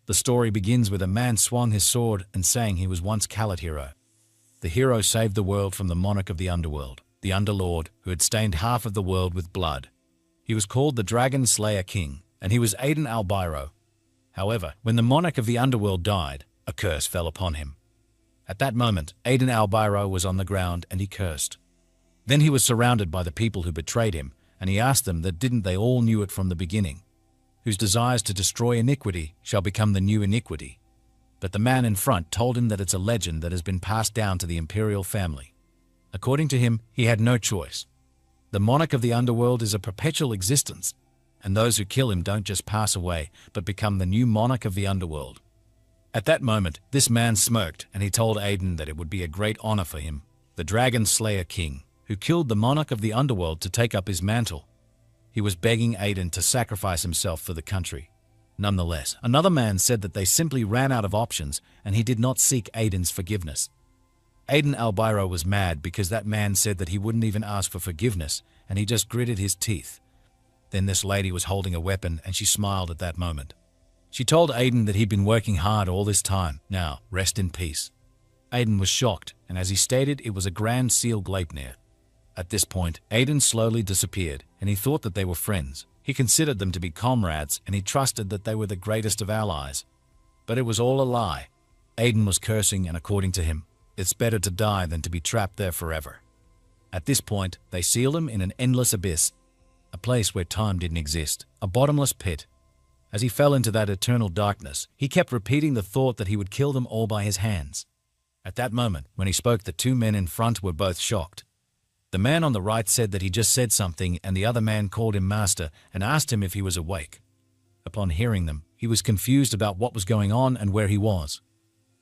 The story begins with a man swung his sword and saying he was once Khaled hero. The hero saved the world from the Monarch of the Underworld, the Underlord, who had stained half of the world with blood. He was called the Dragon Slayer King, and he was Aiden Albireo. However, when the Monarch of the Underworld died, a curse fell upon him. At that moment, Aiden Albireo was on the ground and he cursed. Then he was surrounded by the people who betrayed him, and he asked them that didn't they all knew it from the beginning, whose desires to destroy iniquity shall become the new iniquity. But the man in front told him that it's a legend that has been passed down to the imperial family. According to him, he had no choice. The Monarch of the Underworld is a perpetual existence, and those who kill him don't just pass away, but become the new Monarch of the Underworld. At that moment, this man smirked, and he told Aiden that it would be a great honor for him, the Dragon Slayer King, who killed the Monarch of the Underworld, to take up his mantle. He was begging Aiden to sacrifice himself for the country. Nonetheless, another man said that they simply ran out of options, and he did not seek Aiden's forgiveness. Aiden Albireo was mad because that man said that he wouldn't even ask for forgiveness, and he just gritted his teeth. Then this lady was holding a weapon, and she smiled at that moment. She told Aiden that he'd been working hard all this time. Now, rest in peace. Aiden was shocked, and as he stated, it was a Grand Seal Gleipnir. At this point, Aiden slowly disappeared, and he thought that they were friends. He considered them to be comrades, and he trusted that they were the greatest of allies. But it was all a lie. Aiden was cursing, and according to him, it's better to die than to be trapped there forever. At this point, they sealed him in an endless abyss, a place where time didn't exist, a bottomless pit. As he fell into that eternal darkness, he kept repeating the thought that he would kill them all by his hands. At that moment, when he spoke, the two men in front were both shocked. The man on the right said that he just said something, and the other man called him master and asked him if he was awake. Upon hearing them, he was confused about what was going on and where he was.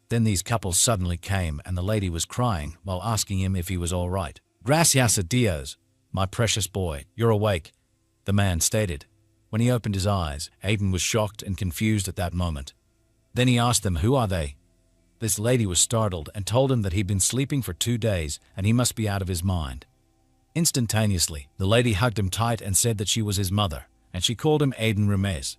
Then these couples suddenly came, and the lady was crying while asking him if he was all right. "Gracias a Dios, my precious boy, you're awake," the man stated. When he opened his eyes, Aiden was shocked and confused at that moment. Then he asked them, "Who are they?" This lady was startled and told him that he'd been sleeping for 2 days and he must be out of his mind. Instantaneously, the lady hugged him tight and said that she was his mother, and she called him Aiden Remez.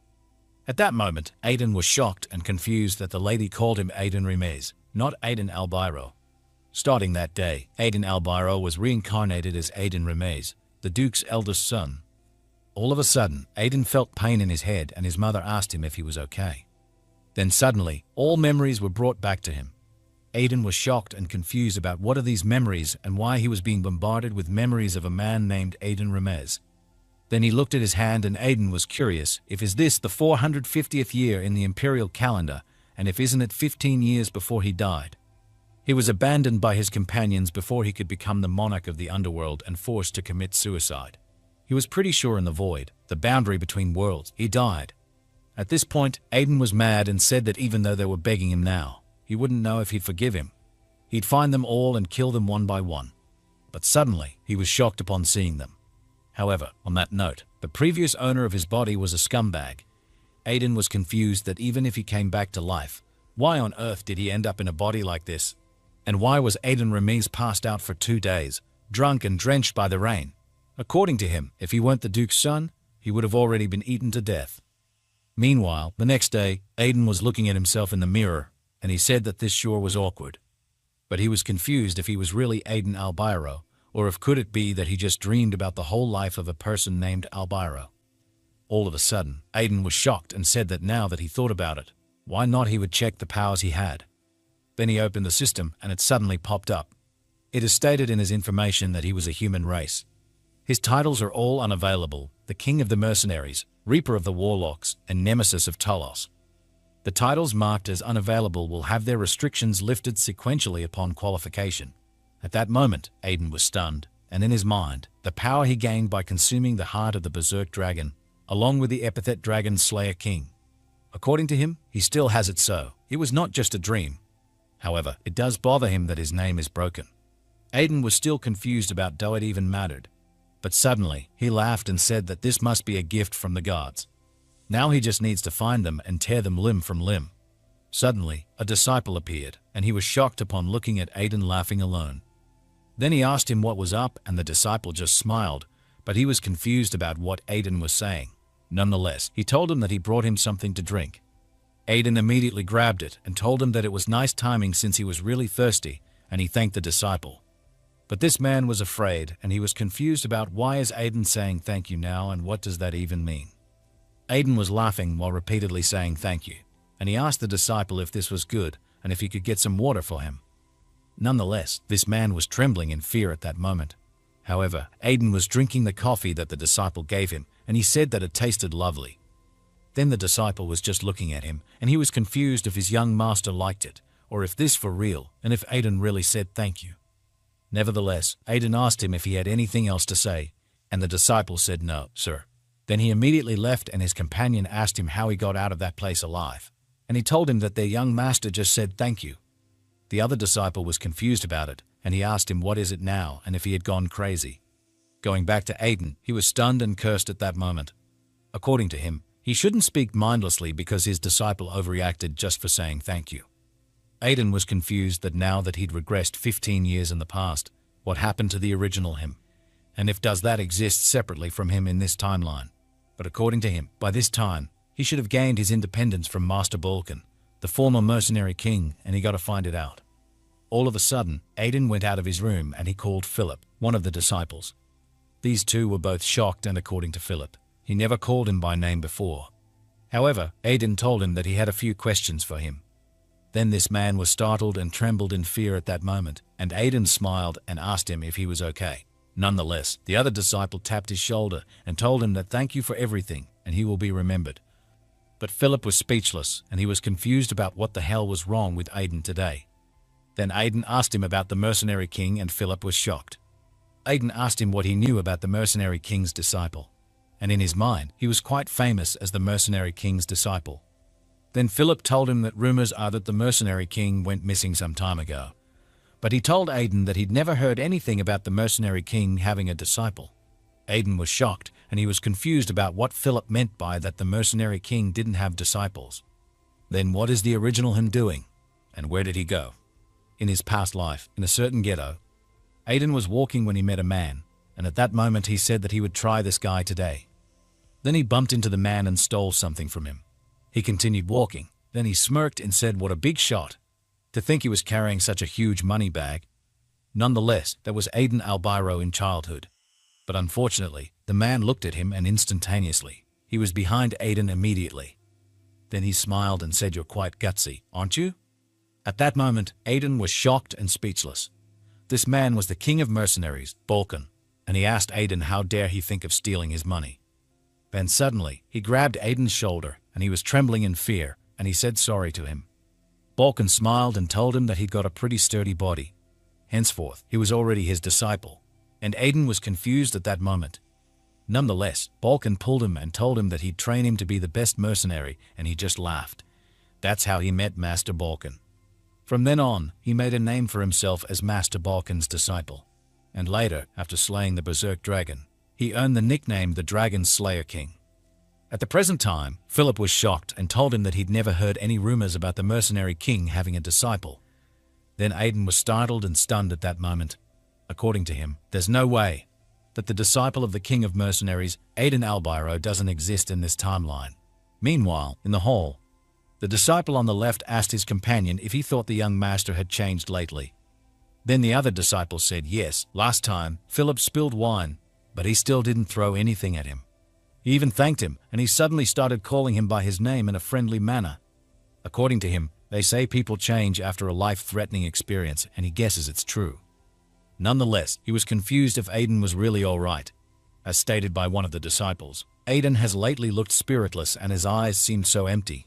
At that moment, Aiden was shocked and confused that the lady called him Aiden Remez, not Aiden Albireo. Starting that day, Aiden Albireo was reincarnated as Aiden Remez, the Duke's eldest son. All of a sudden, Aiden felt pain in his head, and his mother asked him if he was okay. Then suddenly, all memories were brought back to him. Aiden was shocked and confused about what are these memories and why he was being bombarded with memories of a man named Aiden Remez. Then he looked at his hand, and Aiden was curious if is this the 450th year in the imperial calendar, and if isn't it 15 years before he died. He was abandoned by his companions before he could become the Monarch of the Underworld and forced to commit suicide. He was pretty sure in the void, the boundary between worlds, he died. At this point, Aiden was mad and said that even though they were begging him now, he wouldn't know if he'd forgive him. He'd find them all and kill them one by one. But suddenly, he was shocked upon seeing them. However, on that note, the previous owner of his body was a scumbag. Aiden was confused that even if he came back to life, why on earth did he end up in a body like this? And why was Aiden Remez passed out for 2 days, drunk and drenched by the rain? According to him, if he weren't the Duke's son, he would have already been eaten to death. Meanwhile, the next day, Aiden was looking at himself in the mirror, and he said that this sure was awkward. But he was confused if he was really Aiden Albireo, or if could it be that he just dreamed about the whole life of a person named Albireo. All of a sudden, Aiden was shocked and said that now that he thought about it, why not he would check the powers he had. Then he opened the system and it suddenly popped up. It is stated in his information that he was a human race. His titles are all unavailable: the King of the Mercenaries, Reaper of the Warlocks, and Nemesis of Tolos. The titles marked as unavailable will have their restrictions lifted sequentially upon qualification. At that moment, Aiden was stunned, and in his mind, the power he gained by consuming the heart of the Berserk Dragon, along with the epithet Dragon Slayer King. According to him, he still has it so. It was not just a dream. However, it does bother him that his name is broken. Aiden was still confused about though it even mattered. But suddenly, he laughed and said that this must be a gift from the gods. Now he just needs to find them and tear them limb from limb. Suddenly, a disciple appeared, and he was shocked upon looking at Aiden laughing alone. Then he asked him what was up, and the disciple just smiled, but he was confused about what Aiden was saying. Nonetheless, he told him that he brought him something to drink. Aiden immediately grabbed it and told him that it was nice timing since he was really thirsty, and he thanked the disciple. But this man was afraid, and he was confused about why is Aiden saying thank you now and what does that even mean. Aiden was laughing while repeatedly saying thank you, and he asked the disciple if this was good and if he could get some water for him. Nonetheless, this man was trembling in fear at that moment. However, Aiden was drinking the coffee that the disciple gave him, and he said that it tasted lovely. Then the disciple was just looking at him, and he was confused if his young master liked it, or if this for real, and if Aiden really said thank you. Nevertheless, Aiden asked him if he had anything else to say, and the disciple said no, sir. Then he immediately left, and his companion asked him how he got out of that place alive, and he told him that their young master just said thank you. The other disciple was confused about it, and he asked him what is it now and if he had gone crazy. Going back to Aiden, he was stunned and cursed at that moment. According to him, he shouldn't speak mindlessly because his disciple overreacted just for saying thank you. Aiden was confused that now that he'd regressed 15 years in the past, what happened to the original him? And if does that exist separately from him in this timeline? But according to him, by this time, he should have gained his independence from Master Balkan, the former mercenary king, and he got to find it out. All of a sudden, Aiden went out of his room and he called Philip, one of the disciples. These two were both shocked, and according to Philip, he never called him by name before. However, Aiden told him that he had a few questions for him. Then this man was startled and trembled in fear at that moment, and Aiden smiled and asked him if he was okay. Nonetheless, the other disciple tapped his shoulder and told him that thank you for everything, and he will be remembered. But Philip was speechless, and he was confused about what the hell was wrong with Aiden today. Then Aiden asked him about the mercenary king, and Philip was shocked. Aiden asked him what he knew about the mercenary king's disciple, and in his mind, he was quite famous as the mercenary king's disciple. Then Philip told him that rumors are that the mercenary king went missing some time ago. But he told Aiden that he'd never heard anything about the mercenary king having a disciple. Aiden was shocked, and he was confused about what Philip meant by that the mercenary king didn't have disciples. Then what is the original him doing? And where did he go? In his past life, in a certain ghetto, Aiden was walking when he met a man, and at that moment he said that he would try this guy today. Then he bumped into the man and stole something from him. He continued walking, then he smirked and said what a big shot. To think he was carrying such a huge money bag. Nonetheless, that was Aiden Albireo in childhood. But unfortunately, the man looked at him and instantaneously, he was behind Aiden immediately. Then he smiled and said, "You're quite gutsy, aren't you?" At that moment, Aiden was shocked and speechless. This man was the king of mercenaries, Balkan, and he asked Aiden how dare he think of stealing his money. Then suddenly, he grabbed Aiden's shoulder, and he was trembling in fear, and he said sorry to him. Balkan smiled and told him that he'd got a pretty sturdy body. Henceforth, he was already his disciple, and Aiden was confused at that moment. Nonetheless, Balkan pulled him and told him that he'd train him to be the best mercenary, and he just laughed. That's how he met Master Balkan. From then on, he made a name for himself as Master Balkan's disciple, and later, after slaying the Berserk Dragon, he earned the nickname the Dragon Slayer King. At the present time, Philip was shocked and told him that he'd never heard any rumors about the mercenary king having a disciple. Then Aiden was startled and stunned at that moment. According to him, there's no way that the disciple of the king of mercenaries, Aiden Albireo, doesn't exist in this timeline. Meanwhile, in the hall, the disciple on the left asked his companion if he thought the young master had changed lately. Then the other disciple said yes, last time Philip spilled wine, but he still didn't throw anything at him. He even thanked him, and he suddenly started calling him by his name in a friendly manner. According to him, they say people change after a life-threatening experience, and he guesses it's true. Nonetheless, he was confused if Aiden was really all right. As stated by one of the disciples, Aiden has lately looked spiritless and his eyes seemed so empty.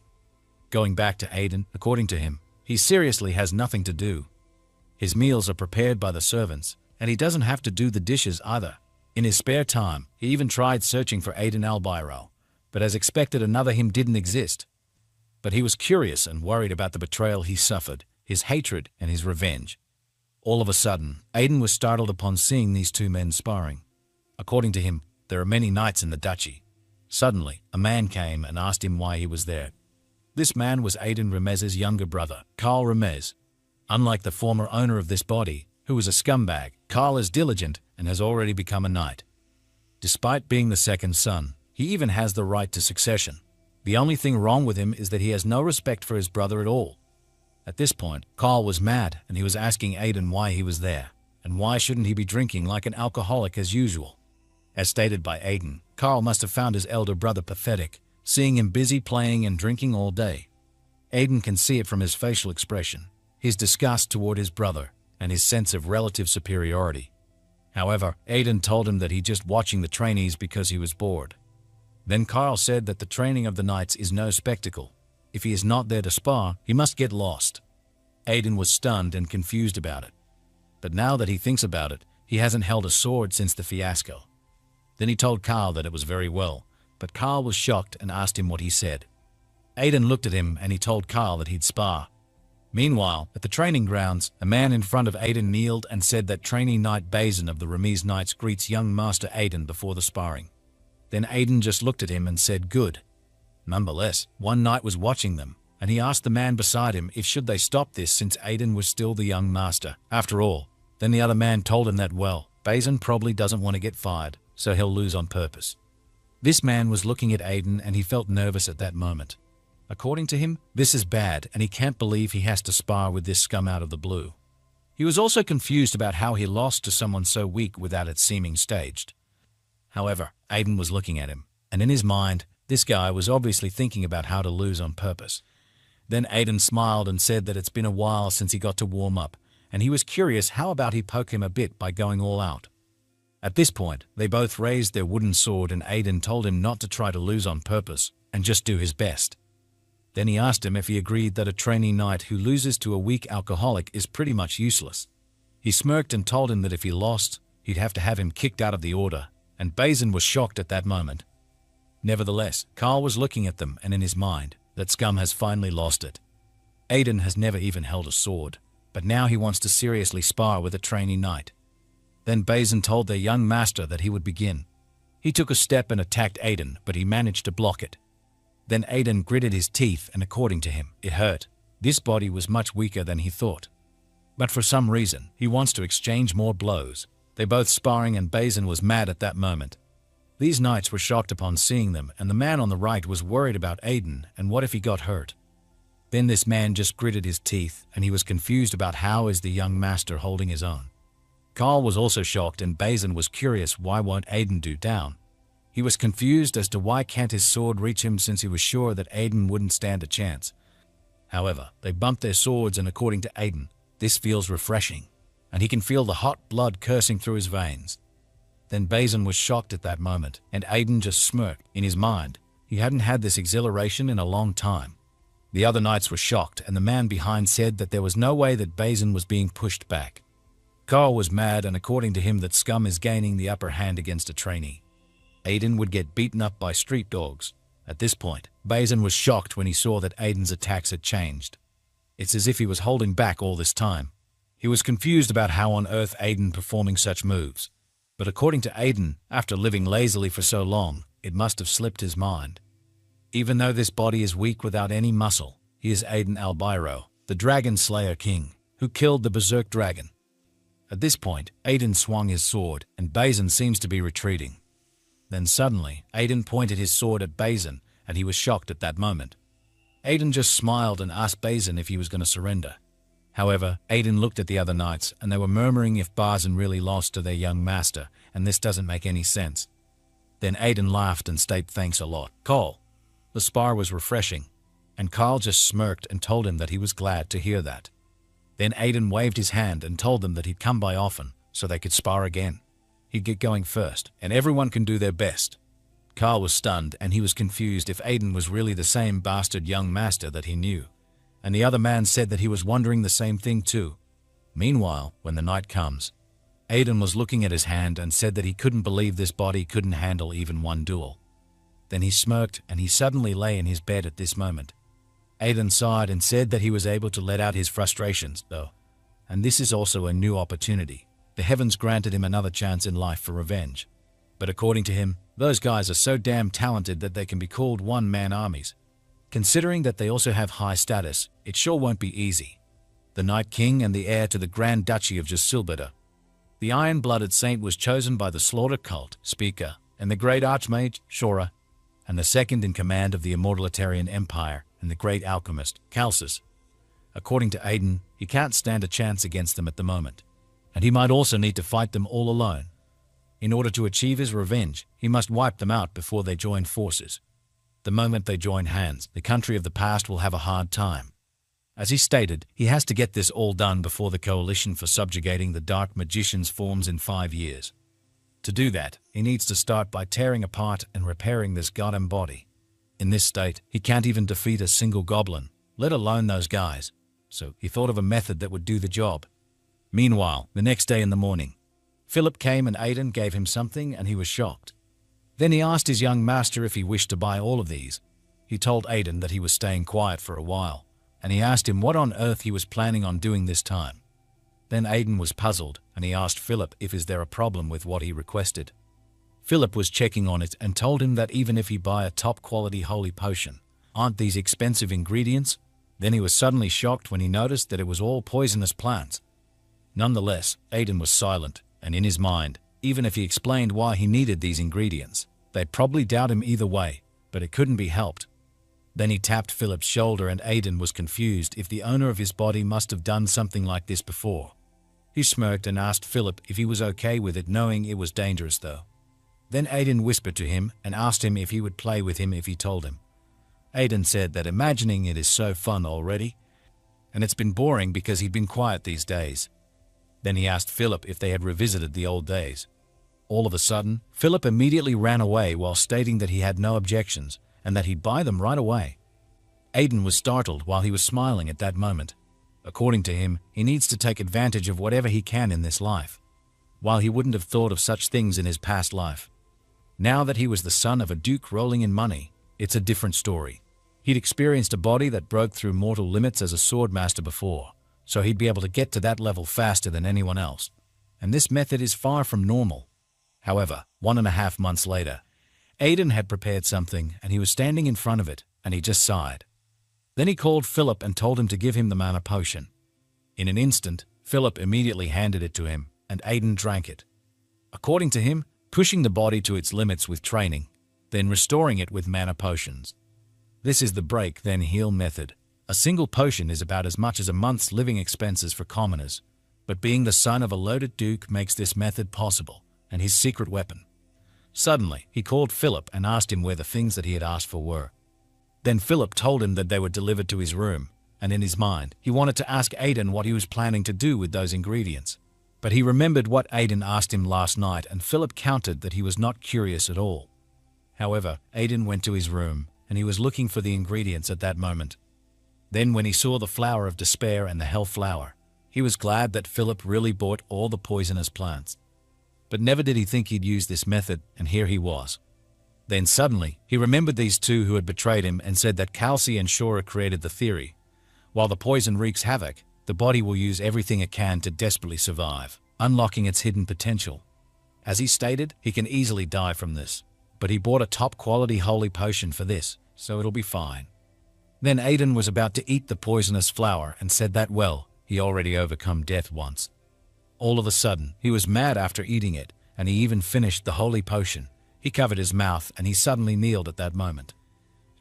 Going back to Aiden, according to him, he seriously has nothing to do. His meals are prepared by the servants, and he doesn't have to do the dishes either. In his spare time, he even tried searching for Aiden Albireo, but as expected, another him didn't exist. But he was curious and worried about the betrayal he suffered, his hatred, and his revenge. All of a sudden, Aiden was startled upon seeing these two men sparring. According to him, there are many knights in the duchy. Suddenly, a man came and asked him why he was there. This man was Aiden Remez's younger brother, Carl Remez. Unlike the former owner of this body, who was a scumbag, Carl is diligent and has already become a knight. Despite being the second son, he even has the right to succession. The only thing wrong with him is that he has no respect for his brother at all. At this point, Carl was mad and he was asking Aiden why he was there, and why shouldn't he be drinking like an alcoholic as usual. As stated by Aiden, Carl must have found his elder brother pathetic, seeing him busy playing and drinking all day. Aiden can see it from his facial expression, his disgust toward his brother, and his sense of relative superiority. However, Aiden told him that he just watching the trainees because he was bored. Then Carl said that the training of the knights is no spectacle. If he is not there to spar, he must get lost. Aiden was stunned and confused about it. But now that he thinks about it, he hasn't held a sword since the fiasco. Then he told Carl that it was very well, but Carl was shocked and asked him what he said. Aiden looked at him and he told Carl that he'd spar. Meanwhile, at the training grounds, a man in front of Aiden kneeled and said that trainee knight Basin of the Remez Knights greets young master Aiden before the sparring. Then Aiden just looked at him and said good. Nonetheless, one knight was watching them, and he asked the man beside him if should they stop this since Aiden was still the young master. After all, then the other man told him that, well, Basin probably doesn't want to get fired, so he'll lose on purpose. This man was looking at Aiden and he felt nervous at that moment. According to him, this is bad and he can't believe he has to spar with this scum out of the blue. He was also confused about how he lost to someone so weak without it seeming staged. However, Aiden was looking at him, and in his mind, this guy was obviously thinking about how to lose on purpose. Then Aiden smiled and said that it's been a while since he got to warm up, and he was curious how about he poke him a bit by going all out. At this point, they both raised their wooden sword and Aiden told him not to try to lose on purpose and just do his best. Then he asked him if he agreed that a trainee knight who loses to a weak alcoholic is pretty much useless. He smirked and told him that if he lost, he'd have to have him kicked out of the order, and Basin was shocked at that moment. Nevertheless, Carl was looking at them and in his mind, that scum has finally lost it. Aiden has never even held a sword, but now he wants to seriously spar with a trainee knight. Then Basin told their young master that he would begin. He took a step and attacked Aiden, but he managed to block it. Then Aiden gritted his teeth and according to him, it hurt. This body was much weaker than he thought. But for some reason, he wants to exchange more blows. They both sparring and Basin was mad at that moment. These knights were shocked upon seeing them and the man on the right was worried about Aiden and what if he got hurt. Then this man just gritted his teeth and he was confused about how is the young master holding his own. Carl was also shocked and Basin was curious why won't Aiden do down. He was confused as to why can't his sword reach him since he was sure that Aiden wouldn't stand a chance. However, they bumped their swords and according to Aiden, this feels refreshing, and he can feel the hot blood coursing through his veins. Then Basin was shocked at that moment, and Aiden just smirked. In his mind, he hadn't had this exhilaration in a long time. The other knights were shocked, and the man behind said that there was no way that Basin was being pushed back. Carl was mad, and according to him that scum is gaining the upper hand against a trainee. Aiden would get beaten up by street dogs. At this point, Basin was shocked when he saw that Aiden's attacks had changed. It's as if he was holding back all this time. He was confused about how on earth Aiden performing such moves. But according to Aiden, after living lazily for so long, it must have slipped his mind. Even though this body is weak without any muscle, he is Aiden Albireo, the Dragon Slayer King, who killed the Berserk Dragon. At this point, Aiden swung his sword, and Basin seems to be retreating. Then suddenly, Aiden pointed his sword at Basin, and he was shocked at that moment. Aiden just smiled and asked Basin if he was going to surrender. However, Aiden looked at the other knights, and they were murmuring if Basin really lost to their young master, and this doesn't make any sense. Then Aiden laughed and stated thanks a lot. Carl. The spar was refreshing, and Carl just smirked and told him that he was glad to hear that. Then Aiden waved his hand and told them that he'd come by often, so they could spar again. He'd get going first, and everyone can do their best. Carl was stunned, and he was confused if Aiden was really the same bastard young master that he knew. And the other man said that he was wondering the same thing too. Meanwhile, when the night comes, Aiden was looking at his hand and said that he couldn't believe this body couldn't handle even one duel. Then he smirked and he suddenly lay in his bed at this moment. Aiden sighed and said that he was able to let out his frustrations, though. And this is also a new opportunity. The heavens granted him another chance in life for revenge. But according to him, those guys are so damn talented that they can be called one-man armies. Considering that they also have high status, it sure won't be easy. The Night King and the heir to the Grand Duchy of Jasilbeta. The iron-blooded saint was chosen by the Slaughter cult, Speaker, and the great archmage, Shora. and the second in command of the Immortalitarian Empire and the great alchemist, Calcis. According to Aiden, he can't stand a chance against them at the moment, and he might also need to fight them all alone. In order to achieve his revenge, he must wipe them out before they join forces. The moment they join hands, the country of the past will have a hard time. As he stated, he has to get this all done before the coalition for subjugating the Dark Magicians forms in 5 years. To do that, he needs to start by tearing apart and repairing this goddamn body. In this state, he can't even defeat a single goblin, let alone those guys. So he thought of a method that would do the job. Meanwhile, the next day in the morning, Philip came and Aiden gave him something and he was shocked. Then he asked his young master if he wished to buy all of these. He told Aiden that he was staying quiet for a while, and he asked him what on earth he was planning on doing this time. Then Aiden was puzzled, and he asked Philip if is there a problem with what he requested. Philip was checking on it and told him that even if he buy a top-quality holy potion, aren't these expensive ingredients? Then he was suddenly shocked when he noticed that it was all poisonous plants. Nonetheless, Aiden was silent, and in his mind, even if he explained why he needed these ingredients, they'd probably doubt him either way, but it couldn't be helped. Then he tapped Philip's shoulder and Aiden was confused if the owner of his body must have done something like this before. He smirked and asked Philip if he was okay with it, knowing it was dangerous though. Then Aiden whispered to him and asked him if he would play with him if he told him. Aiden said that imagining it is so fun already, and it's been boring because he'd been quiet these days. Then he asked Philip if they had revisited the old days. All of a sudden, Philip immediately ran away while stating that he had no objections and that he'd buy them right away. Aiden was startled while he was smiling at that moment. According to him, he needs to take advantage of whatever he can in this life, while he wouldn't have thought of such things in his past life. Now that he was the son of a duke rolling in money, it's a different story. He'd experienced a body that broke through mortal limits as a swordmaster before, so he'd be able to get to that level faster than anyone else. And this method is far from normal. However, 1.5 months later, Aiden had prepared something and he was standing in front of it and he just sighed. Then he called Philip and told him to give him the mana potion. In an instant, Philip immediately handed it to him and Aiden drank it. According to him, pushing the body to its limits with training, then restoring it with mana potions. This is the break then heal method. A single potion is about as much as a month's living expenses for commoners, but being the son of a loaded duke makes this method possible, and his secret weapon. Suddenly, he called Philip and asked him where the things that he had asked for were. Then Philip told him that they were delivered to his room, and in his mind, he wanted to ask Aiden what he was planning to do with those ingredients. But he remembered what Aiden asked him last night, and Philip countered that he was not curious at all. However, Aiden went to his room, and he was looking for the ingredients at that moment. Then when he saw the flower of despair and the hell flower, he was glad that Philip really bought all the poisonous plants. But never did he think he'd use this method, and here he was. Then suddenly, he remembered these two who had betrayed him and said that Calci and Shora created the theory. While the poison wreaks havoc, the body will use everything it can to desperately survive, unlocking its hidden potential. As he stated, he can easily die from this, but he bought a top-quality holy potion for this, so it'll be fine. Then Aiden was about to eat the poisonous flower and said that, well, he already overcome death once. All of a sudden, he was mad after eating it, and he even finished the holy potion. He covered his mouth and he suddenly kneeled at that moment.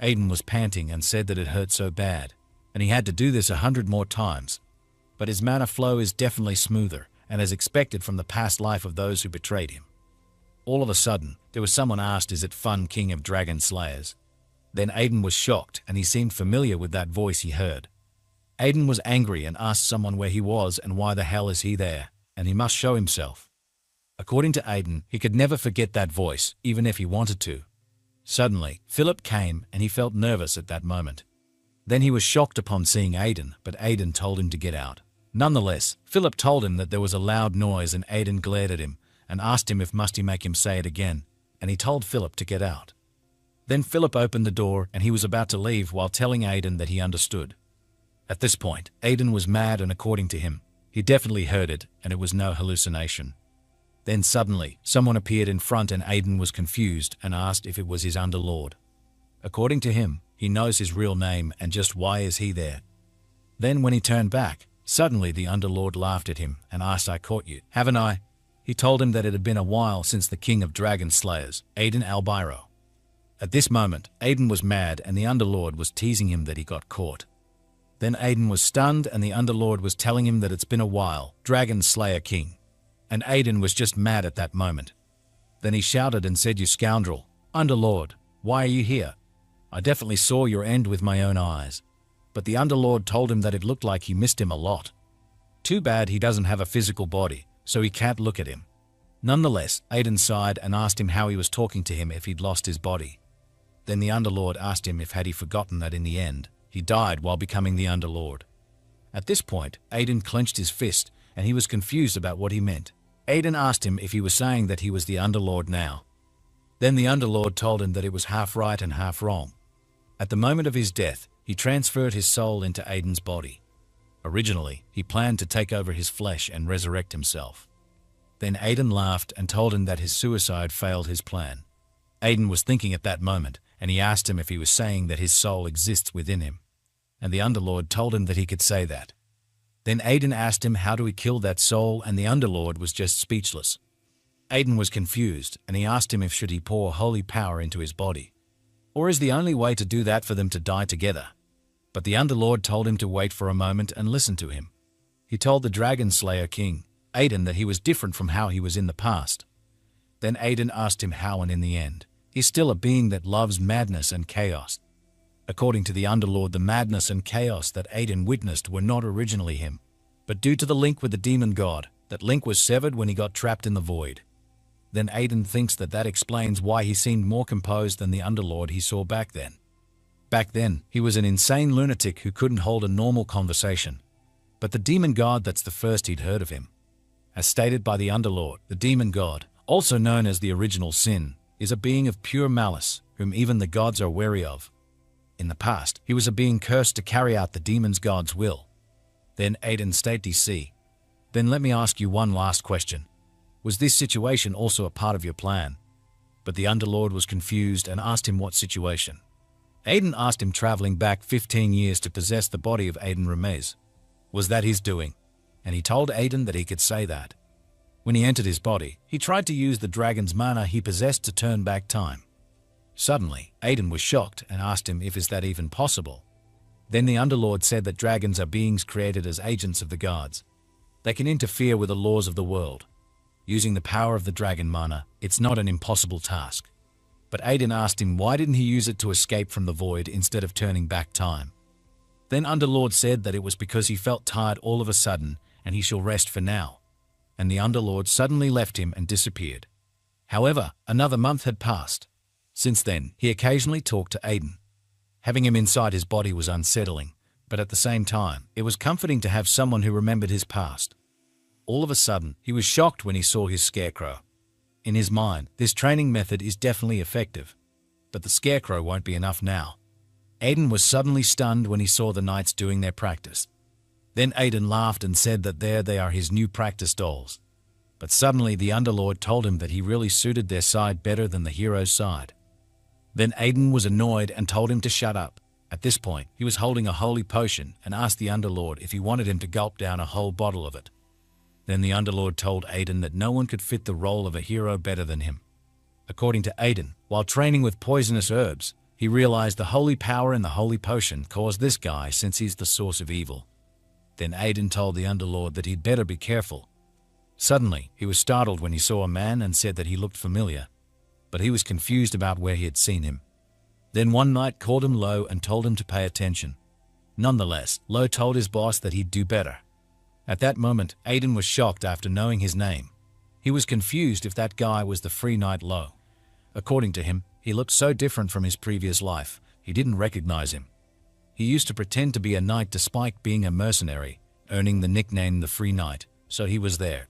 Aiden was panting and said that it hurt so bad, and he had to do this 100 more times. But his mana flow is definitely smoother, and as expected from the past life of those who betrayed him. All of a sudden, there was someone asked, is it fun, King of Dragon Slayers? Then Aiden was shocked, and he seemed familiar with that voice he heard. Aiden was angry and asked someone where he was and why the hell is he there, and he must show himself. According to Aiden, he could never forget that voice, even if he wanted to. Suddenly, Philip came and he felt nervous at that moment. Then he was shocked upon seeing Aiden, but Aiden told him to get out. Nonetheless, Philip told him that there was a loud noise and Aiden glared at him and asked him if must he make him say it again, and he told Philip to get out. Then Philip opened the door and he was about to leave while telling Aiden that he understood. At this point, Aiden was mad, and according to him, he definitely heard it and it was no hallucination. Then suddenly, someone appeared in front and Aiden was confused and asked if it was his Underlord. According to him, he knows his real name and just why is he there. Then when he turned back, suddenly the Underlord laughed at him and asked, I caught you, haven't I? He told him that it had been a while since the King of Dragon Slayers, Aiden Albireo. At this moment, Aiden was mad and the Underlord was teasing him that he got caught. Then Aiden was stunned and the Underlord was telling him that it's been a while, Dragon Slayer King. And Aiden was just mad at that moment. Then he shouted and said, "You scoundrel, Underlord, why are you here? I definitely saw your end with my own eyes." But the Underlord told him that it looked like he missed him a lot. Too bad he doesn't have a physical body, so he can't look at him. Nonetheless, Aiden sighed and asked him how he was talking to him if he'd lost his body. Then the Underlord asked him if had he forgotten that in the end, he died while becoming the Underlord. At this point, Aiden clenched his fist and he was confused about what he meant. Aiden asked him if he was saying that he was the Underlord now. Then the Underlord told him that it was half right and half wrong. At the moment of his death, he transferred his soul into Aiden's body. Originally, he planned to take over his flesh and resurrect himself. Then Aiden laughed and told him that his suicide failed his plan. Aiden was thinking at that moment, and he asked him if he was saying that his soul exists within him. And the Underlord told him that he could say that. Then Aiden asked him how do we kill that soul, and the Underlord was just speechless. Aiden was confused, and he asked him if should he pour holy power into his body. Or is the only way to do that for them to die together? But the Underlord told him to wait for a moment and listen to him. He told the Dragon Slayer King, Aiden, that he was different from how he was in the past. Then Aiden asked him how, and in the end, he's still a being that loves madness and chaos. According to the Underlord, the madness and chaos that Aiden witnessed were not originally him, but due to the link with the demon god, that link was severed when he got trapped in the void. Then Aiden thinks that that explains why he seemed more composed than the Underlord he saw back then. Back then, he was an insane lunatic who couldn't hold a normal conversation. But the demon god, that's the first he'd heard of him. As stated by the Underlord, the demon god, also known as the original sin, is a being of pure malice, whom even the gods are wary of. In the past, he was a being cursed to carry out the demon's god's will. Then Aiden stated DC. Then let me ask you one last question. Was this situation also a part of your plan? But the Underlord was confused and asked him what situation. Aiden asked him traveling back 15 years to possess the body of Aiden Remez. Was that his doing? And he told Aiden that he could say that. When he entered his body, he tried to use the dragon's mana he possessed to turn back time. Suddenly, Aiden was shocked and asked him if is that even possible. Then the Underlord said that dragons are beings created as agents of the gods. They can interfere with the laws of the world. Using the power of the dragon mana, it's not an impossible task. But Aiden asked him why didn't he use it to escape from the void instead of turning back time. Then Underlord said that it was because he felt tired all of a sudden and he shall rest for now. And the Underlord suddenly left him and disappeared. However, another month had passed. Since then, he occasionally talked to Aiden. Having him inside his body was unsettling, but at the same time, it was comforting to have someone who remembered his past. All of a sudden, he was shocked when he saw his scarecrow. In his mind, this training method is definitely effective, but the scarecrow won't be enough now. Aiden was suddenly stunned when he saw the knights doing their practice. Then Aiden laughed and said that there they are, his new practice dolls. But suddenly the Underlord told him that he really suited their side better than the hero's side. Then Aiden was annoyed and told him to shut up. At this point, he was holding a holy potion and asked the Underlord if he wanted him to gulp down a whole bottle of it. Then the Underlord told Aiden that no one could fit the role of a hero better than him. According to Aiden, while training with poisonous herbs, he realized the holy power in the holy potion caused this guy since he's the source of evil. Then Aiden told the Underlord that he'd better be careful. Suddenly, he was startled when he saw a man and said that he looked familiar, but he was confused about where he had seen him. Then one knight called him Lo and told him to pay attention. Nonetheless, Lo told his boss that he'd do better. At that moment, Aiden was shocked after knowing his name. He was confused if that guy was the free knight Lo. According to him, he looked so different from his previous life, he didn't recognize him. He used to pretend to be a knight despite being a mercenary, earning the nickname the Free Knight, so he was there.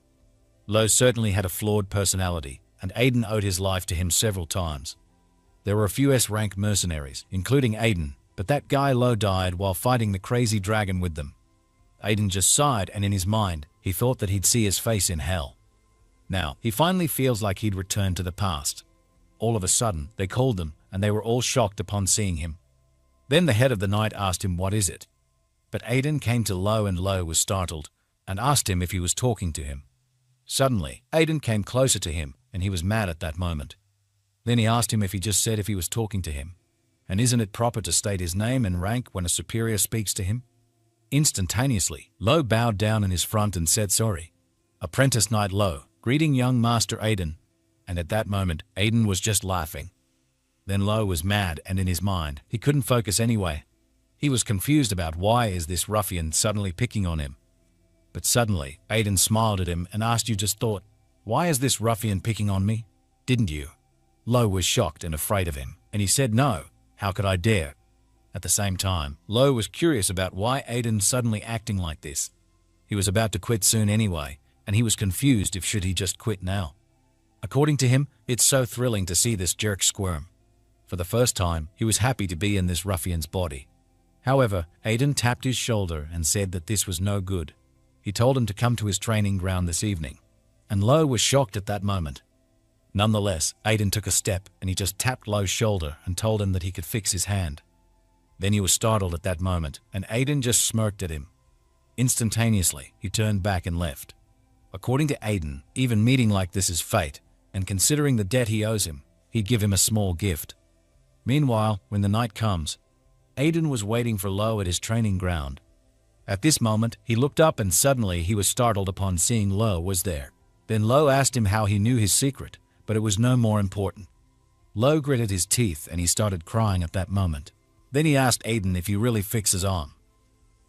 Lo certainly had a flawed personality, and Aiden owed his life to him several times. There were a few S-rank mercenaries, including Aiden, but that guy Lo died while fighting the crazy dragon with them. Aiden just sighed, and in his mind, he thought that he'd see his face in hell. Now, he finally feels like he'd returned to the past. All of a sudden, they called them, and they were all shocked upon seeing him. Then the head of the knight asked him, "What is it?" But Aiden came to Lo, and Lo was startled, and asked him if he was talking to him. Suddenly, Aiden came closer to him, and he was mad at that moment. Then he asked him if he just said if he was talking to him. And isn't it proper to state his name and rank when a superior speaks to him? Instantaneously, Lo bowed down in his front and said sorry. Apprentice Knight Lo, greeting young Master Aiden. And at that moment, Aiden was just laughing. Then Lo was mad, and in his mind, he couldn't focus anyway. He was confused about why is this ruffian suddenly picking on him. But suddenly, Aiden smiled at him and asked, "You just thought, why is this ruffian picking on me? Didn't you?" Lo was shocked and afraid of him, and he said, "No, how could I dare?" At the same time, Lo was curious about why Aiden suddenly acting like this. He was about to quit soon anyway, and he was confused if should he just quit now. According to him, it's so thrilling to see this jerk squirm. For the first time, he was happy to be in this ruffian's body. However, Aiden tapped his shoulder and said that this was no good. He told him to come to his training ground this evening, and Lo was shocked at that moment. Nonetheless, Aiden took a step and he just tapped Lo's shoulder and told him that he could fix his hand. Then he was startled at that moment, and Aiden just smirked at him. Instantaneously, he turned back and left. According to Aiden, even meeting like this is fate, and considering the debt he owes him, he'd give him a small gift. Meanwhile, when the night comes, Aiden was waiting for Lo at his training ground. At this moment, he looked up and suddenly he was startled upon seeing Lo was there. Then Lo asked him how he knew his secret, but it was no more important. Lo gritted his teeth and he started crying at that moment. Then he asked Aiden if he really fixed his arm.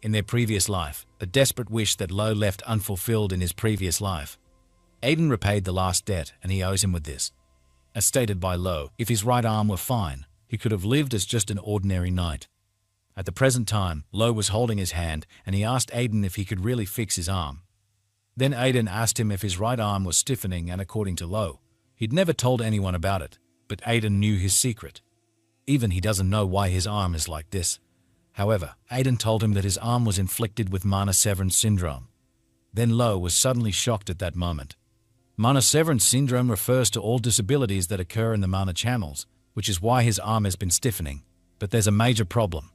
In their previous life, a desperate wish that Lo left unfulfilled in his previous life. Aiden repaid the last debt and he owes him with this. As stated by Lo, if his right arm were fine, he could have lived as just an ordinary knight. At the present time, Lo was holding his hand and he asked Aiden if he could really fix his arm. Then Aiden asked him if his right arm was stiffening, and according to Lo, he'd never told anyone about it, but Aiden knew his secret. Even he doesn't know why his arm is like this. However, Aiden told him that his arm was inflicted with mana severance syndrome. Then Lo was suddenly shocked at that moment. Mana severance syndrome refers to all disabilities that occur in the mana channels, which is why his arm has been stiffening. But there's a major problem.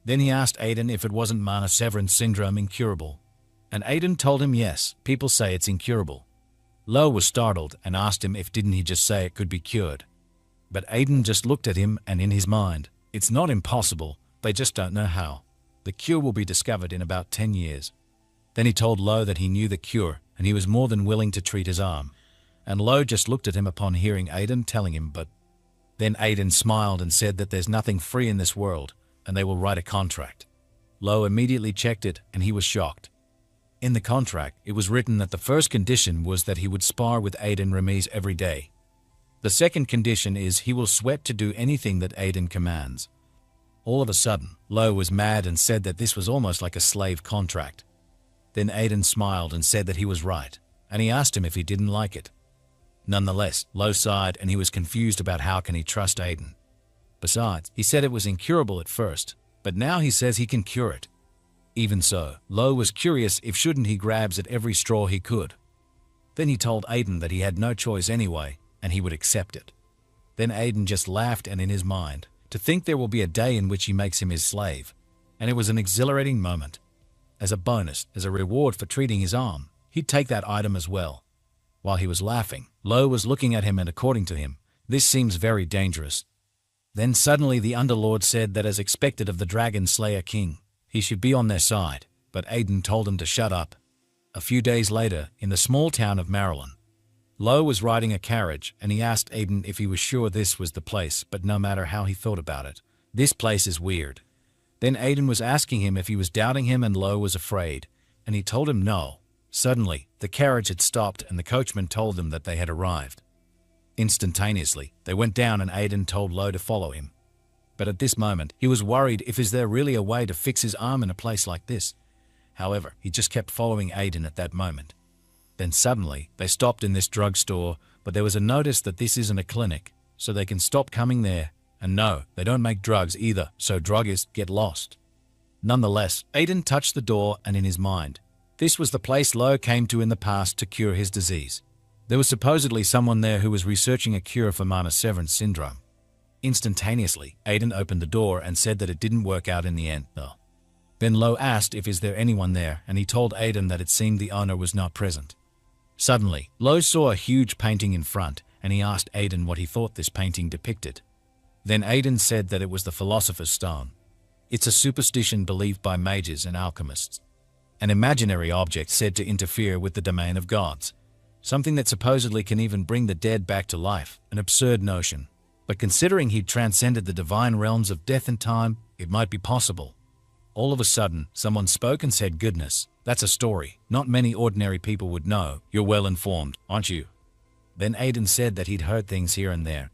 Then he asked Aiden if it wasn't mana severance syndrome incurable. And Aiden told him yes, people say it's incurable. Lo was startled and asked him if didn't he just say it could be cured. But Aiden just looked at him and in his mind, it's not impossible, they just don't know how. The cure will be discovered in about 10 years. Then he told Lo that he knew the cure and he was more than willing to treat his arm. And Lo just looked at him upon hearing Aiden telling him, but then Aiden smiled and said that there's nothing free in this world and they will write a contract. Lo immediately checked it and he was shocked. In the contract, it was written that the first condition was that he would spar with Aiden Remez every day. The second condition is he will sweat to do anything that Aiden commands. All of a sudden, Lo was mad and said that this was almost like a slave contract. Then Aiden smiled and said that he was right, and he asked him if he didn't like it. Nonetheless, Lo sighed and he was confused about how can he trust Aiden. Besides, he said it was incurable at first, but now he says he can cure it. Even so, Lo was curious if shouldn't he grabs at every straw he could. Then he told Aiden that he had no choice anyway, and he would accept it. Then Aiden just laughed and in his mind, to think there will be a day in which he makes him his slave. And it was an exhilarating moment. As a bonus, as a reward for treating his arm, he'd take that item as well. While he was laughing, Lo was looking at him and according to him, this seems very dangerous. Then suddenly the Underlord said that as expected of the Dragon Slayer King, he should be on their side, but Aiden told him to shut up. A few days later, in the small town of Maryland, Lo was riding a carriage and he asked Aiden if he was sure this was the place, but no matter how he thought about it, this place is weird. Then Aiden was asking him if he was doubting him and Lo was afraid, and he told him no. Suddenly, the carriage had stopped and the coachman told them that they had arrived. Instantaneously, they went down and Aiden told Lo to follow him. But at this moment, he was worried if is there really a way to fix his arm in a place like this. However, he just kept following Aiden at that moment. Then suddenly, they stopped in this drugstore, but there was a notice that this isn't a clinic, so they can stop coming there. And no, they don't make drugs either, so druggists get lost. Nonetheless, Aiden touched the door and in his mind, this was the place Lo came to in the past to cure his disease. There was supposedly someone there who was researching a cure for mana severance syndrome. Instantaneously, Aiden opened the door and said that it didn't work out in the end, though. Then Lo asked if is there anyone there, and he told Aiden that it seemed the owner was not present. Suddenly, Lo saw a huge painting in front, and he asked Aiden what he thought this painting depicted. Then Aiden said that it was the Philosopher's Stone. It's a superstition believed by mages and alchemists. An imaginary object said to interfere with the domain of gods. Something that supposedly can even bring the dead back to life, an absurd notion. But considering he'd transcended the divine realms of death and time, it might be possible. All of a sudden, someone spoke and said, "Goodness, that's a story not many ordinary people would know. You're well informed, aren't you?" Then Aiden said that he'd heard things here and there.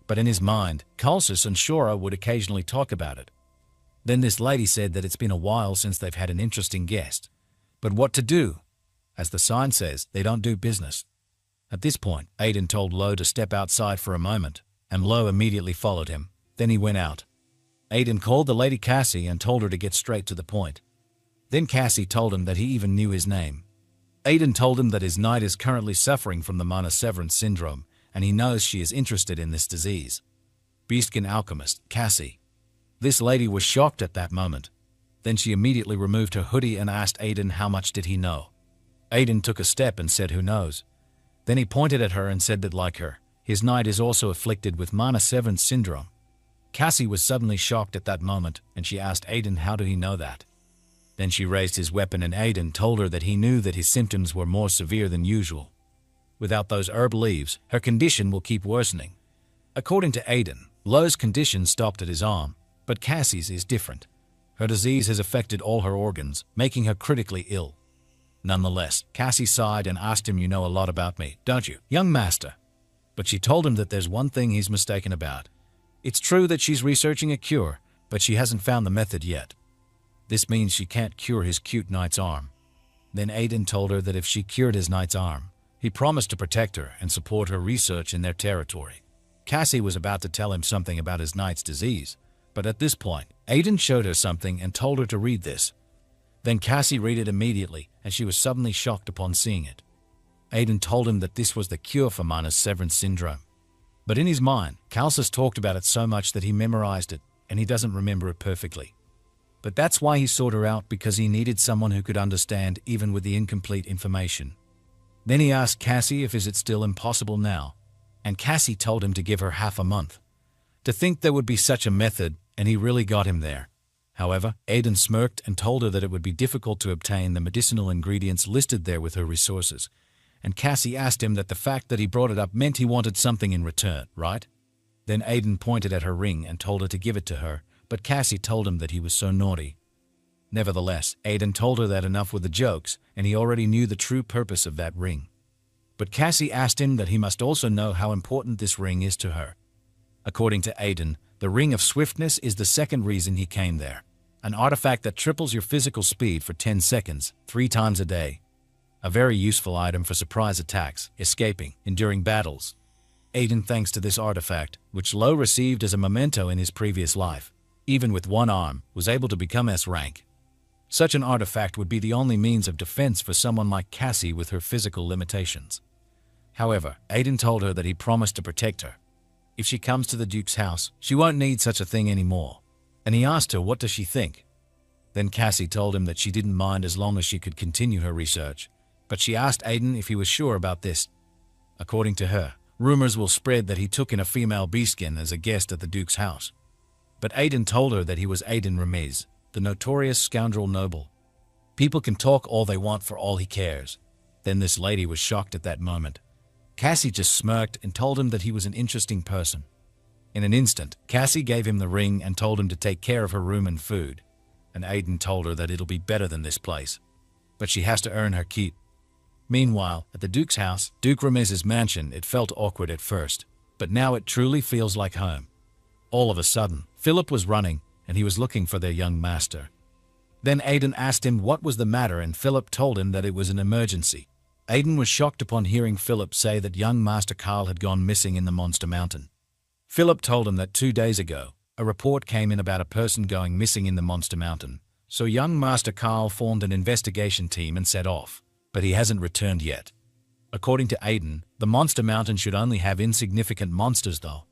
But in his mind, Kalsis and Shora would occasionally talk about it. Then this lady said that it's been a while since they've had an interesting guest. But what to do? As the sign says, they don't do business. At this point, Aiden told Lo to step outside for a moment, and Lo immediately followed him. Then he went out. Aiden called the lady Cassie and told her to get straight to the point. Then Cassie told him that he even knew his name. Aiden told him that his knight is currently suffering from the mana severance syndrome, and he knows she is interested in this disease. Beastkin alchemist, Cassie. This lady was shocked at that moment. Then she immediately removed her hoodie and asked Aiden how much did he know. Aiden took a step and said who knows. Then he pointed at her and said that like her, his knight is also afflicted with mana severance syndrome. Cassie was suddenly shocked at that moment, and she asked Aiden how did he know that. Then she raised his weapon and Aiden told her that he knew that his symptoms were more severe than usual. Without those herb leaves, her condition will keep worsening. According to Aiden, Lo's condition stopped at his arm, but Cassie's is different. Her disease has affected all her organs, making her critically ill. Nonetheless, Cassie sighed and asked him, "You know a lot about me, don't you, young master?" But she told him that there's one thing he's mistaken about. It's true that she's researching a cure, but she hasn't found the method yet. This means she can't cure his cute knight's arm. Then Aiden told her that if she cured his knight's arm, he promised to protect her and support her research in their territory. Cassie was about to tell him something about his knight's disease, but at this point, Aiden showed her something and told her to read this. Then Cassie read it immediately, and she was suddenly shocked upon seeing it. Aiden told him that this was the cure for mana severance syndrome. But in his mind, Kalsis talked about it so much that he memorized it, and he doesn't remember it perfectly. But that's why he sought her out, because he needed someone who could understand even with the incomplete information. Then he asked Cassie if is it still impossible now, and Cassie told him to give her half a month. To think there would be such a method, and he really got him there. However, Aiden smirked and told her that it would be difficult to obtain the medicinal ingredients listed there with her resources, and Cassie asked him that the fact that he brought it up meant he wanted something in return, right? Then Aiden pointed at her ring and told her to give it to her, but Cassie told him that he was so naughty. Nevertheless, Aiden told her that enough with the jokes, and he already knew the true purpose of that ring. But Cassie asked him that he must also know how important this ring is to her. According to Aiden, the Ring of Swiftness is the second reason he came there. An artifact that triples your physical speed for 10 seconds, 3 times a day. A very useful item for surprise attacks, escaping, enduring battles. Aiden thanks to this artifact, which Lo received as a memento in his previous life, even with one arm, was able to become S rank. Such an artifact would be the only means of defense for someone like Cassie with her physical limitations. However, Aiden told her that he promised to protect her. If she comes to the Duke's house, she won't need such a thing anymore. And he asked her what does she think. Then Cassie told him that she didn't mind as long as she could continue her research. But she asked Aiden if he was sure about this. According to her, rumors will spread that he took in a female beastkin as a guest at the Duke's house. But Aiden told her that he was Aiden Remez, the notorious scoundrel noble. People can talk all they want for all he cares. Then this lady was shocked at that moment. Cassie just smirked and told him that he was an interesting person. In an instant, Cassie gave him the ring and told him to take care of her room and food. And Aiden told her that it'll be better than this place. But she has to earn her keep. Meanwhile, at the Duke's house, Duke Remez's mansion, it felt awkward at first, but now it truly feels like home. All of a sudden, Philip was running, and he was looking for their young master. Then Aiden asked him what was the matter, and Philip told him that it was an emergency. Aiden was shocked upon hearing Philip say that young Master Carl had gone missing in the Monster Mountain. Philip told him that 2 days ago, a report came in about a person going missing in the Monster Mountain, so young Master Carl formed an investigation team and set off. But he hasn't returned yet. According to Aiden, the Monster Mountain should only have insignificant monsters though.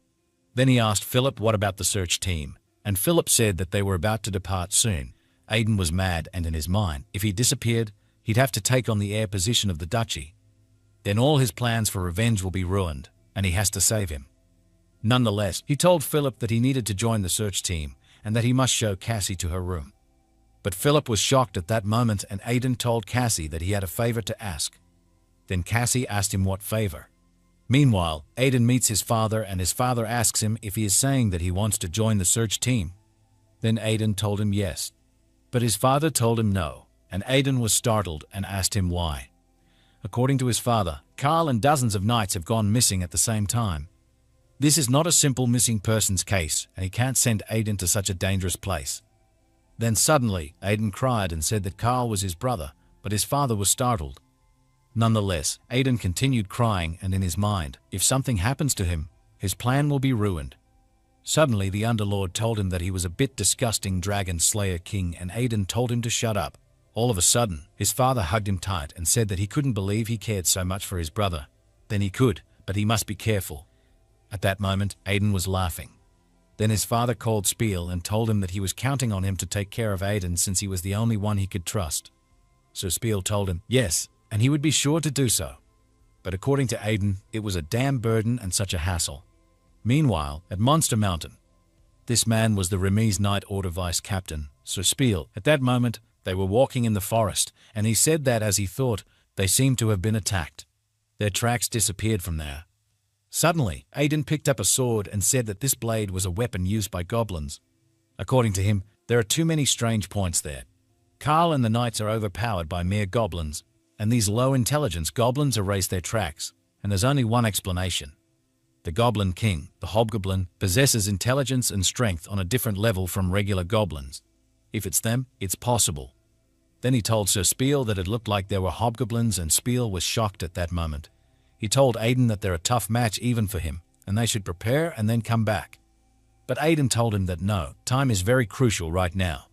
Then he asked Philip what about the search team, and Philip said that they were about to depart soon. Aiden was mad, and in his mind, if he disappeared, he'd have to take on the heir position of the duchy. Then all his plans for revenge will be ruined, and he has to save him. Nonetheless, he told Philip that he needed to join the search team and that he must show Cassie to her room. But Philip was shocked at that moment, and Aiden told Cassie that he had a favor to ask. Then Cassie asked him what favor. Meanwhile, Aiden meets his father, and his father asks him if he is saying that he wants to join the search team. Then Aiden told him yes. But his father told him no, and Aiden was startled and asked him why. According to his father, Carl and dozens of knights have gone missing at the same time. This is not a simple missing persons case, and he can't send Aiden to such a dangerous place. Then suddenly, Aiden cried and said that Carl was his brother, but his father was startled. Nonetheless, Aiden continued crying, and in his mind, if something happens to him, his plan will be ruined. Suddenly, the Underlord told him that he was a bit disgusting dragon slayer king, and Aiden told him to shut up. All of a sudden, his father hugged him tight and said that he couldn't believe he cared so much for his brother. Then he could, but he must be careful. At that moment, Aiden was laughing. Then his father called Spiel and told him that he was counting on him to take care of Aiden since he was the only one he could trust. So Spiel told him yes, and he would be sure to do so. But according to Aiden, it was a damn burden and such a hassle. Meanwhile, at Monster Mountain, this man was the Remez Knight Order Vice Captain, Sir Spiel. At that moment, they were walking in the forest, and he said that as he thought, they seemed to have been attacked. Their tracks disappeared from there. Suddenly, Aiden picked up a sword and said that this blade was a weapon used by goblins. According to him, there are too many strange points there. Carl and the knights are overpowered by mere goblins, and these low-intelligence goblins erase their tracks, and there's only one explanation. The Goblin King, the Hobgoblin, possesses intelligence and strength on a different level from regular goblins. If it's them, it's possible. Then he told Sir Spiel that it looked like there were hobgoblins, and Spiel was shocked at that moment. He told Aiden that they're a tough match even for him, and they should prepare and then come back. But Aiden told him that no, time is very crucial right now.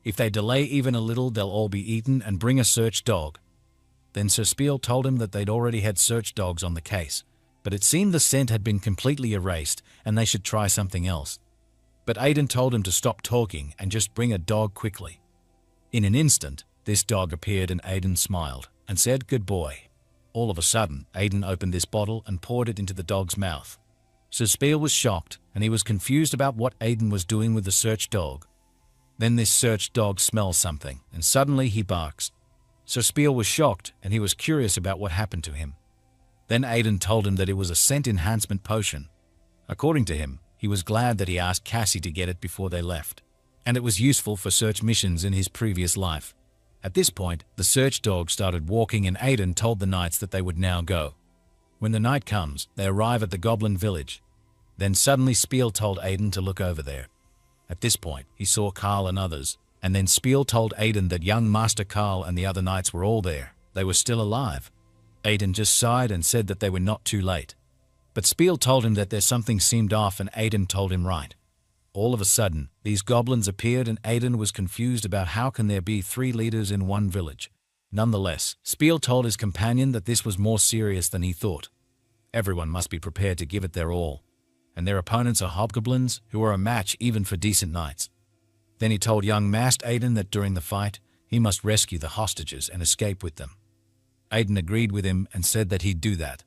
If they delay even a little, they'll all be eaten, and bring a search dog. Then Sir Spiel told him that they'd already had search dogs on the case, but it seemed the scent had been completely erased and they should try something else. But Aiden told him to stop talking and just bring a dog quickly. In an instant, this dog appeared, and Aiden smiled and said, "Good boy." All of a sudden, Aiden opened this bottle and poured it into the dog's mouth. Sir Spiel was shocked, and he was confused about what Aiden was doing with the search dog. Then this search dog smells something, and suddenly he barks. Sir Spiel was shocked, and he was curious about what happened to him. Then Aiden told him that it was a scent enhancement potion. According to him, he was glad that he asked Cassie to get it before they left, and it was useful for search missions in his previous life. At this point, the search dog started walking, and Aiden told the knights that they would now go. When the night comes, they arrive at the goblin village. Then suddenly Spiel told Aiden to look over there. At this point, he saw Carl and others, and then Spiel told Aiden that young Master Carl and the other knights were all there. They were still alive. Aiden just sighed and said that they were not too late. But Spiel told him that there's something seemed off, and Aiden told him right. All of a sudden, these goblins appeared, and Aiden was confused about how can there be 3 leaders in one village. Nonetheless, Spiel told his companion that this was more serious than he thought. Everyone must be prepared to give it their all, and their opponents are hobgoblins who are a match even for decent knights. Then he told young Master Aiden that during the fight, he must rescue the hostages and escape with them. Aiden agreed with him and said that he'd do that.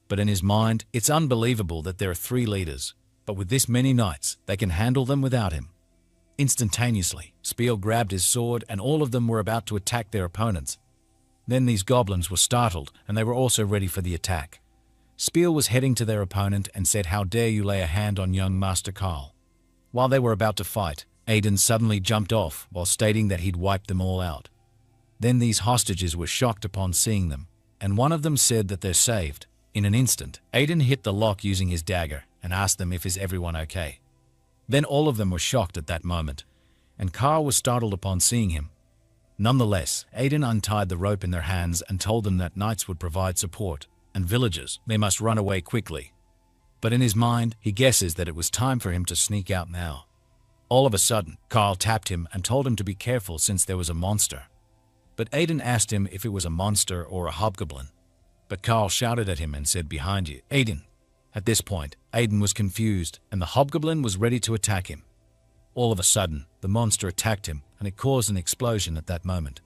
But in his mind, it's unbelievable that there are 3 leaders, but with this many knights, they can handle them without him. Instantaneously, Spiel grabbed his sword, and all of them were about to attack their opponents. Then these goblins were startled, and they were also ready for the attack. Spiel was heading to their opponent and said, "How dare you lay a hand on young Master Carl?" While they were about to fight, Aiden suddenly jumped off while stating that he'd wiped them all out. Then these hostages were shocked upon seeing them, and one of them said that they're saved. In an instant, Aiden hit the lock using his dagger and asked them if is everyone okay. Then all of them were shocked at that moment, and Carl was startled upon seeing him. Nonetheless, Aiden untied the rope in their hands and told them that knights would provide support, and villagers, they must run away quickly. But in his mind, he guesses that it was time for him to sneak out now. All of a sudden, Carl tapped him and told him to be careful since there was a monster. But Aiden asked him if it was a monster or a hobgoblin. But Carl shouted at him and said, "Behind you, Aiden." At this point, Aiden was confused, and the hobgoblin was ready to attack him. All of a sudden, the monster attacked him, and it caused an explosion at that moment.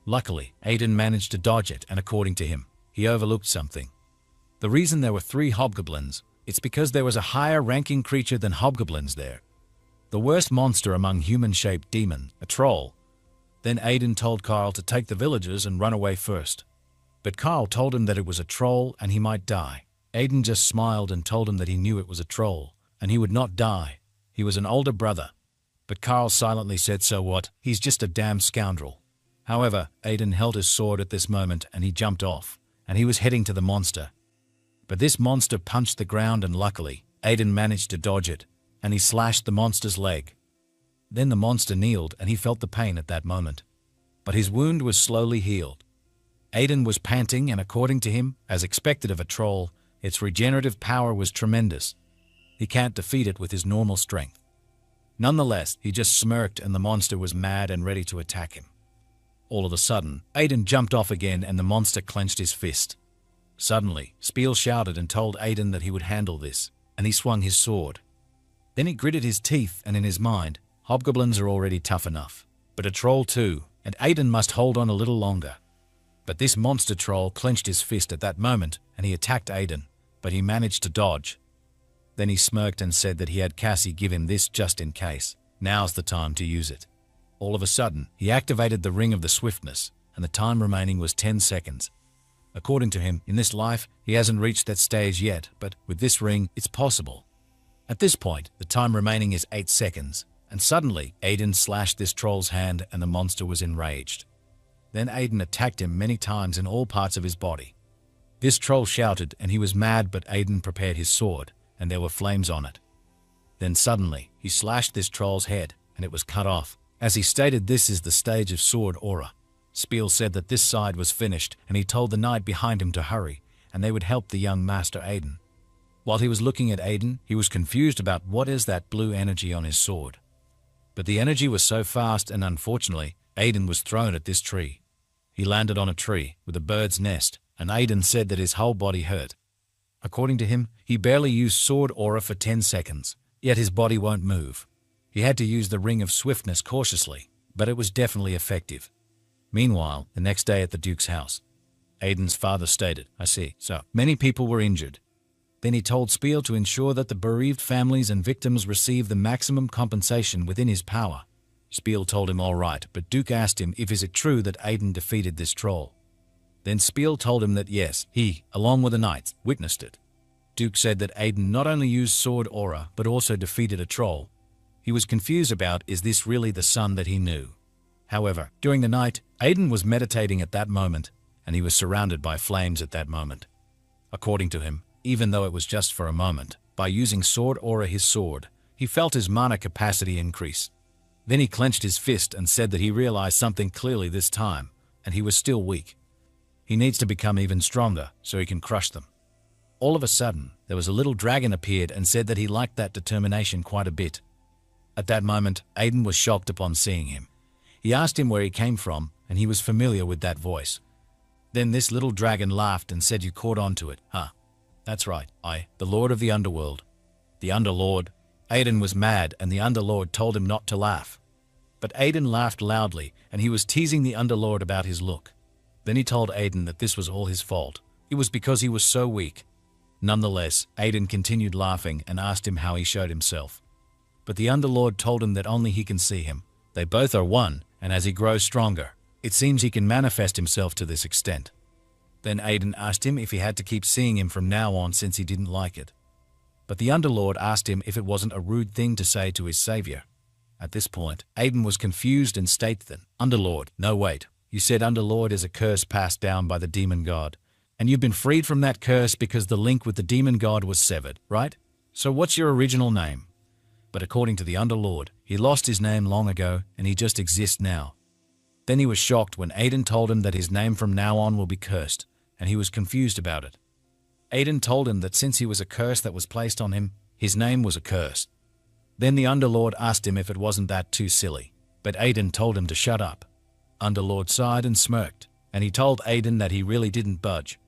Luckily, Aiden managed to dodge it, and according to him, he overlooked something. The reason there were 3 hobgoblins, it's because there was a higher-ranking creature than hobgoblins there. The worst monster among human-shaped demons, a troll. Then Aiden told Kyle to take the villagers and run away first. But Kyle told him that it was a troll and he might die. Aiden just smiled and told him that he knew it was a troll, and he would not die. He was an older brother. But Carl silently said, "So what? He's just a damn scoundrel." However, Aiden held his sword at this moment and he jumped off, and he was heading to the monster. But this monster punched the ground and luckily, Aiden managed to dodge it, and he slashed the monster's leg. Then the monster kneeled and he felt the pain at that moment. But his wound was slowly healed. Aiden was panting and according to him, as expected of a troll, its regenerative power was tremendous. He can't defeat it with his normal strength. Nonetheless, he just smirked and the monster was mad and ready to attack him. All of a sudden, Aiden jumped off again and the monster clenched his fist. Suddenly, Spiel shouted and told Aiden that he would handle this, and he swung his sword. Then he gritted his teeth and in his mind, hobgoblins are already tough enough, but a troll too, and Aiden must hold on a little longer. But this monster troll clenched his fist at that moment and he attacked Aiden, but he managed to dodge. Then he smirked and said that he had Cassie give him this just in case. Now's the time to use it. All of a sudden, he activated the Ring of the Swiftness, and the time remaining was 10 seconds. According to him, in this life, he hasn't reached that stage yet, but with this ring, it's possible. At this point, the time remaining is 8 seconds, and suddenly, Aiden slashed this troll's hand and the monster was enraged. Then Aiden attacked him many times in all parts of his body. This troll shouted and he was mad, but Aiden prepared his sword, and there were flames on it. Then suddenly, he slashed this troll's head, and it was cut off. As he stated, this is the stage of sword aura. Spiel said that this side was finished, and he told the knight behind him to hurry, and they would help the young master Aiden. While he was looking at Aiden, he was confused about what is that blue energy on his sword. But the energy was so fast, and unfortunately, Aiden was thrown at this tree. He landed on a tree with a bird's nest, and Aiden said that his whole body hurt. According to him, he barely used sword aura for 10 seconds, yet his body won't move. He had to use the Ring of Swiftness cautiously, but it was definitely effective. Meanwhile, the next day at the Duke's house, Aiden's father stated, "I see, so many people were injured." Then he told Spiel to ensure that the bereaved families and victims receive the maximum compensation within his power. Spiel told him all right, but Duke asked him if is it true that Aiden defeated this troll. Then Spiel told him that yes, he, along with the knights, witnessed it. Duke said that Aiden not only used sword aura, but also defeated a troll. He was confused about, is this really the son that he knew? However, during the night, Aiden was meditating at that moment, and he was surrounded by flames at that moment. According to him, even though it was just for a moment, by using sword aura his sword, he felt his mana capacity increase. Then he clenched his fist and said that he realized something clearly this time, and he was still weak. He needs to become even stronger so he can crush them. All of a sudden, there was a little dragon appeared and said that he liked that determination quite a bit. At that moment, Aiden was shocked upon seeing him. He asked him where he came from, and he was familiar with that voice. Then this little dragon laughed and said, "You caught on to it, huh? That's right, the Lord of the Underworld." The Underlord. Aiden was mad and the Underlord told him not to laugh. But Aiden laughed loudly and he was teasing the Underlord about his look. Then he told Aiden that this was all his fault. It was because he was so weak. Nonetheless, Aiden continued laughing and asked him how he showed himself. But the Underlord told him that only he can see him. They both are one, and as he grows stronger, it seems he can manifest himself to this extent. Then Aiden asked him if he had to keep seeing him from now on since he didn't like it. But the Underlord asked him if it wasn't a rude thing to say to his savior. At this point, Aiden was confused and stated that, "Underlord, no wait, you said Underlord is a curse passed down by the demon god, and you've been freed from that curse because the link with the demon god was severed, right? So what's your original name?" But according to the Underlord, he lost his name long ago and he just exists now. Then he was shocked when Aiden told him that his name from now on will be cursed, and he was confused about it. Aiden told him that since he was a curse that was placed on him, his name was a curse. Then the Underlord asked him if it wasn't that too silly, but Aiden told him to shut up. Underlord sighed and smirked, and he told Aiden that he really didn't budge.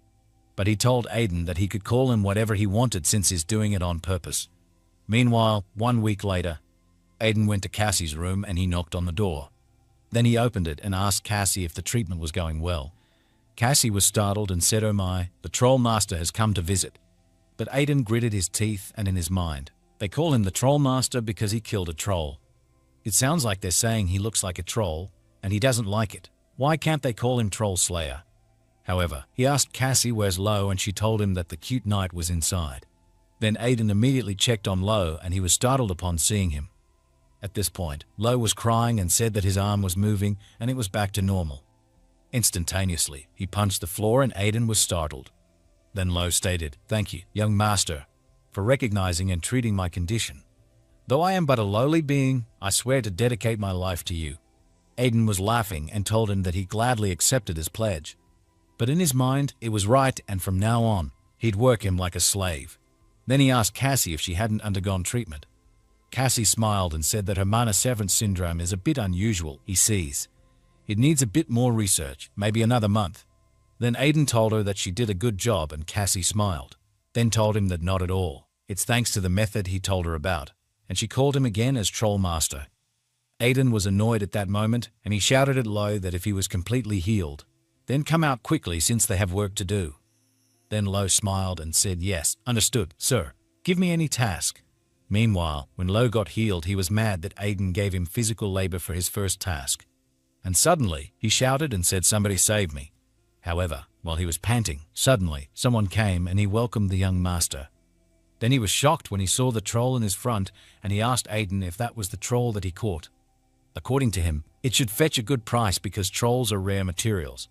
But he told Aiden that he could call him whatever he wanted since he's doing it on purpose. Meanwhile, 1 week later, Aiden went to Cassie's room and he knocked on the door. Then he opened it and asked Cassie if the treatment was going well. Cassie was startled and said, "Oh my, the Troll Master has come to visit." But Aiden gritted his teeth, and in his mind, they call him the Troll Master because he killed a troll. It sounds like they're saying he looks like a troll, and he doesn't like it. Why can't they call him Troll Slayer? However, he asked Cassie where's Lo, and she told him that the cute knight was inside. Then Aiden immediately checked on Lo, and he was startled upon seeing him. At this point, Lo was crying and said that his arm was moving and it was back to normal. Instantaneously, he punched the floor and Aiden was startled. Then Lo stated, "Thank you, young master, for recognizing and treating my condition. Though I am but a lowly being, I swear to dedicate my life to you." Aiden was laughing and told him that he gladly accepted his pledge. But in his mind, it was right, and from now on, he'd work him like a slave. Then he asked Cassie if she hadn't undergone treatment. Cassie smiled and said that her mana severance syndrome is a bit unusual, he sees. It needs a bit more research, maybe another month. Then Aiden told her that she did a good job, and Cassie smiled. Then told him that not at all. It's thanks to the method he told her about, and she called him again as Troll Master. Aiden was annoyed at that moment, and he shouted at Lo that if he was completely healed, then come out quickly since they have work to do. Then Lo smiled and said, "Yes, understood, sir. Give me any task." Meanwhile, when Lo got healed, he was mad that Aiden gave him physical labor for his first task. And suddenly, he shouted and said, "Somebody save me." However, while he was panting, suddenly, someone came and he welcomed the young master. Then he was shocked when he saw the troll in his front, and he asked Aiden if that was the troll that he caught. According to him, it should fetch a good price because trolls are rare materials.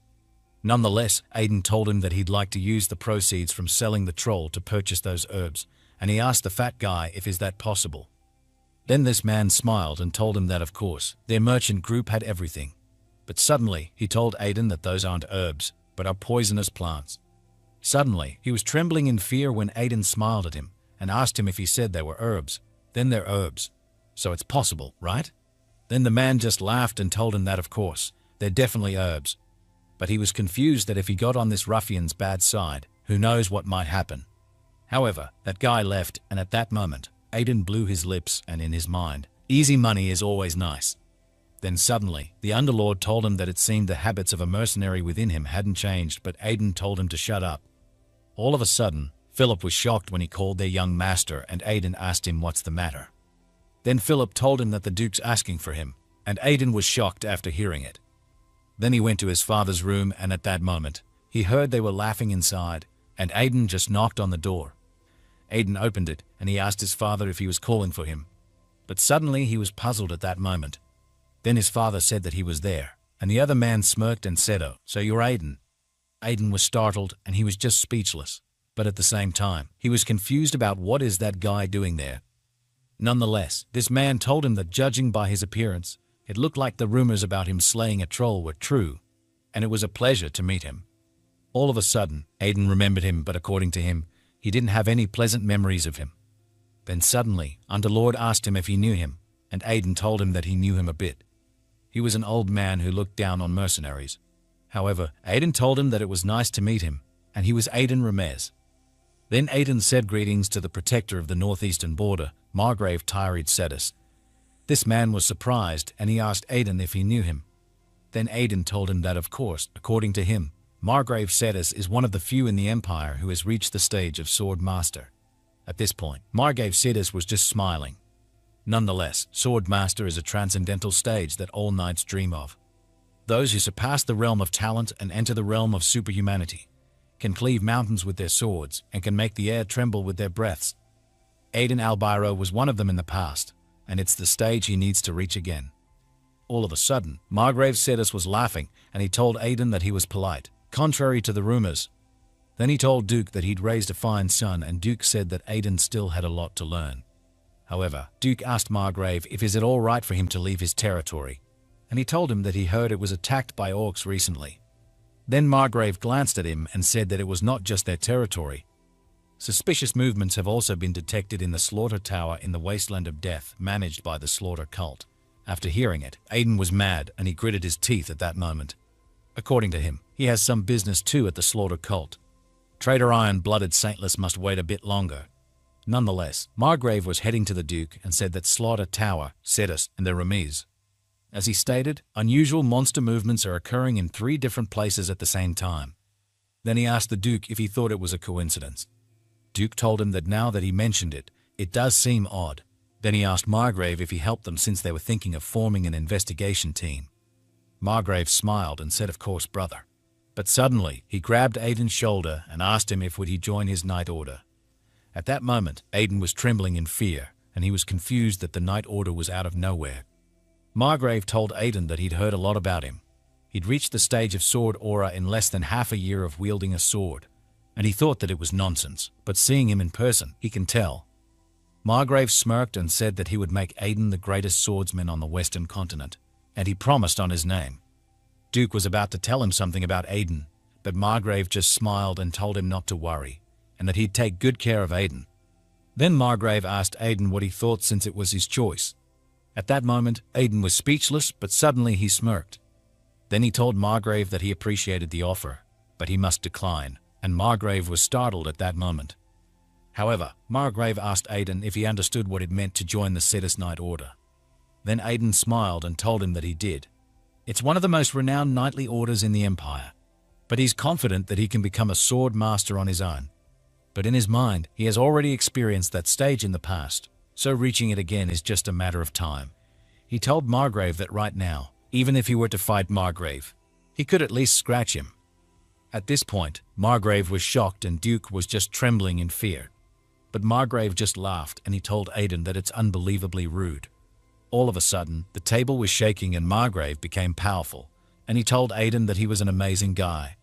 Nonetheless, Aiden told him that he'd like to use the proceeds from selling the troll to purchase those herbs, and he asked the fat guy if is that possible. Then this man smiled and told him that of course, their merchant group had everything. But suddenly, he told Aiden that those aren't herbs, but are poisonous plants. Suddenly, he was trembling in fear when Aiden smiled at him and asked him if he said they were herbs. Then they're herbs. So it's possible, right? Then the man just laughed and told him that of course, they're definitely herbs. But he was confused that if he got on this ruffian's bad side, who knows what might happen. However, that guy left, and at that moment, Aiden blew his lips, and in his mind, easy money is always nice. Then suddenly, the Underlord told him that it seemed the habits of a mercenary within him hadn't changed, but Aiden told him to shut up. All of a sudden, Philip was shocked when he called their young master, and Aiden asked him what's the matter. Then Philip told him that the Duke's asking for him, and Aiden was shocked after hearing it. Then he went to his father's room, and at that moment, he heard they were laughing inside, and Aiden just knocked on the door. Aiden opened it, and he asked his father if he was calling for him. But suddenly he was puzzled at that moment. Then his father said that he was there, and the other man smirked and said, "Oh, so you're Aiden." Aiden was startled, and he was just speechless. But at the same time, he was confused about what is that guy doing there. Nonetheless, this man told him that judging by his appearance, it looked like the rumors about him slaying a troll were true, and it was a pleasure to meet him. All of a sudden, Aiden remembered him, but according to him, he didn't have any pleasant memories of him. Then suddenly, Underlord asked him if he knew him, and Aiden told him that he knew him a bit. He was an old man who looked down on mercenaries. However, Aiden told him that it was nice to meet him, and he was Aiden Remez. Then Aiden said greetings to the protector of the northeastern border, Margrave Tyreed Sedis. This man was surprised, and he asked Aiden if he knew him. Then Aiden told him that of course, according to him, Margrave Sedis is one of the few in the Empire who has reached the stage of Sword Master. At this point, Margrave Sedis was just smiling. Nonetheless, Sword Master is a transcendental stage that all knights dream of. Those who surpass the realm of talent and enter the realm of superhumanity can cleave mountains with their swords and can make the air tremble with their breaths. Aiden Albireo was one of them in the past, and it's the stage he needs to reach again. All of a sudden, Margrave Sedis was laughing, and he told Aiden that he was polite, contrary to the rumors. Then he told Duke that he'd raised a fine son, and Duke said that Aiden still had a lot to learn. However, Duke asked Margrave if is it all right for him to leave his territory, and he told him that he heard it was attacked by orcs recently. Then Margrave glanced at him and said that it was not just their territory. Suspicious movements have also been detected in the Slaughter Tower in the Wasteland of Death, managed by the Slaughter Cult. After hearing it, Aiden was mad, and he gritted his teeth at that moment. According to him, he has some business too at the Slaughter Cult. Traitor Iron-Blooded Saintless must wait a bit longer. Nonetheless, Margrave was heading to the Duke and said that Slaughter Tower, Sedis, and the Remez. As he stated, unusual monster movements are occurring in 3 different places at the same time. Then he asked the Duke if he thought it was a coincidence. Duke told him that now that he mentioned it, it does seem odd. Then he asked Margrave if he helped them since they were thinking of forming an investigation team. Margrave smiled and said, of course, brother. But suddenly, he grabbed Aiden's shoulder and asked him if would he join his Night Order. At that moment, Aiden was trembling in fear, and he was confused that the Night Order was out of nowhere. Margrave told Aiden that he'd heard a lot about him. He'd reached the stage of sword aura in less than half a year of wielding a sword, and he thought that it was nonsense, but seeing him in person, he can tell. Margrave smirked and said that he would make Aiden the greatest swordsman on the Western continent, and he promised on his name. Duke was about to tell him something about Aiden, but Margrave just smiled and told him not to worry, and that he'd take good care of Aiden. Then Margrave asked Aiden what he thought since it was his choice. At that moment, Aiden was speechless, but suddenly he smirked. Then he told Margrave that he appreciated the offer, but he must decline, and Margrave was startled at that moment. However, Margrave asked Aiden if he understood what it meant to join the Cetus Knight Order. Then Aiden smiled and told him that he did. It's one of the most renowned knightly orders in the Empire, but he's confident that he can become a sword master on his own. But in his mind, he has already experienced that stage in the past, so reaching it again is just a matter of time. He told Margrave that right now, even if he were to fight Margrave, he could at least scratch him. At this point, Margrave was shocked and Duke was just trembling in fear. But Margrave just laughed and he told Aiden that it's unbelievably rude. All of a sudden, the table was shaking and Margrave became powerful, and he told Aiden that he was an amazing guy.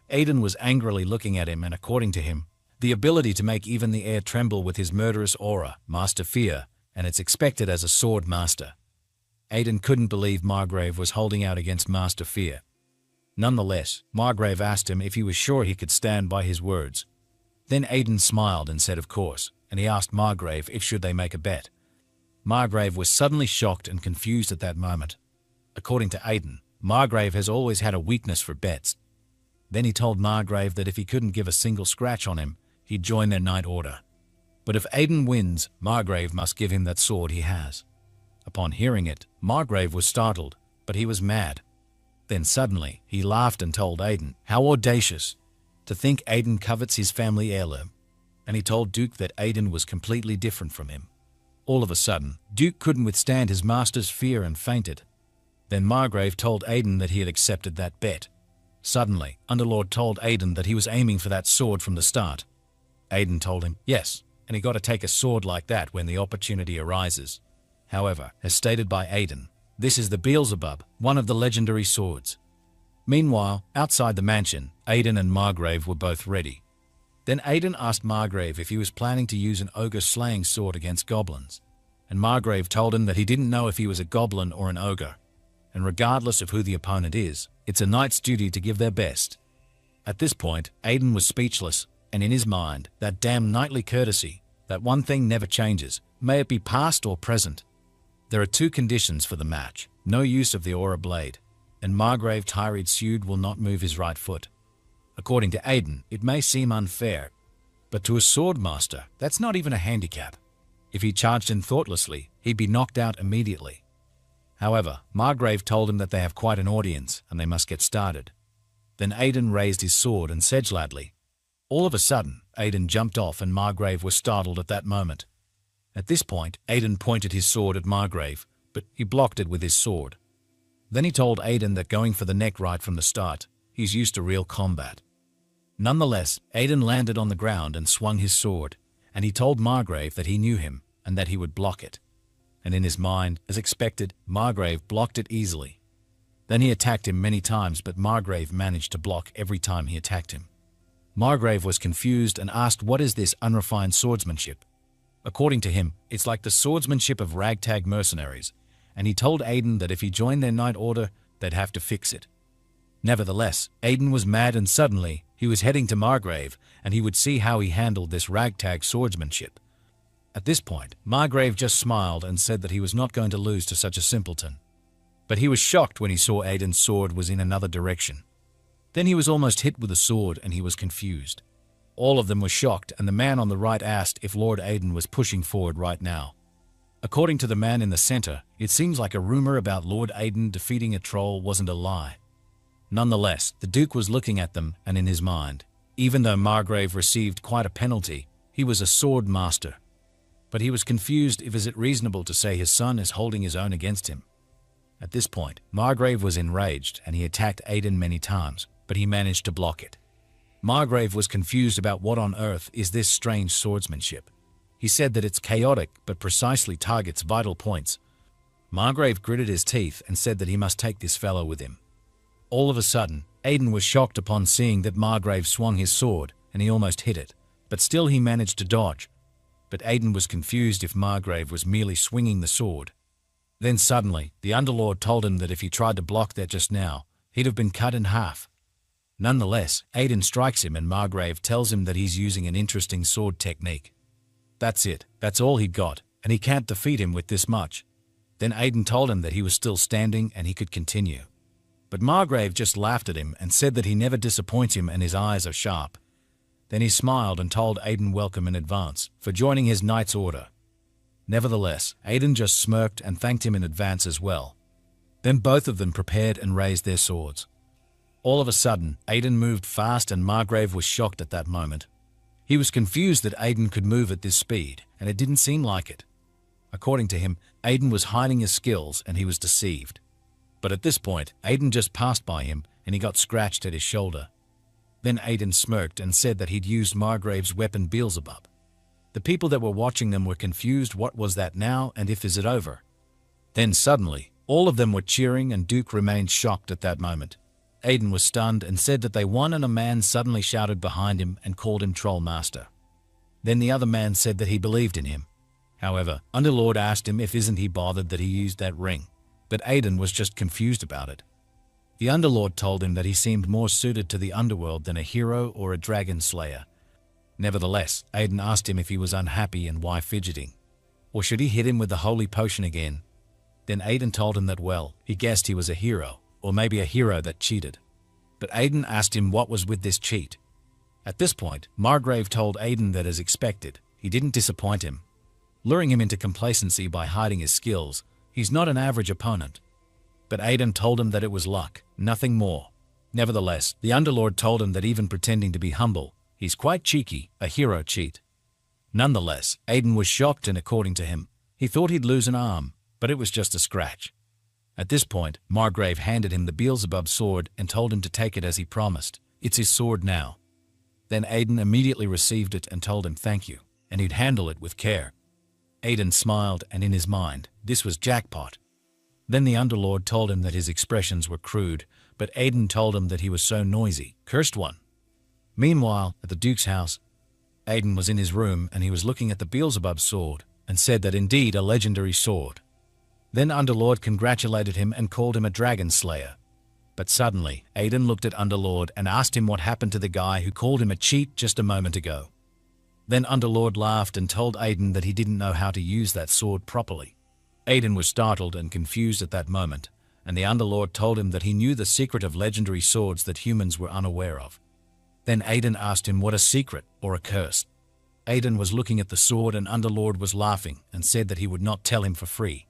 Aiden was angrily looking at him, and according to him, the ability to make even the air tremble with his murderous aura, Master Fear, and it's expected as a sword master. Aiden couldn't believe Margrave was holding out against Master Fear. Nonetheless, Margrave asked him if he was sure he could stand by his words. Then Aiden smiled and said of course, and he asked Margrave if should they make a bet. Margrave was suddenly shocked and confused at that moment. According to Aiden, Margrave has always had a weakness for bets. Then he told Margrave that if he couldn't give a single scratch on him, he'd join their Knight Order. But if Aiden wins, Margrave must give him that sword he has. Upon hearing it, Margrave was startled, but he was mad. Then suddenly, he laughed and told Aiden, how audacious, to think Aiden covets his family heirloom. And he told Duke that Aiden was completely different from him. All of a sudden, Duke couldn't withstand his master's fear and fainted. Then Margrave told Aiden that he had accepted that bet. Suddenly, Underlord told Aiden that he was aiming for that sword from the start. Aiden told him, yes, and he got to take a sword like that when the opportunity arises. However, as stated by Aiden, this is the Beelzebub, one of the legendary swords. Meanwhile, outside the mansion, Aiden and Margrave were both ready. Then Aiden asked Margrave if he was planning to use an ogre-slaying sword against goblins, and Margrave told him that he didn't know if he was a goblin or an ogre, and regardless of who the opponent is, it's a knight's duty to give their best. At this point, Aiden was speechless, and in his mind, that damn knightly courtesy, that one thing never changes, may it be past or present. There are 2 conditions for the match, no use of the aura blade, and Margrave Tyrede Sued will not move his right foot. According to Aiden, it may seem unfair, but to a sword master, that's not even a handicap. If he charged in thoughtlessly, he'd be knocked out immediately. However, Margrave told him that they have quite an audience and they must get started. Then Aiden raised his sword and said gladly. All of a sudden, Aiden jumped off and Margrave was startled at that moment. At this point, Aiden pointed his sword at Margrave, but he blocked it with his sword. Then he told Aiden that going for the neck right from the start, he's used to real combat. Nonetheless, Aiden landed on the ground and swung his sword, and he told Margrave that he knew him and that he would block it. And in his mind, as expected, Margrave blocked it easily. Then he attacked him many times, but Margrave managed to block every time he attacked him. Margrave was confused and asked what is this unrefined swordsmanship. According to him, it's like the swordsmanship of ragtag mercenaries, and he told Aiden that if he joined their Knight Order, they'd have to fix it. Nevertheless, Aiden was mad and suddenly, he was heading to Margrave and he would see how he handled this ragtag swordsmanship. At this point, Margrave just smiled and said that he was not going to lose to such a simpleton. But he was shocked when he saw Aiden's sword was in another direction. Then he was almost hit with a sword and he was confused. All of them were shocked and the man on the right asked if Lord Aiden was pushing forward right now. According to the man in the center, It seems like a rumor about Lord Aiden defeating a troll wasn't a lie. Nonetheless, the Duke was looking at them, and in his mind, even though Margrave received quite a penalty, he was a sword master. But he was confused if is it reasonable to say his son is holding his own against him. At this point, Margrave was enraged and he attacked Aiden many times, but he managed to block it. Margrave was confused about what on earth is this strange swordsmanship. He said that it's chaotic but precisely targets vital points. Margrave gritted his teeth and said that he must take this fellow with him. All of a sudden, Aiden was shocked upon seeing that Margrave swung his sword and he almost hit it, but still he managed to dodge. But Aiden was confused if Margrave was merely swinging the sword. Then suddenly, the Underlord told him that if he tried to block that just now, he'd have been cut in half. Nonetheless, Aiden strikes him and Margrave tells him that he's using an interesting sword technique. That's it, that's all he got, and he can't defeat him with this much. Then Aiden told him that he was still standing and he could continue. But Margrave just laughed at him and said that he never disappoints him and his eyes are sharp. Then he smiled and told Aiden welcome in advance for joining his knight's order. Nevertheless, Aiden just smirked and thanked him in advance as well. Then both of them prepared and raised their swords. All of a sudden, Aiden moved fast and Margrave was shocked at that moment. He was confused that Aiden could move at this speed, and it didn't seem like it. According to him, Aiden was hiding his skills and he was deceived. But at this point, Aiden just passed by him and he got scratched at his shoulder. Then Aiden smirked and said that he'd used Margrave's weapon Beelzebub. The people that were watching them were confused what was that now and if is it over. Then suddenly, all of them were cheering and Duke remained shocked at that moment. Aiden was stunned and said that they won and a man suddenly shouted behind him and called him Troll Master. Then the other man said that he believed in him. However, Underlord asked him if isn't he bothered that he used that ring. But Aiden was just confused about it. The Underlord told him that he seemed more suited to the underworld than a hero or a dragon slayer. Nevertheless, Aiden asked him if he was unhappy and why fidgeting. Or should he hit him with the holy potion again? Then Aiden told him that well, he guessed he was a hero, or maybe a hero that cheated. But Aiden asked him what was with this cheat. At this point, Margrave told Aiden that as expected, he didn't disappoint him. Luring him into complacency by hiding his skills, he's not an average opponent. But Aiden told him that it was luck, nothing more. Nevertheless, the Underlord told him that even pretending to be humble, he's quite cheeky, a hero cheat. Nonetheless, Aiden was shocked and according to him, he thought he'd lose an arm, but it was just a scratch. At this point, Margrave handed him the Beelzebub sword and told him to take it as he promised. It's his sword now. Then Aiden immediately received it and told him thank you, and he'd handle it with care. Aiden smiled and in his mind, this was jackpot. Then the Underlord told him that his expressions were crude, but Aiden told him that he was so noisy, cursed one. Meanwhile, at the Duke's house, Aiden was in his room and he was looking at the Beelzebub sword and said that indeed a legendary sword. Then Underlord congratulated him and called him a dragon slayer. But suddenly, Aiden looked at Underlord and asked him what happened to the guy who called him a cheat just a moment ago. Then Underlord laughed and told Aiden that he didn't know how to use that sword properly. Aiden was startled and confused at that moment, and the Underlord told him that he knew the secret of legendary swords that humans were unaware of. Then Aiden asked him what a secret or a curse. Aiden was looking at the sword and Underlord was laughing and said that he would not tell him for free.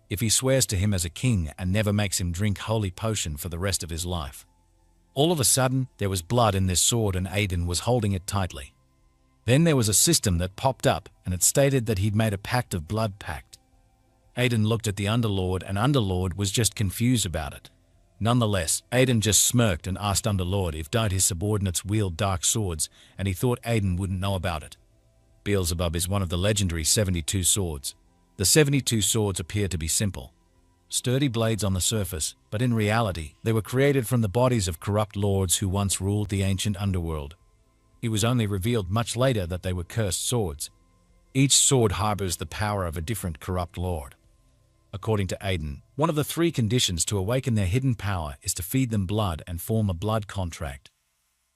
If he swears to him as a king and never makes him drink holy potion for the rest of his life. All of a sudden, there was blood in this sword and Aiden was holding it tightly. Then there was a system that popped up and it stated that he'd made a pact of blood pact. Aiden looked at the Underlord and Underlord was just confused about it. Nonetheless, Aiden just smirked and asked Underlord if don't his subordinates wield dark swords and he thought Aiden wouldn't know about it. Beelzebub is one of the legendary 72 swords. The 72 swords appear to be simple, sturdy blades on the surface, but in reality, they were created from the bodies of corrupt lords who once ruled the ancient underworld. It was only revealed much later that they were cursed swords. Each sword harbors the power of a different corrupt lord. According to Aiden, one of the 3 conditions to awaken their hidden power is to feed them blood and form a blood contract.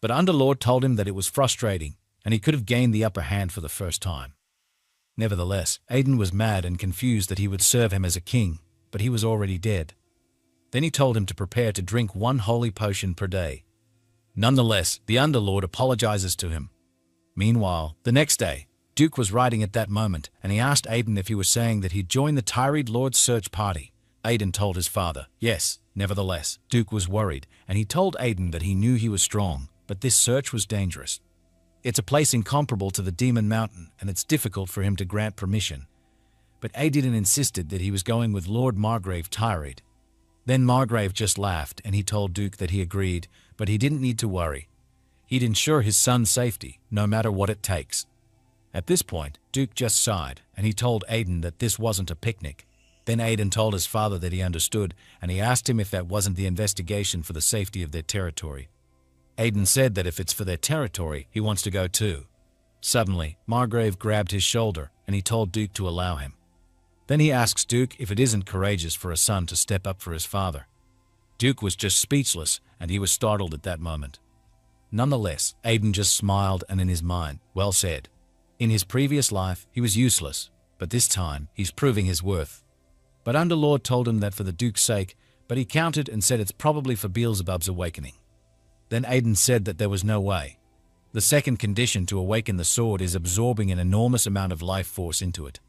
But Underlord told him that it was frustrating, and he could have gained the upper hand for the first time. Nevertheless, Aiden was mad and confused that he would serve him as a king, but he was already dead. Then he told him to prepare to drink 1 holy potion per day. Nonetheless, the Underlord apologizes to him. Meanwhile, the next day, Duke was writing at that moment, and he asked Aiden if he was saying that he'd join the Tyreed Lord's search party. Aiden told his father, yes. Nevertheless, Duke was worried, and he told Aiden that he knew he was strong, but this search was dangerous. It's a place incomparable to the Demon Mountain, and it's difficult for him to grant permission. But Aiden insisted that he was going with Lord Margrave Tyreed. Then Margrave just laughed, and he told Duke that he agreed, but he didn't need to worry. He'd ensure his son's safety, no matter what it takes. At this point, Duke just sighed, and he told Aiden that this wasn't a picnic. Then Aiden told his father that he understood, and he asked him if that wasn't the investigation for the safety of their territory. Aiden said that if it's for their territory, he wants to go too. Suddenly, Margrave grabbed his shoulder, and he told Duke to allow him. Then he asks Duke if it isn't courageous for a son to step up for his father. Duke was just speechless, and he was startled at that moment. Nonetheless, Aiden just smiled, and in his mind, well said. In his previous life, he was useless, but this time, he's proving his worth. But Underlord told him that for the Duke's sake, but he countered and said it's probably for Beelzebub's awakening. Then Aiden said that there was no way. The second condition to awaken the sword is absorbing an enormous amount of life force into it.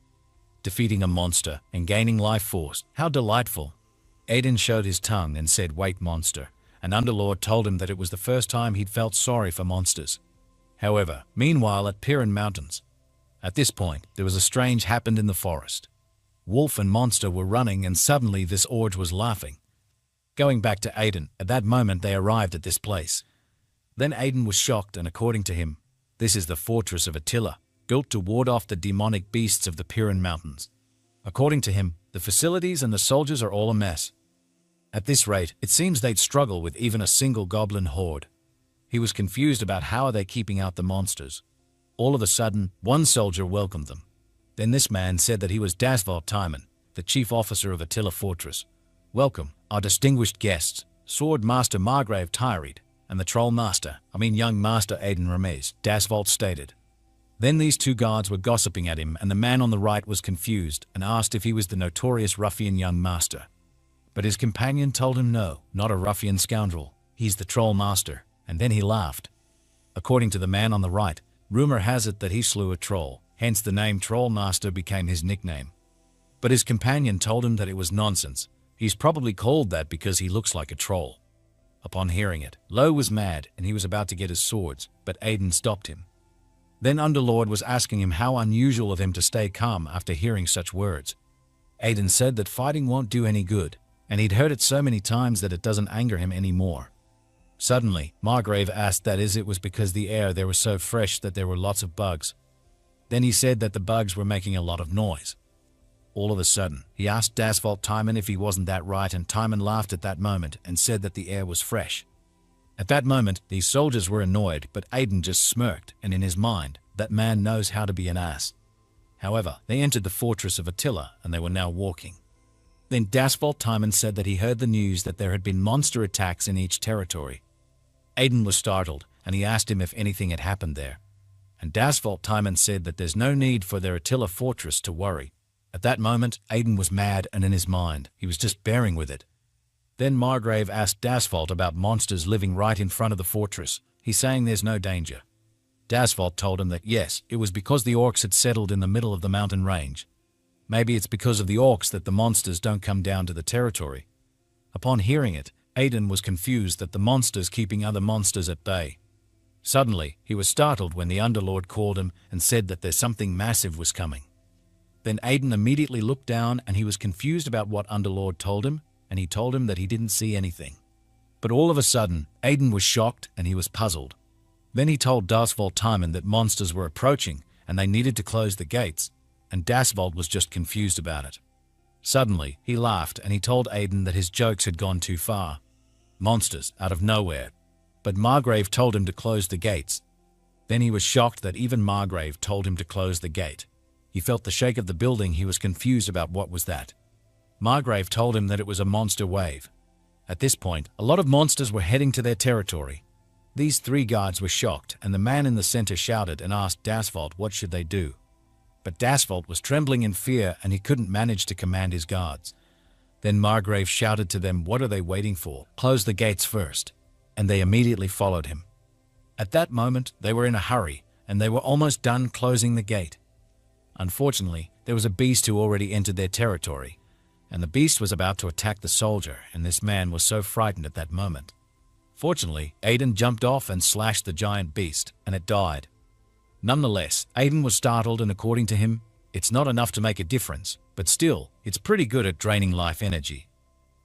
Defeating a monster and gaining life force, how delightful. Aiden showed his tongue and said, "Wait, monster," and Underlord told him that it was the first time he'd felt sorry for monsters. However, meanwhile at Piran Mountains. At this point, there was a strange happened in the forest. Wolf and monster were running, and suddenly this orge was laughing. Going back to Aiden, at that moment they arrived at this place. Then Aiden was shocked, and according to him, this is the fortress of Attila, built to ward off the demonic beasts of the Piran Mountains. According to him, the facilities and the soldiers are all a mess. At this rate, it seems they'd struggle with even a single goblin horde. He was confused about how are they keeping out the monsters. All of a sudden, one soldier welcomed them. Then this man said that he was Dasvald Timon, the chief officer of Attila Fortress. "Welcome, our distinguished guests, Sword Master Margrave Tyreed, and the Troll Master, young Master Aiden Remez," Dasvald stated. Then these two guards were gossiping at him, and the man on the right was confused and asked if he was the notorious ruffian young master. But his companion told him no, not a ruffian scoundrel, he's the Troll Master, and then he laughed. According to the man on the right, rumor has it that he slew a troll, hence the name Troll Master became his nickname. But his companion told him that it was nonsense. He's probably called that because he looks like a troll. Upon hearing it, Lowe was mad and he was about to get his swords, but Aiden stopped him. Then Underlord was asking him how unusual of him to stay calm after hearing such words. Aiden said that fighting won't do any good, and he'd heard it so many times that it doesn't anger him anymore. Suddenly, Margrave asked that it was because the air there was so fresh that there were lots of bugs. Then he said that the bugs were making a lot of noise. All of a sudden, he asked Dasvald Timon if he wasn't that right, and Timon laughed at that moment and said that the air was fresh. At that moment, these soldiers were annoyed, but Aiden just smirked, and in his mind, that man knows how to be an ass. However, they entered the fortress of Attila, and they were now walking. Then Dasvald Timon said that he heard the news that there had been monster attacks in each territory. Aiden was startled, and he asked him if anything had happened there. And Dasvald Timon said that there's no need for their Attila fortress to worry. At that moment, Aiden was mad, and in his mind, he was just bearing with it. Then Margrave asked Dasvald about monsters living right in front of the fortress. He's saying there's no danger. Dasvald told him that yes, it was because the orcs had settled in the middle of the mountain range. Maybe it's because of the orcs that the monsters don't come down to the territory. Upon hearing it, Aiden was confused that the monsters keeping other monsters at bay. Suddenly, he was startled when the Underlord called him and said that there's something massive was coming. Then Aiden immediately looked down, and he was confused about what Underlord told him, and he told him that he didn't see anything. But all of a sudden, Aiden was shocked and he was puzzled. Then he told Dasvald Timon that monsters were approaching and they needed to close the gates, and Dasvald was just confused about it. Suddenly, he laughed and he told Aiden that his jokes had gone too far. Monsters, out of nowhere. But Margrave told him to close the gates. Then he was shocked that even Margrave told him to close the gate. He felt the shake of the building. He was confused about what was that. Margrave told him that it was a monster wave. At this point, a lot of monsters were heading to their territory. These three guards were shocked, and the man in the center shouted and asked Dasvald what should they do. But Dasvald was trembling in fear and he couldn't manage to command his guards. Then Margrave shouted to them, "What are they waiting for? Close the gates first." And they immediately followed him. At that moment, they were in a hurry, and they were almost done closing the gate. Unfortunately, there was a beast who already entered their territory, and the beast was about to attack the soldier, and this man was so frightened at that moment. Fortunately, Aiden jumped off and slashed the giant beast, and it died. Nonetheless, Aiden was startled, and according to him, it's not enough to make a difference, but still, it's pretty good at draining life energy.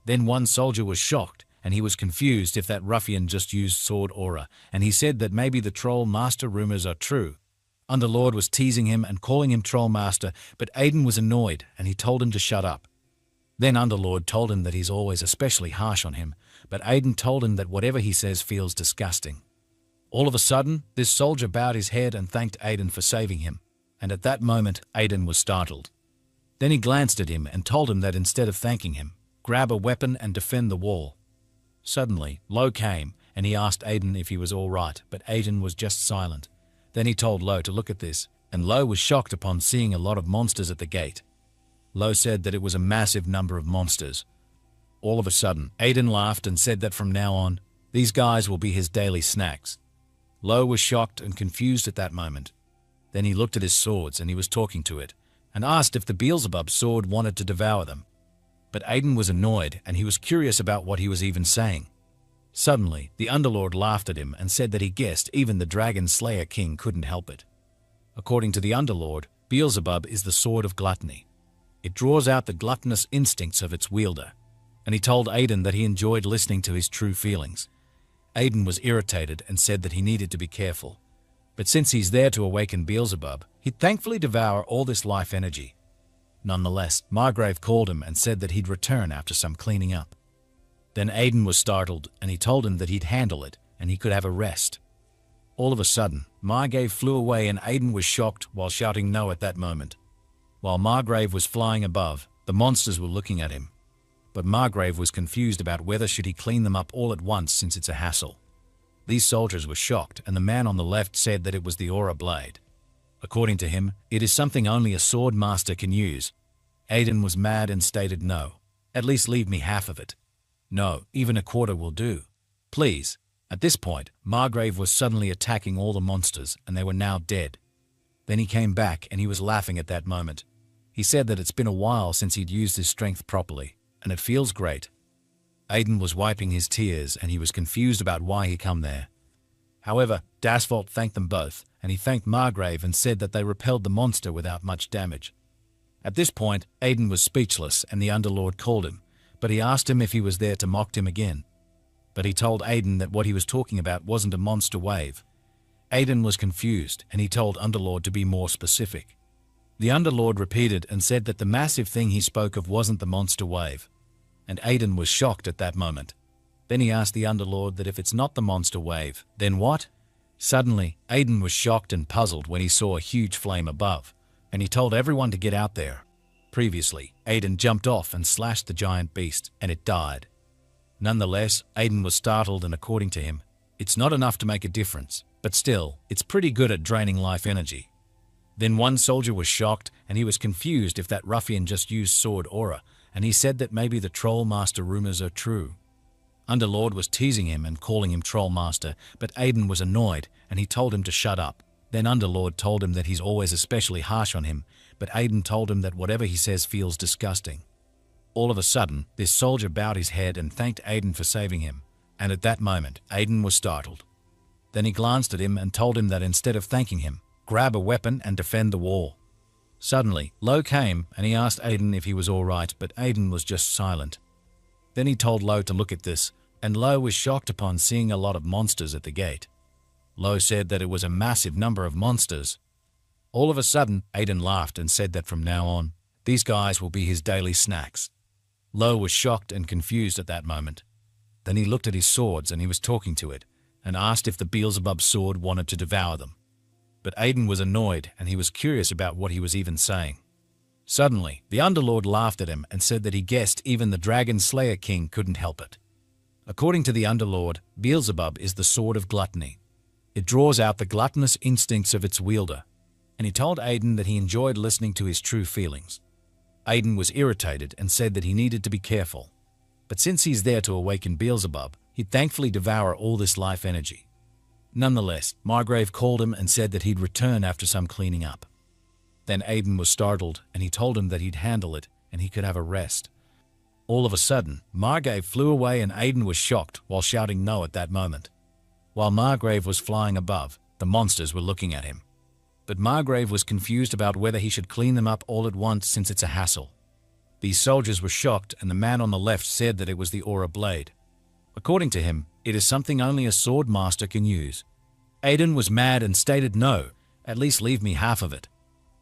Then one soldier was shocked, and he was confused if that ruffian just used sword aura, and he said that maybe the troll master rumors are true. Underlord was teasing him and calling him troll master, but Aiden was annoyed, and he told him to shut up. Then Underlord told him that he's always especially harsh on him, but Aiden told him that whatever he says feels disgusting. All of a sudden, this soldier bowed his head and thanked Aiden for saving him, and at that moment, Aiden was startled. Then he glanced at him and told him that instead of thanking him, grab a weapon and defend the wall. Suddenly, Lo came, and he asked Aiden if he was all right, but Aiden was just silent. Then he told Lo to look at this, and Lo was shocked upon seeing a lot of monsters at the gate. Lo said that it was a massive number of monsters. All of a sudden, Aiden laughed and said that from now on, these guys will be his daily snacks. Lo was shocked and confused at that moment. Then he looked at his swords and he was talking to it, and asked if the Beelzebub sword wanted to devour them. But Aiden was annoyed and he was curious about what he was even saying. Suddenly, the Underlord laughed at him and said that he guessed even the Dragon Slayer King couldn't help it. According to the Underlord, Beelzebub is the sword of gluttony. It draws out the gluttonous instincts of its wielder, and he told Aiden that he enjoyed listening to his true feelings. Aiden was irritated and said that he needed to be careful. But since he's there to awaken Beelzebub, he'd thankfully devour all this life energy. Nonetheless, Margrave called him and said that he'd return after some cleaning up. Then Aiden was startled and he told him that he'd handle it and he could have a rest. All of a sudden, Margrave flew away and Aiden was shocked while shouting no at that moment. While Margrave was flying above, the monsters were looking at him. But Margrave was confused about whether should he clean them up all at once since it's a hassle. These soldiers were shocked and the man on the left said that it was the Aura Blade. According to him, it is something only a sword master can use. Aiden was mad and stated no. At least leave me half of it. No, even a quarter will do. Please. At this point, Margrave was suddenly attacking all the monsters and they were now dead. Then he came back and he was laughing at that moment. He said that it's been a while since he'd used his strength properly, and it feels great. Aiden was wiping his tears and he was confused about why he come there. However, Dasvolt thanked them both, and he thanked Margrave and said that they repelled the monster without much damage. At this point, Aiden was speechless and the Underlord called him, but he asked him if he was there to mock him again. But he told Aiden that what he was talking about wasn't a monster wave. Aiden was confused and he told Underlord to be more specific. The Underlord repeated and said that the massive thing he spoke of wasn't the monster wave, and Aiden was shocked at that moment. Then he asked the Underlord that if it's not the monster wave, then what? Suddenly, Aiden was shocked and puzzled when he saw a huge flame above, and he told everyone to get out there. Previously, Aiden jumped off and slashed the giant beast, and it died. Nonetheless, Aiden was startled and according to him, it's not enough to make a difference, but still, it's pretty good at draining life energy. Then one soldier was shocked and he was confused if that ruffian just used sword aura, and he said that maybe the troll master rumors are true. Underlord was teasing him and calling him troll master, but Aiden was annoyed and he told him to shut up. Then Underlord told him that he's always especially harsh on him, but Aiden told him that whatever he says feels disgusting. All of a sudden, this soldier bowed his head and thanked Aiden for saving him, and at that moment, Aiden was startled. Then he glanced at him and told him that instead of thanking him, grab a weapon and defend the wall. Suddenly, Lo came and he asked Aiden if he was all right, but Aiden was just silent. Then he told Lo to look at this, and Lo was shocked upon seeing a lot of monsters at the gate. Lo said that it was a massive number of monsters. All of a sudden, Aiden laughed and said that from now on, these guys will be his daily snacks. Lo was shocked and confused at that moment. Then he looked at his swords and he was talking to it, and asked if the Beelzebub sword wanted to devour them. But Aiden was annoyed and he was curious about what he was even saying. Suddenly, the Underlord laughed at him and said that he guessed even the Dragon Slayer King couldn't help it. According to the Underlord, Beelzebub is the sword of gluttony. It draws out the gluttonous instincts of its wielder, and he told Aiden that he enjoyed listening to his true feelings. Aiden was irritated and said that he needed to be careful. But since he's there to awaken Beelzebub, he'd thankfully devour all this life energy. Nonetheless, Margrave called him and said that he'd return after some cleaning up. Then Aiden was startled, and he told him that he'd handle it and he could have a rest. All of a sudden, Margrave flew away and Aiden was shocked while shouting no at that moment. While Margrave was flying above, the monsters were looking at him. But Margrave was confused about whether he should clean them up all at once since it's a hassle. These soldiers were shocked and the man on the left said that it was the aura blade. According to him, it is something only a sword master can use. Aiden was mad and stated no, at least leave me half of it.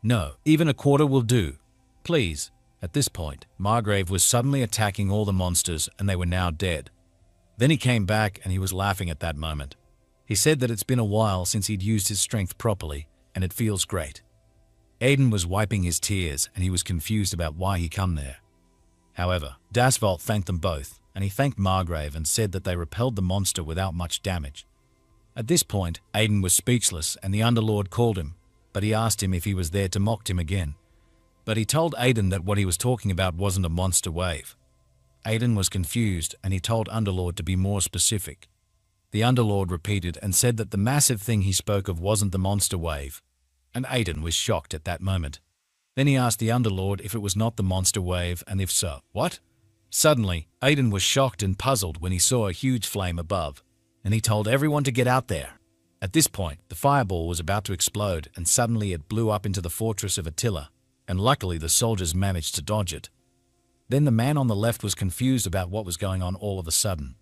No, even a quarter will do. Please. At this point, Margrave was suddenly attacking all the monsters and they were now dead. Then he came back and he was laughing at that moment. He said that it's been a while since he'd used his strength properly and it feels great. Aiden was wiping his tears and he was confused about why he come there. However, Dasvalt thanked them both and he thanked Margrave and said that they repelled the monster without much damage. At this point, Aiden was speechless and the Underlord called him, but he asked him if he was there to mock him again. But he told Aiden that what he was talking about wasn't a monster wave. Aiden was confused and he told Underlord to be more specific. The Underlord repeated and said that the massive thing he spoke of wasn't the monster wave, and Aiden was shocked at that moment. Then he asked the Underlord if it was not the monster wave and if so, what? Suddenly, Aiden was shocked and puzzled when he saw a huge flame above, and he told everyone to get out there. At this point, the fireball was about to explode and suddenly it blew up into the fortress of Attila, and luckily the soldiers managed to dodge it. Then the man on the left was confused about what was going on all of a sudden.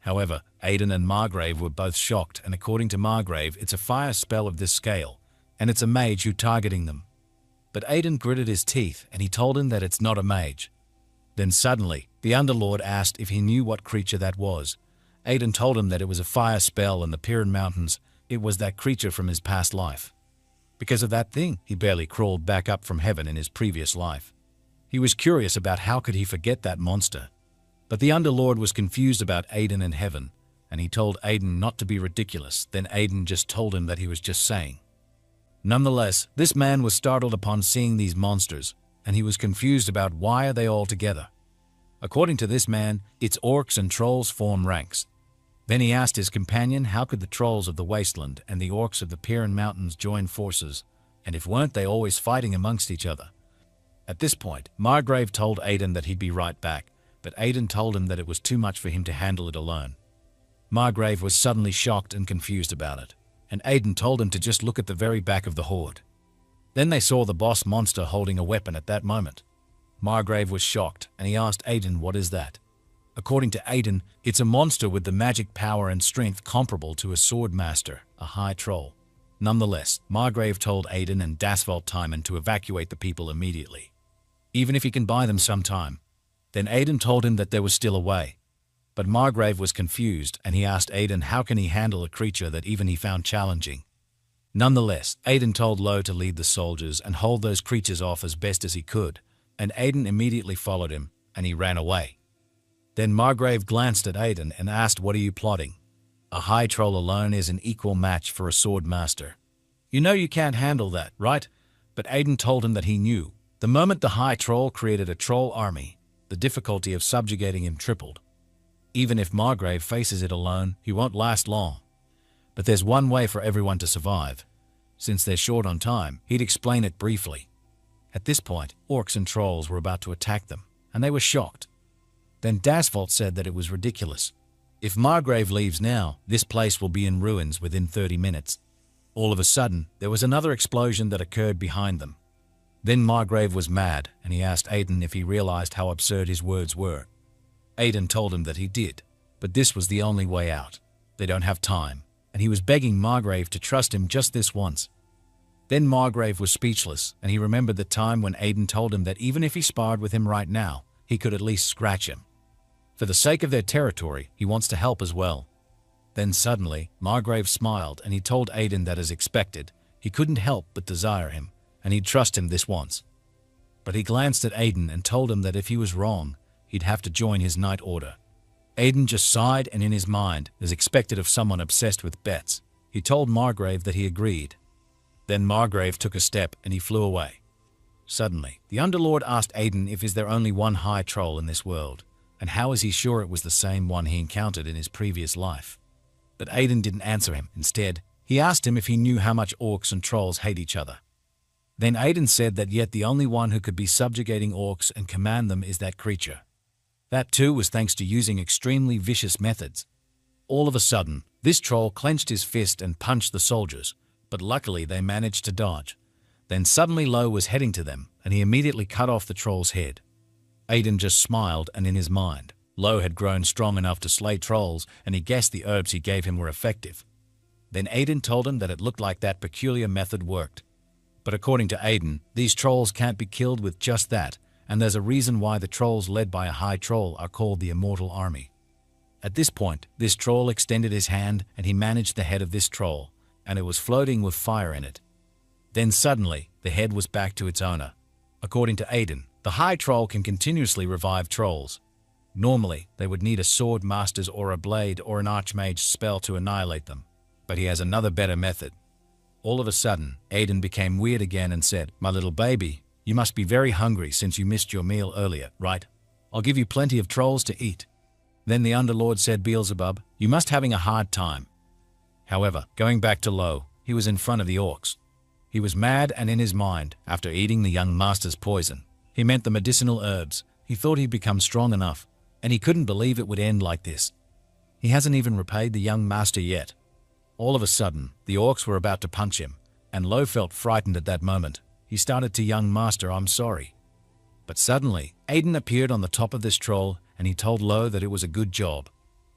However, Aiden and Margrave were both shocked, and according to Margrave, it's a fire spell of this scale, and it's a mage who's targeting them. But Aiden gritted his teeth and he told him that it's not a mage. Then suddenly, the Underlord asked if he knew what creature that was. Aiden told him that it was a fire spell in the Pyrenean Mountains. It was that creature from his past life. Because of that thing, he barely crawled back up from heaven in his previous life. He was curious about how could he forget that monster. But the Underlord was confused about Aiden and heaven, and he told Aiden not to be ridiculous. Then Aiden just told him that he was just saying. Nonetheless, this man was startled upon seeing these monsters, and he was confused about why are they all together. According to this man, it's orcs and trolls form ranks. Then he asked his companion how could the trolls of the wasteland and the orcs of the Pyrenean Mountains join forces, and if weren't they always fighting amongst each other? At this point, Margrave told Aiden that he'd be right back, but Aiden told him that it was too much for him to handle it alone. Margrave was suddenly shocked and confused about it, and Aiden told him to just look at the very back of the horde. Then they saw the boss monster holding a weapon at that moment. Margrave was shocked, and he asked Aiden what is that. According to Aiden, it's a monster with the magic power and strength comparable to a sword master, a high troll. Nonetheless, Margrave told Aiden and Dasvalt Timon to evacuate the people immediately, even if he can buy them some time. Then Aiden told him that there was still a way. But Margrave was confused and he asked Aiden how can he handle a creature that even he found challenging. Nonetheless, Aiden told Lo to lead the soldiers and hold those creatures off as best as he could, and Aiden immediately followed him and he ran away. Then Margrave glanced at Aiden and asked, what are you plotting? A high troll alone is an equal match for a sword master. You know you can't handle that, right? But Aiden told him that he knew. The moment the high troll created a troll army, the difficulty of subjugating him tripled. Even if Margrave faces it alone, he won't last long. But there's one way for everyone to survive. Since they're short on time, he'd explain it briefly. At this point, orcs and trolls were about to attack them, and they were shocked. Then Dasvalt said that it was ridiculous. If Margrave leaves now, this place will be in ruins within 30 minutes. All of a sudden, there was another explosion that occurred behind them. Then Margrave was mad, and he asked Aiden if he realized how absurd his words were. Aiden told him that he did, but this was the only way out. They don't have time, and he was begging Margrave to trust him just this once. Then Margrave was speechless, and he remembered the time when Aiden told him that even if he sparred with him right now, he could at least scratch him. For the sake of their territory, he wants to help as well. Then suddenly, Margrave smiled and he told Aiden that as expected, he couldn't help but desire him, and he'd trust him this once. But he glanced at Aiden and told him that if he was wrong, he'd have to join his Knight Order. Aiden just sighed and in his mind, as expected of someone obsessed with bets, he told Margrave that he agreed. Then Margrave took a step and he flew away. Suddenly, the Underlord asked Aiden if is there only one high troll in this world, and how is he sure it was the same one he encountered in his previous life. But Aiden didn't answer him. Instead, he asked him if he knew how much orcs and trolls hate each other. Then Aiden said that yet the only one who could be subjugating orcs and command them is that creature. That too was thanks to using extremely vicious methods. All of a sudden, this troll clenched his fist and punched the soldiers, but luckily they managed to dodge. Then suddenly Lo was heading to them, and he immediately cut off the troll's head. Aiden just smiled, and in his mind, Lo had grown strong enough to slay trolls, and he guessed the herbs he gave him were effective. Then Aiden told him that it looked like that peculiar method worked. But according to Aiden, these trolls can't be killed with just that, and there's a reason why the trolls led by a high troll are called the Immortal Army. At this point, this troll extended his hand and he managed the head of this troll, and it was floating with fire in it. Then suddenly, the head was back to its owner. According to Aiden, the high troll can continuously revive trolls. Normally, they would need a sword master's or a blade or an archmage's spell to annihilate them, but he has another better method. All of a sudden, Aiden became weird again and said, "My little baby, you must be very hungry since you missed your meal earlier, right? I'll give you plenty of trolls to eat." Then the Underlord said, "Beelzebub, you must having a hard time." However, going back to Lo, he was in front of the orcs. He was mad, and in his mind, after eating the young master's poison, he meant the medicinal herbs, he thought he'd become strong enough, and he couldn't believe it would end like this. He hasn't even repaid the young master yet. All of a sudden, the orcs were about to punch him, and Lo felt frightened at that moment. He started to "Young master, I'm sorry." But suddenly, Aiden appeared on the top of this troll, and he told Lo that it was a good job.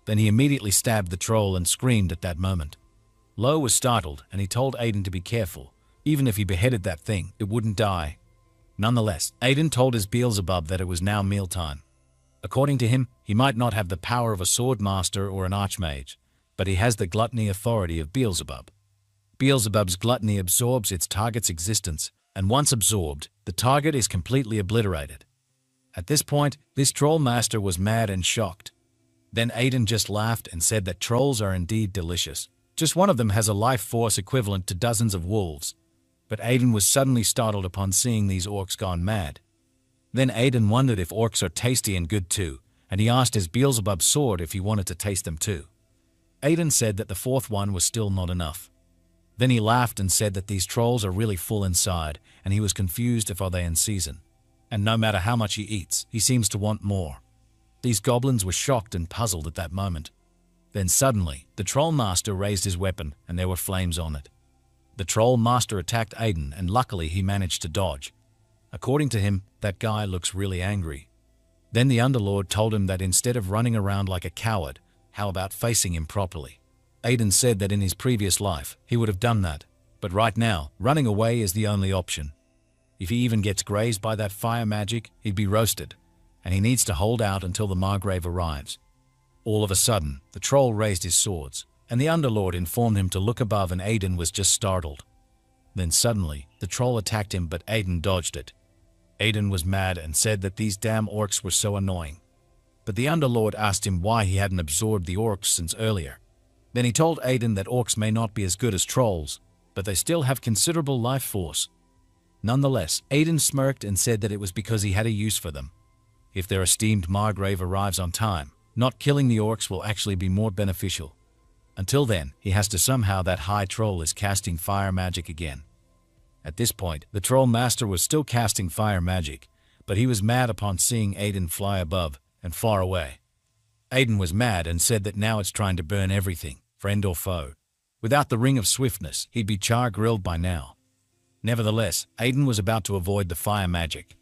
Then he immediately stabbed the troll and screamed at that moment. Lo was startled, and he told Aiden to be careful. Even if he beheaded that thing, it wouldn't die. Nonetheless, Aiden told his Beelzebub that it was now mealtime. According to him, he might not have the power of a sword master or an archmage, but he has the gluttony authority of Beelzebub. Beelzebub's gluttony absorbs its target's existence, and once absorbed, the target is completely obliterated. At this point, this troll master was mad and shocked. Then Aiden just laughed and said that trolls are indeed delicious. Just one of them has a life force equivalent to dozens of wolves. But Aiden was suddenly startled upon seeing these orcs gone mad. Then Aiden wondered if orcs are tasty and good too, and he asked his Beelzebub sword if he wanted to taste them too. Aiden said that the fourth one was still not enough. Then he laughed and said that these trolls are really full inside, and he was confused if are they in season. And no matter how much he eats, he seems to want more. These goblins were shocked and puzzled at that moment. Then suddenly, the troll master raised his weapon, and there were flames on it. The troll master attacked Aiden, and luckily he managed to dodge. According to him, that guy looks really angry. Then the Underlord told him that instead of running around like a coward, how about facing him properly? Aiden said that in his previous life, he would have done that, but right now, running away is the only option. If he even gets grazed by that fire magic, he'd be roasted, and he needs to hold out until the Margrave arrives. All of a sudden, the troll raised his swords, and the Underlord informed him to look above, and Aiden was just startled. Then suddenly, the troll attacked him, but Aiden dodged it. Aiden was mad and said that these damn orcs were so annoying. But the Underlord asked him why he hadn't absorbed the orcs since earlier. Then he told Aiden that orcs may not be as good as trolls, but they still have considerable life force. Nonetheless, Aiden smirked and said that it was because he had a use for them. If their esteemed Margrave arrives on time, not killing the orcs will actually be more beneficial. Until then, he has to somehow that high troll is casting fire magic again. At this point, the troll master was still casting fire magic, but he was mad upon seeing Aiden fly above and far away. Aiden was mad and said that now it's trying to burn everything, friend or foe. Without the ring of swiftness, he'd be char-grilled by now. Nevertheless, Aiden was about to avoid the fire magic.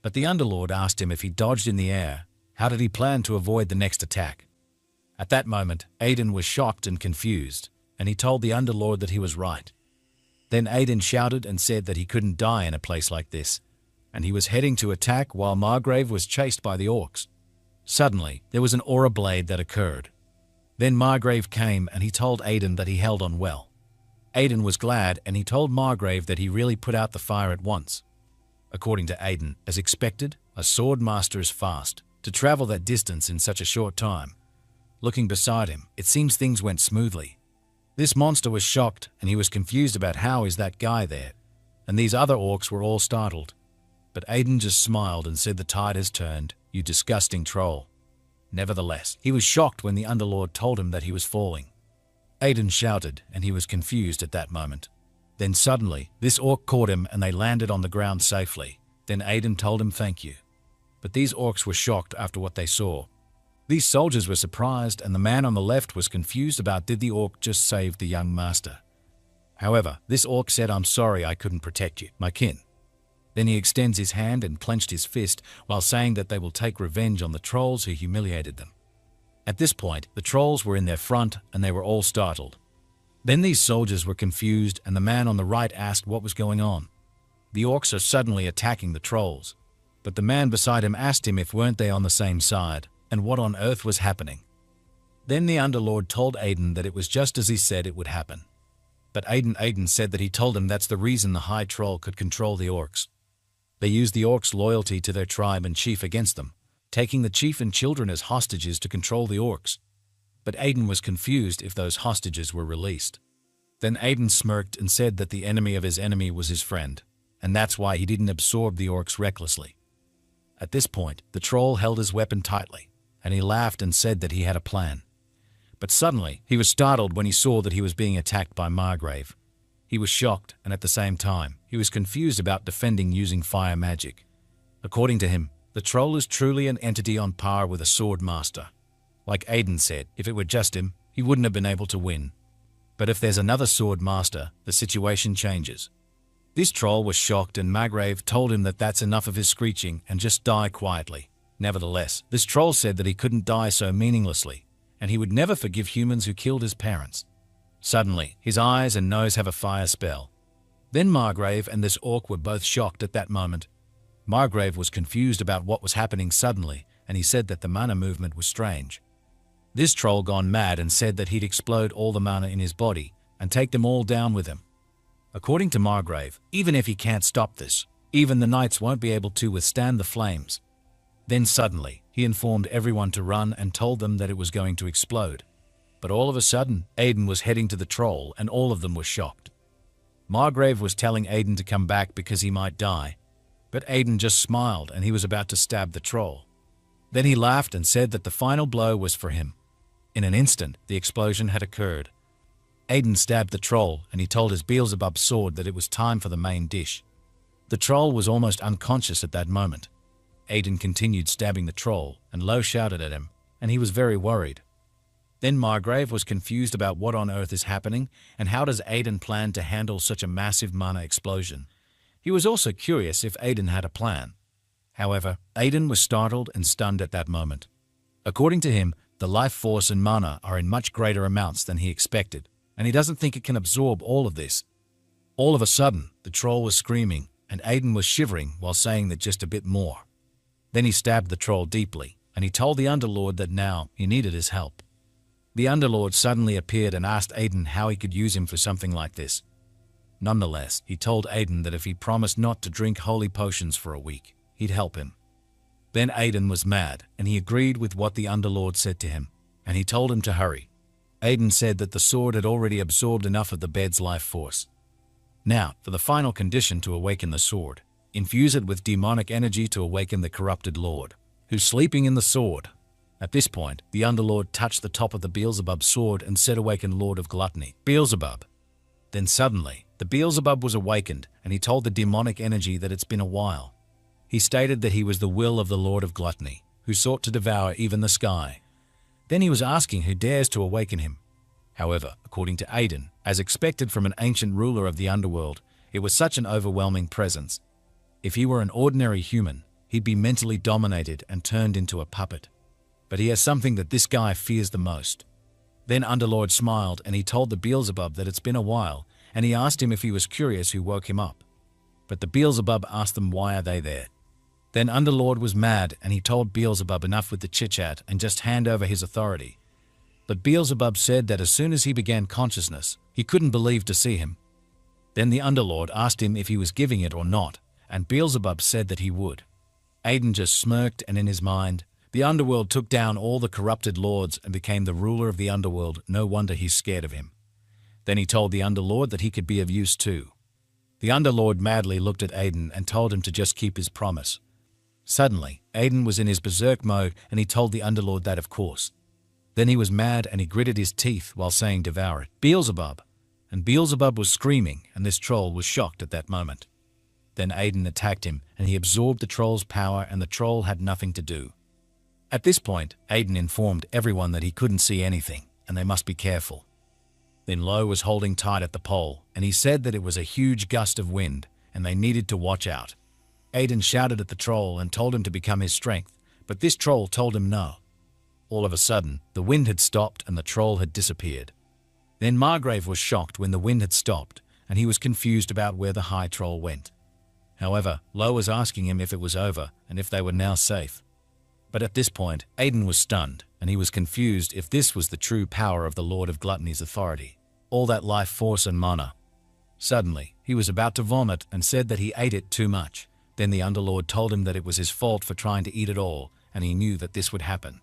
But the Underlord asked him if he dodged in the air, how did he plan to avoid the next attack? At that moment, Aiden was shocked and confused, and he told the Underlord that he was right. Then Aiden shouted and said that he couldn't die in a place like this, and he was heading to attack while Margrave was chased by the orcs. Suddenly, there was an aura blade that occurred. Then Margrave came, and he told Aiden that he held on well. Aiden was glad, and he told Margrave that he really put out the fire at once. According to Aiden, as expected, a sword master is fast to travel that distance in such a short time. Looking beside him, it seems things went smoothly. This monster was shocked, and he was confused about how is that guy there, and these other orcs were all startled. But Aiden just smiled and said the tide has turned, you disgusting troll. Nevertheless, he was shocked when the Underlord told him that he was falling. Aiden shouted, and he was confused at that moment. Then suddenly, this orc caught him and they landed on the ground safely. Then Aiden told him thank you. But these orcs were shocked after what they saw. These soldiers were surprised, and the man on the left was confused about did the orc just save the young master. However, this orc said, "I'm sorry I couldn't protect you, my kin." Then he extends his hand and clenched his fist while saying that they will take revenge on the trolls who humiliated them. At this point, the trolls were in their front and they were all startled. Then these soldiers were confused and the man on the right asked what was going on. The orcs are suddenly attacking the trolls. But the man beside him asked him if weren't they on the same side and what on earth was happening. Then the Underlord told Aiden that it was just as he said it would happen. But Aiden said that he told him that's the reason the High Troll could control the orcs. They used the orcs' loyalty to their tribe and chief against them, taking the chief and children as hostages to control the orcs. But Aiden was confused if those hostages were released. Then Aiden smirked and said that the enemy of his enemy was his friend, and that's why he didn't absorb the orcs recklessly. At this point, the troll held his weapon tightly, and he laughed and said that he had a plan. But suddenly, he was startled when he saw that he was being attacked by Margrave. He was shocked, and at the same time, he was confused about defending using fire magic. According to him, the troll is truly an entity on par with a sword master. Like Aiden said, if it were just him, he wouldn't have been able to win. But if there's another sword master, the situation changes. This troll was shocked and Margrave told him that that's enough of his screeching and just die quietly. Nevertheless, this troll said that he couldn't die so meaninglessly, and he would never forgive humans who killed his parents. Suddenly, his eyes and nose have a fire spell. Then Margrave and this orc were both shocked at that moment. Margrave was confused about what was happening suddenly, and he said that the mana movement was strange. This troll gone mad and said that he'd explode all the mana in his body and take them all down with him. According to Margrave, even if he can't stop this, even the knights won't be able to withstand the flames. Then suddenly, he informed everyone to run and told them that it was going to explode. But all of a sudden, Aiden was heading to the troll and all of them were shocked. Margrave was telling Aiden to come back because he might die, but Aiden just smiled and he was about to stab the troll. Then he laughed and said that the final blow was for him. In an instant, the explosion had occurred. Aiden stabbed the troll and he told his Beelzebub sword that it was time for the main dish. The troll was almost unconscious at that moment. Aiden continued stabbing the troll and Lo shouted at him, and he was very worried. Then Margrave was confused about what on earth is happening and how does Aiden plan to handle such a massive mana explosion. He was also curious if Aiden had a plan. However, Aiden was startled and stunned at that moment. According to him, the life force and mana are in much greater amounts than he expected, and he doesn't think it can absorb all of this. All of a sudden, the troll was screaming, and Aiden was shivering while saying that just a bit more. Then he stabbed the troll deeply, and he told the Underlord that now he needed his help. The Underlord suddenly appeared and asked Aiden how he could use him for something like this. Nonetheless, he told Aiden that if he promised not to drink holy potions for a week, he'd help him. Then Aiden was mad, and he agreed with what the Underlord said to him, and he told him to hurry. Aiden said that the sword had already absorbed enough of the bed's life force. Now, for the final condition to awaken the sword, infuse it with demonic energy to awaken the corrupted lord, who's sleeping in the sword. At this point, the Underlord touched the top of the Beelzebub sword and said, "Awaken Lord of Gluttony, Beelzebub." Then suddenly, the Beelzebub was awakened, and he told the demonic energy that it's been a while. He stated that he was the will of the Lord of Gluttony, who sought to devour even the sky. Then he was asking who dares to awaken him. However, according to Aiden, as expected from an ancient ruler of the underworld, it was such an overwhelming presence. If he were an ordinary human, he'd be mentally dominated and turned into a puppet. But he has something that this guy fears the most. Then Underlord smiled and he told the Beelzebub that it's been a while, and he asked him if he was curious who woke him up. But the Beelzebub asked them why are they there. Then Underlord was mad and he told Beelzebub enough with the chit-chat and just hand over his authority. But Beelzebub said that as soon as he began consciousness, he couldn't believe to see him. Then the Underlord asked him if he was giving it or not, and Beelzebub said that he would. Aiden just smirked, and in his mind, the underworld took down all the corrupted lords and became the ruler of the underworld. No wonder he's scared of him. Then he told the Underlord that he could be of use too. The Underlord madly looked at Aiden and told him to just keep his promise. Suddenly, Aiden was in his berserk mode and he told the Underlord that of course. Then he was mad and he gritted his teeth while saying, "Devour it, Beelzebub!" And Beelzebub was screaming, and this troll was shocked at that moment. Then Aiden attacked him, and he absorbed the troll's power, and the troll had nothing to do. At this point, Aiden informed everyone that he couldn't see anything, and they must be careful. Then Lo was holding tight at the pole, and he said that it was a huge gust of wind, and they needed to watch out. Aiden shouted at the troll and told him to become his strength, but this troll told him no. All of a sudden, the wind had stopped and the troll had disappeared. Then Margrave was shocked when the wind had stopped, and he was confused about where the high troll went. However, Lo was asking him if it was over and if they were now safe. But at this point, Aiden was stunned, and he was confused if this was the true power of the Lord of Gluttony's authority, all that life force and mana. Suddenly, he was about to vomit and said that he ate it too much. Then the Underlord told him that it was his fault for trying to eat it all, and he knew that this would happen.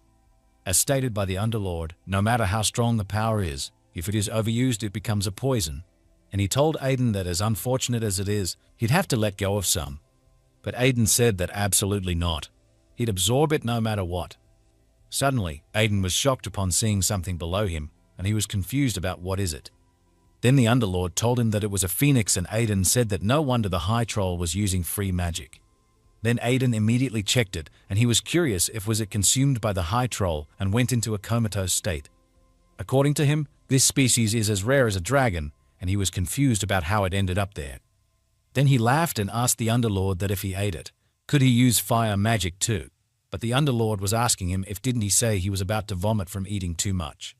As stated by the Underlord, no matter how strong the power is, if it is overused it becomes a poison, and he told Aiden that as unfortunate as it is, he'd have to let go of some. But Aiden said that absolutely not. He'd absorb it no matter what. Suddenly, Aiden was shocked upon seeing something below him, and he was confused about what is it. Then the Underlord told him that it was a phoenix, and Aiden said that no wonder the High Troll was using free magic. Then Aiden immediately checked it, and he was curious if was it consumed by the High Troll and went into a comatose state. According to him, this species is as rare as a dragon, and he was confused about how it ended up there. Then he laughed and asked the Underlord that if he ate it, could he use fire magic too? But the Underlord was asking him if didn't he say he was about to vomit from eating too much.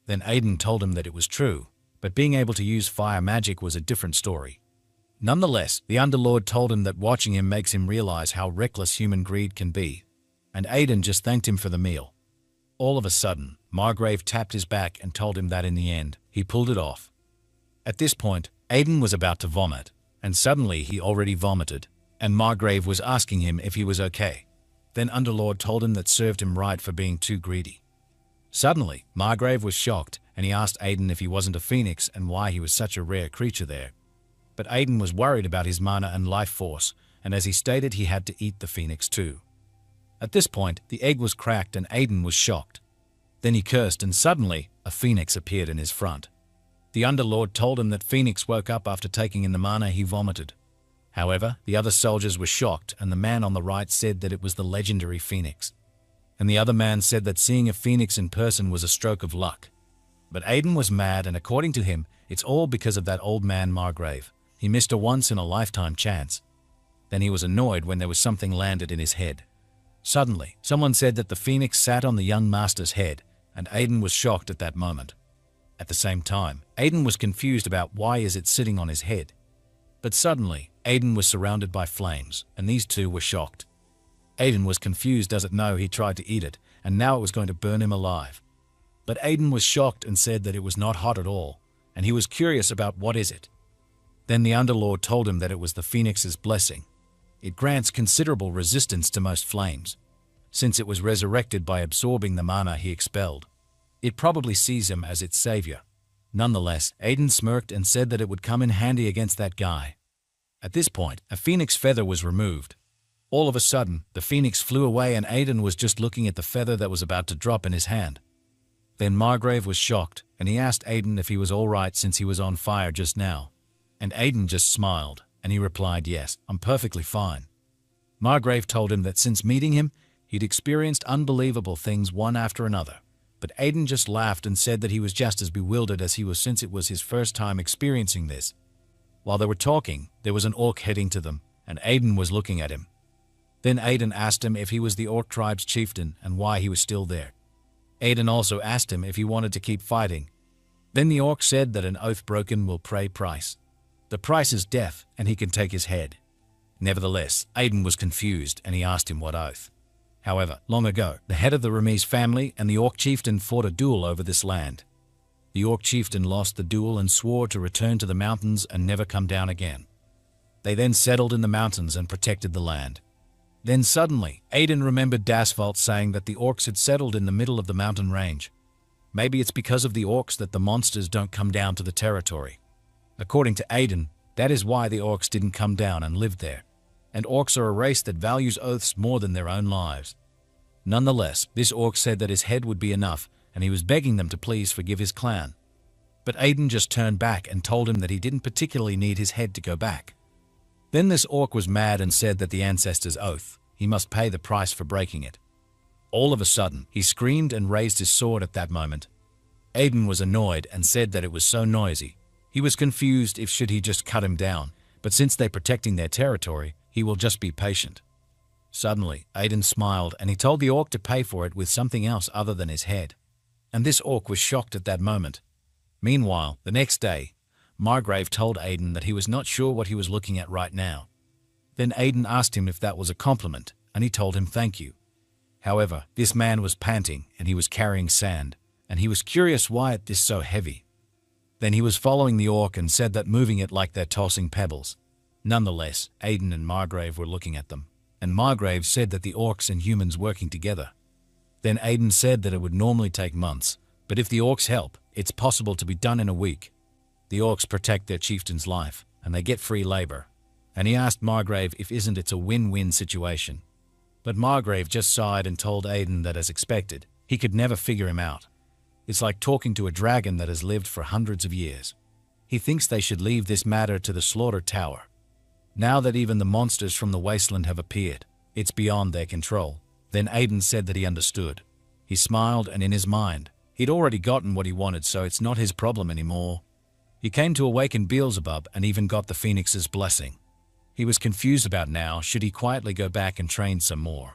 Then Aiden told him that it was true, but being able to use fire magic was a different story. Nonetheless, the Underlord told him that watching him makes him realize how reckless human greed can be, and Aiden just thanked him for the meal. All of a sudden, Margrave tapped his back and told him that in the end, he pulled it off. At this point, Aiden was about to vomit, and suddenly he already vomited, and Margrave was asking him if he was okay. Then Underlord told him that served him right for being too greedy. Suddenly, Margrave was shocked, and he asked Aiden if he wasn't a phoenix and why he was such a rare creature there. But Aiden was worried about his mana and life force, and as he stated, he had to eat the phoenix too. At this point, the egg was cracked and Aiden was shocked. Then he cursed, and suddenly, a phoenix appeared in his front. The Underlord told him that Phoenix woke up after taking in the mana he vomited. However, the other soldiers were shocked, and the man on the right said that it was the legendary Phoenix. And the other man said that seeing a phoenix in person was a stroke of luck. But Aiden was mad, and according to him, it's all because of that old man Margrave. He missed a once-in-a-lifetime chance. Then he was annoyed when there was something landed in his head. Suddenly, someone said that the phoenix sat on the young master's head, and Aiden was shocked at that moment. At the same time, Aiden was confused about why is it sitting on his head. But suddenly, Aiden was surrounded by flames, and these two were shocked. Aiden was confused, doesn't know he tried to eat it, and now it was going to burn him alive. But Aiden was shocked and said that it was not hot at all, and he was curious about what is it. Then the Underlord told him that it was the Phoenix's blessing. It grants considerable resistance to most flames, since it was resurrected by absorbing the mana he expelled. It probably sees him as its savior. Nonetheless, Aiden smirked and said that it would come in handy against that guy. At this point, a phoenix feather was removed. All of a sudden, the phoenix flew away, and Aiden was just looking at the feather that was about to drop in his hand. Then Margrave was shocked, and he asked Aiden if he was all right since he was on fire just now. And Aiden just smiled, and he replied, "Yes, I'm perfectly fine." Margrave told him that since meeting him, he'd experienced unbelievable things one after another. But Aiden just laughed and said that he was just as bewildered as he was since it was his first time experiencing this. While they were talking, there was an orc heading to them, and Aiden was looking at him. Then Aiden asked him if he was the orc tribe's chieftain and why he was still there. Aiden also asked him if he wanted to keep fighting. Then the orc said that an oath broken will pay price. The price is death, and he can take his head. Nevertheless, Aiden was confused, and he asked him what oath. However, long ago, the head of the Remez family and the orc chieftain fought a duel over this land. The orc chieftain lost the duel and swore to return to the mountains and never come down again. They then settled in the mountains and protected the land. Then suddenly, Aiden remembered Dasvalt saying that the orcs had settled in the middle of the mountain range. Maybe it's because of the orcs that the monsters don't come down to the territory. According to Aiden, that is why the orcs didn't come down and lived there. And orcs are a race that values oaths more than their own lives. Nonetheless, this orc said that his head would be enough, and he was begging them to please forgive his clan. But Aiden just turned back and told him that he didn't particularly need his head to go back. Then this orc was mad and said that the ancestor's oath, he must pay the price for breaking it. All of a sudden, he screamed and raised his sword at that moment. Aiden was annoyed and said that it was so noisy. He was confused if should he just cut him down, but since they're protecting their territory, he will just be patient. Suddenly, Aiden smiled and he told the orc to pay for it with something else other than his head. And this orc was shocked at that moment. Meanwhile, the next day, Margrave told Aiden that he was not sure what he was looking at right now. Then Aiden asked him if that was a compliment, and he told him thank you. However, this man was panting and he was carrying sand, and he was curious why it is so heavy. Then he was following the orc and said that moving it like they're tossing pebbles. Nonetheless, Aiden and Margrave were looking at them, and Margrave said that the orcs and humans working together. Then Aiden said that it would normally take months, but if the orcs help, it's possible to be done in a week. The orcs protect their chieftain's life, and they get free labor. And he asked Margrave if isn't it's a win-win situation. But Margrave just sighed and told Aiden that as expected, he could never figure him out. It's like talking to a dragon that has lived for hundreds of years. He thinks they should leave this matter to the Slaughter Tower. Now that even the monsters from the wasteland have appeared, it's beyond their control. Then Aiden said that he understood. He smiled, and in his mind, he'd already gotten what he wanted, so it's not his problem anymore. He came to awaken Beelzebub and even got the Phoenix's blessing. He was confused about now should he quietly go back and train some more.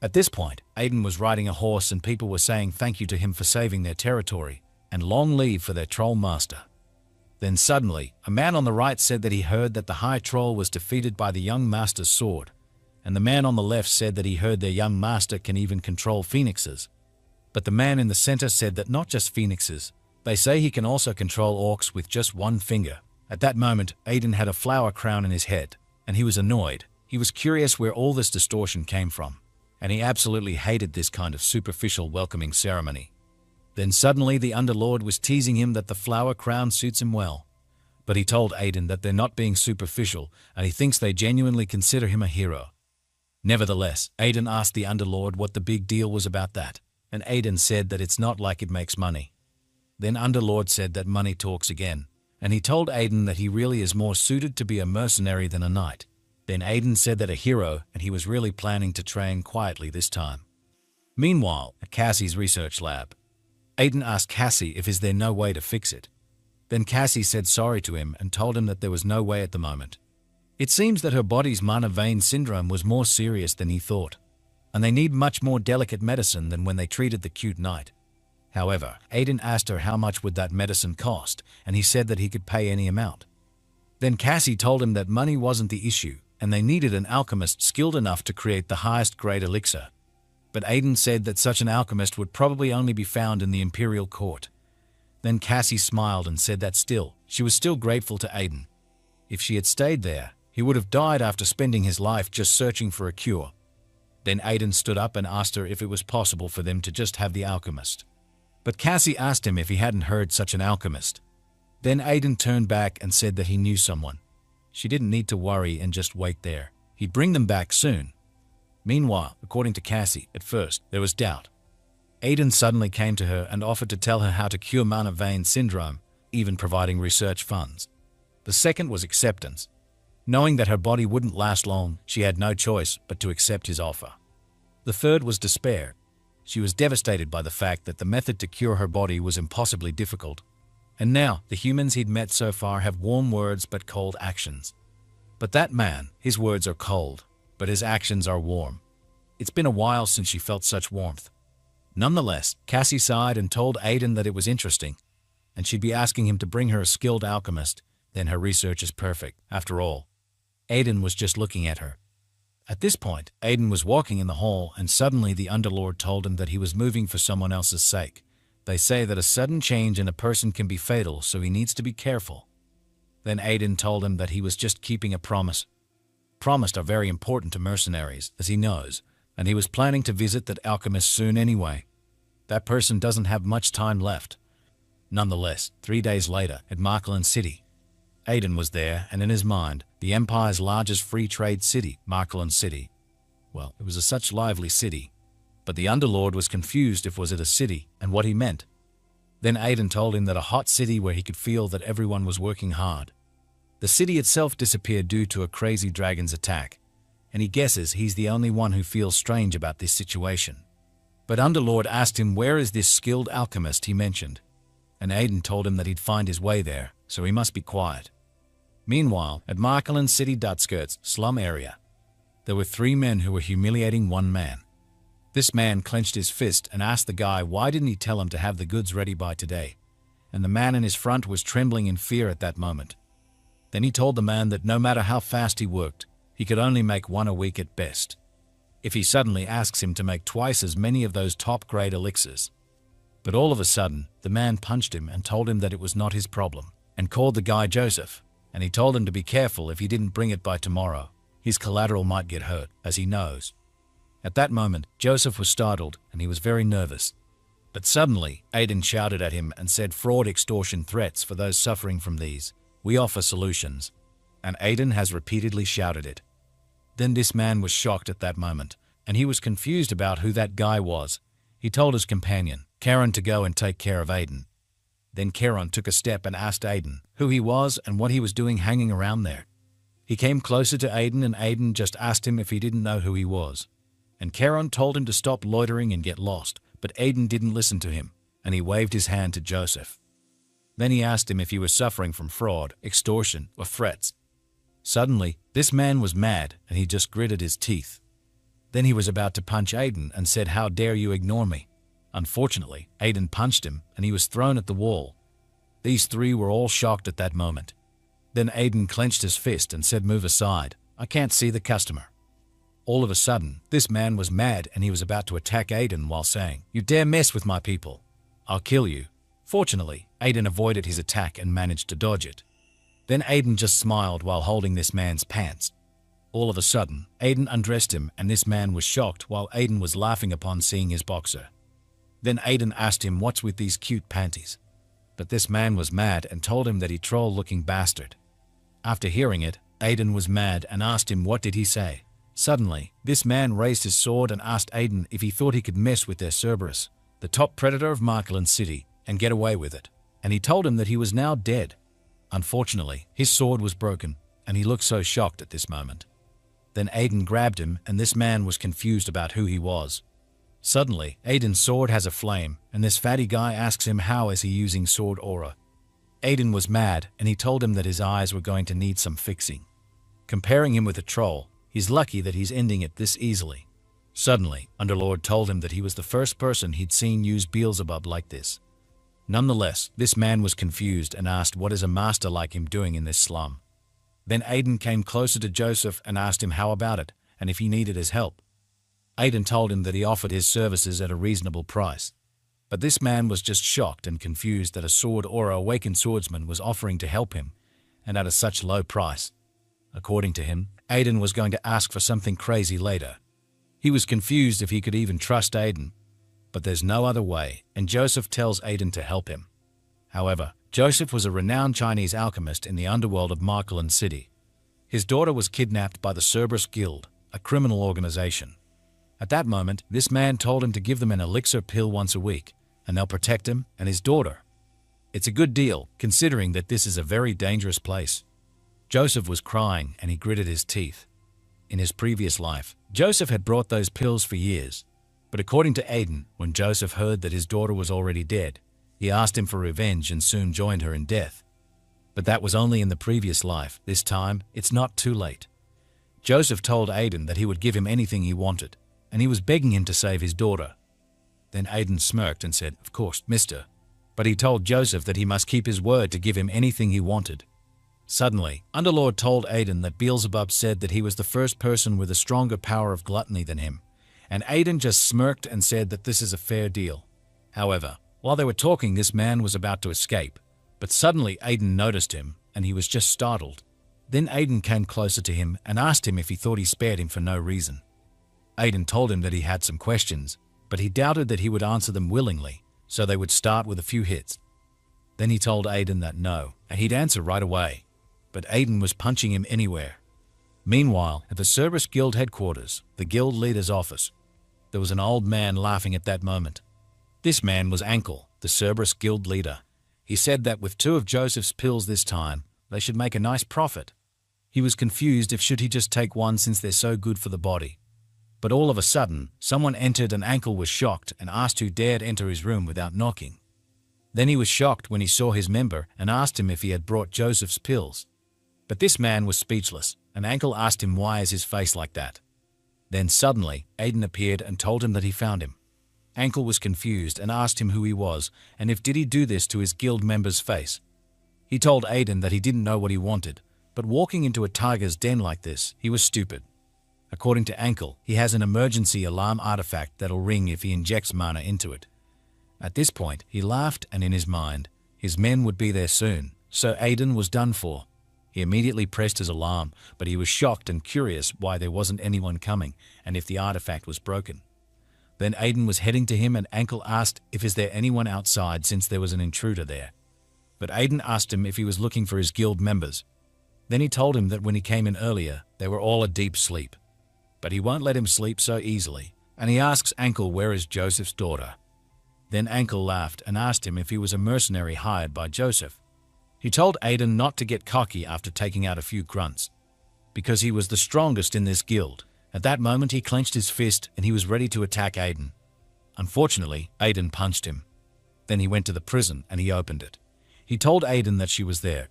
At this point, Aiden was riding a horse and people were saying thank you to him for saving their territory, and long leave for their troll master. Then suddenly, a man on the right said that he heard that the high troll was defeated by the young master's sword, and the man on the left said that he heard their young master can even control phoenixes. But the man in the center said that not just phoenixes, they say he can also control orcs with just one finger. At that moment, Aiden had a flower crown in his head, and he was annoyed. He was curious where all this distortion came from, and he absolutely hated this kind of superficial welcoming ceremony. Then suddenly the Underlord was teasing him that the flower crown suits him well. But he told Aiden that they're not being superficial, and he thinks they genuinely consider him a hero. Nevertheless, Aiden asked the Underlord what the big deal was about that, and Aiden said that it's not like it makes money. Then Underlord said that money talks again, and he told Aiden that he really is more suited to be a mercenary than a knight. Then Aiden said that a hero, and he was really planning to train quietly this time. Meanwhile, at Cassie's research lab, Aiden asked Cassie if is there no way to fix it. Then Cassie said sorry to him and told him that there was no way at the moment. It seems that her body's mana vein syndrome was more serious than he thought, and they need much more delicate medicine than when they treated the cute knight. However, Aiden asked her how much would that medicine cost, and he said that he could pay any amount. Then Cassie told him that money wasn't the issue, and they needed an alchemist skilled enough to create the highest grade elixir. But Aiden said that such an alchemist would probably only be found in the imperial court. Then Cassie smiled and said that still, she was still grateful to Aiden. If she had stayed there, he would have died after spending his life just searching for a cure. Then Aiden stood up and asked her if it was possible for them to just have the alchemist. But Cassie asked him if he hadn't heard such an alchemist. Then Aiden turned back and said that he knew someone. She didn't need to worry and just wait there. He'd bring them back soon. Meanwhile, according to Cassie, at first, there was doubt. Aiden suddenly came to her and offered to tell her how to cure mana vein syndrome, even providing research funds. The second was acceptance. Knowing that her body wouldn't last long, she had no choice but to accept his offer. The third was despair. She was devastated by the fact that the method to cure her body was impossibly difficult. And now, the humans he'd met so far have warm words but cold actions. But that man, his words are cold, but his actions are warm. It's been a while since she felt such warmth. Nonetheless, Cassie sighed and told Aiden that it was interesting, and she'd be asking him to bring her a skilled alchemist. Then her research is perfect. After all, Aiden was just looking at her. At this point, Aiden was walking in the hall, and suddenly the Underlord told him that he was moving for someone else's sake. They say that a sudden change in a person can be fatal, so he needs to be careful. Then Aiden told him that he was just keeping a promise. Promises are very important to mercenaries, as he knows, and he was planning to visit that alchemist soon anyway. That person doesn't have much time left. Nonetheless, 3 days later, at Markland City, Aiden was there, and in his mind, the Empire's largest free trade city, Markland City. Well, it was such lively city. but the Underlord was confused if was it a city and what he meant. Then Aiden told him that a hot city where he could feel that everyone was working hard. The city itself disappeared due to a crazy dragon's attack, and he guesses he's the only one who feels strange about this situation. But Underlord asked him where is this skilled alchemist he mentioned, and Aiden told him that he'd find his way there, so he must be quiet. Meanwhile, at Markland City outskirts slum area, there were 3 men who were humiliating one man. This man clenched his fist and asked the guy why didn't he tell him to have the goods ready by today, and the man in his front was trembling in fear at that moment. Then he told the man that no matter how fast he worked, he could only make 1 a week at best. If he suddenly asks him to make twice as many of those top-grade elixirs. But all of a sudden, the man punched him and told him that it was not his problem, and called the guy Joseph, and he told him to be careful if he didn't bring it by tomorrow. His collateral might get hurt, as he knows. At that moment, Joseph was startled and he was very nervous. But suddenly, Aiden shouted at him and said fraud extortion threats for those suffering from these. We offer solutions. And Aiden has repeatedly shouted it. Then this man was shocked at that moment, and he was confused about who that guy was. He told his companion, Karen, to go and take care of Aiden. Then Karen took a step and asked Aiden who he was and what he was doing hanging around there. He came closer to Aiden and Aiden just asked him if he didn't know who he was. And Karen told him to stop loitering and get lost, but Aiden didn't listen to him, and he waved his hand to Joseph. Then he asked him if he was suffering from fraud, extortion, or threats. Suddenly, this man was mad and he just gritted his teeth. Then he was about to punch Aiden and said, "How dare you ignore me?" Unfortunately, Aiden punched him and he was thrown at the wall. These 3 were all shocked at that moment. Then Aiden clenched his fist and said, "Move aside, I can't see the customer." All of a sudden, this man was mad and he was about to attack Aiden while saying, "You dare mess with my people, I'll kill you." Fortunately, Aiden avoided his attack and managed to dodge it. Then Aiden just smiled while holding this man's pants. All of a sudden, Aiden undressed him and this man was shocked while Aiden was laughing upon seeing his boxer. Then Aiden asked him what's with these cute panties. But this man was mad and told him that he troll-looking bastard. After hearing it, Aiden was mad and asked him what did he say. Suddenly, this man raised his sword and asked Aiden if he thought he could mess with their Cerberus, the top predator of Markland City, and get away with it. And he told him that he was now dead. Unfortunately, his sword was broken, and he looked so shocked at this moment. Then Aiden grabbed him, and this man was confused about who he was. Suddenly, Aiden's sword has a flame, and this fatty guy asks him how is he using sword aura. Aiden was mad, and he told him that his eyes were going to need some fixing. Comparing him with a troll, he's lucky that he's ending it this easily. Suddenly, Underlord told him that he was the first person he'd seen use Beelzebub like this. Nonetheless, this man was confused and asked what is a master like him doing in this slum. Then Aiden came closer to Joseph and asked him how about it and if he needed his help. Aiden told him that he offered his services at a reasonable price. But this man was just shocked and confused that a sword or awakened swordsman was offering to help him, and at such low price. According to him, Aiden was going to ask for something crazy later. He was confused if he could even trust Aiden. But there's no other way, and Joseph tells Aiden to help him. However, Joseph was a renowned Chinese alchemist in the underworld of Markland City. His daughter was kidnapped by the Cerberus Guild, a criminal organization. At that moment, this man told him to give them an elixir pill once a week, and they'll protect him and his daughter. It's a good deal, considering that this is a very dangerous place. Joseph was crying and he gritted his teeth. In his previous life, Joseph had brought those pills for years. But according to Aiden, when Joseph heard that his daughter was already dead, he asked him for revenge and soon joined her in death. But that was only in the previous life. This time, it's not too late. Joseph told Aiden that he would give him anything he wanted, and he was begging him to save his daughter. Then Aiden smirked and said, "Of course, mister." But he told Joseph that he must keep his word to give him anything he wanted. Suddenly, Underlord told Aiden that Beelzebub said that he was the first person with a stronger power of gluttony than him, and Aiden just smirked and said that this is a fair deal. However, while they were talking, this man was about to escape, but suddenly Aiden noticed him, and he was just startled. Then Aiden came closer to him and asked him if he thought he spared him for no reason. Aiden told him that he had some questions, but he doubted that he would answer them willingly, so they would start with a few hits. Then he told Aiden that no, and he'd answer right away, but Aiden was punching him anywhere. Meanwhile, at the Cerberus Guild headquarters, the guild leader's office, there was an old man laughing at that moment. This man was Ankle, the Cerberus guild leader. He said that with 2 of Joseph's pills this time, they should make a nice profit. He was confused if should he just take one since they're so good for the body. But all of a sudden, someone entered and Ankle was shocked and asked who dared enter his room without knocking. Then he was shocked when he saw his member and asked him if he had brought Joseph's pills. But this man was speechless, and Ankle asked him why is his face like that. Then suddenly, Aiden appeared and told him that he found him. Ankle was confused and asked him who he was and if did he do this to his guild member's face. He told Aiden that he didn't know what he wanted, but walking into a tiger's den like this, he was stupid. According to Ankle, he has an emergency alarm artifact that'll ring if he injects mana into it. At this point, he laughed and in his mind, his men would be there soon, so Aiden was done for. He immediately pressed his alarm, but he was shocked and curious why there wasn't anyone coming and if the artifact was broken. Then Aiden was heading to him and Ankle asked if is there anyone outside since there was an intruder there. But Aiden asked him if he was looking for his guild members. Then he told him that when he came in earlier, they were all a deep sleep. But he won't let him sleep so easily, and he asks Ankle where is Joseph's daughter. Then Ankle laughed and asked him if he was a mercenary hired by Joseph. He told Aiden not to get cocky after taking out a few grunts, because he was the strongest in this guild. At that moment he clenched his fist and he was ready to attack Aiden. Unfortunately, Aiden punched him. Then he went to the prison and he opened it. He told Aiden that she was there.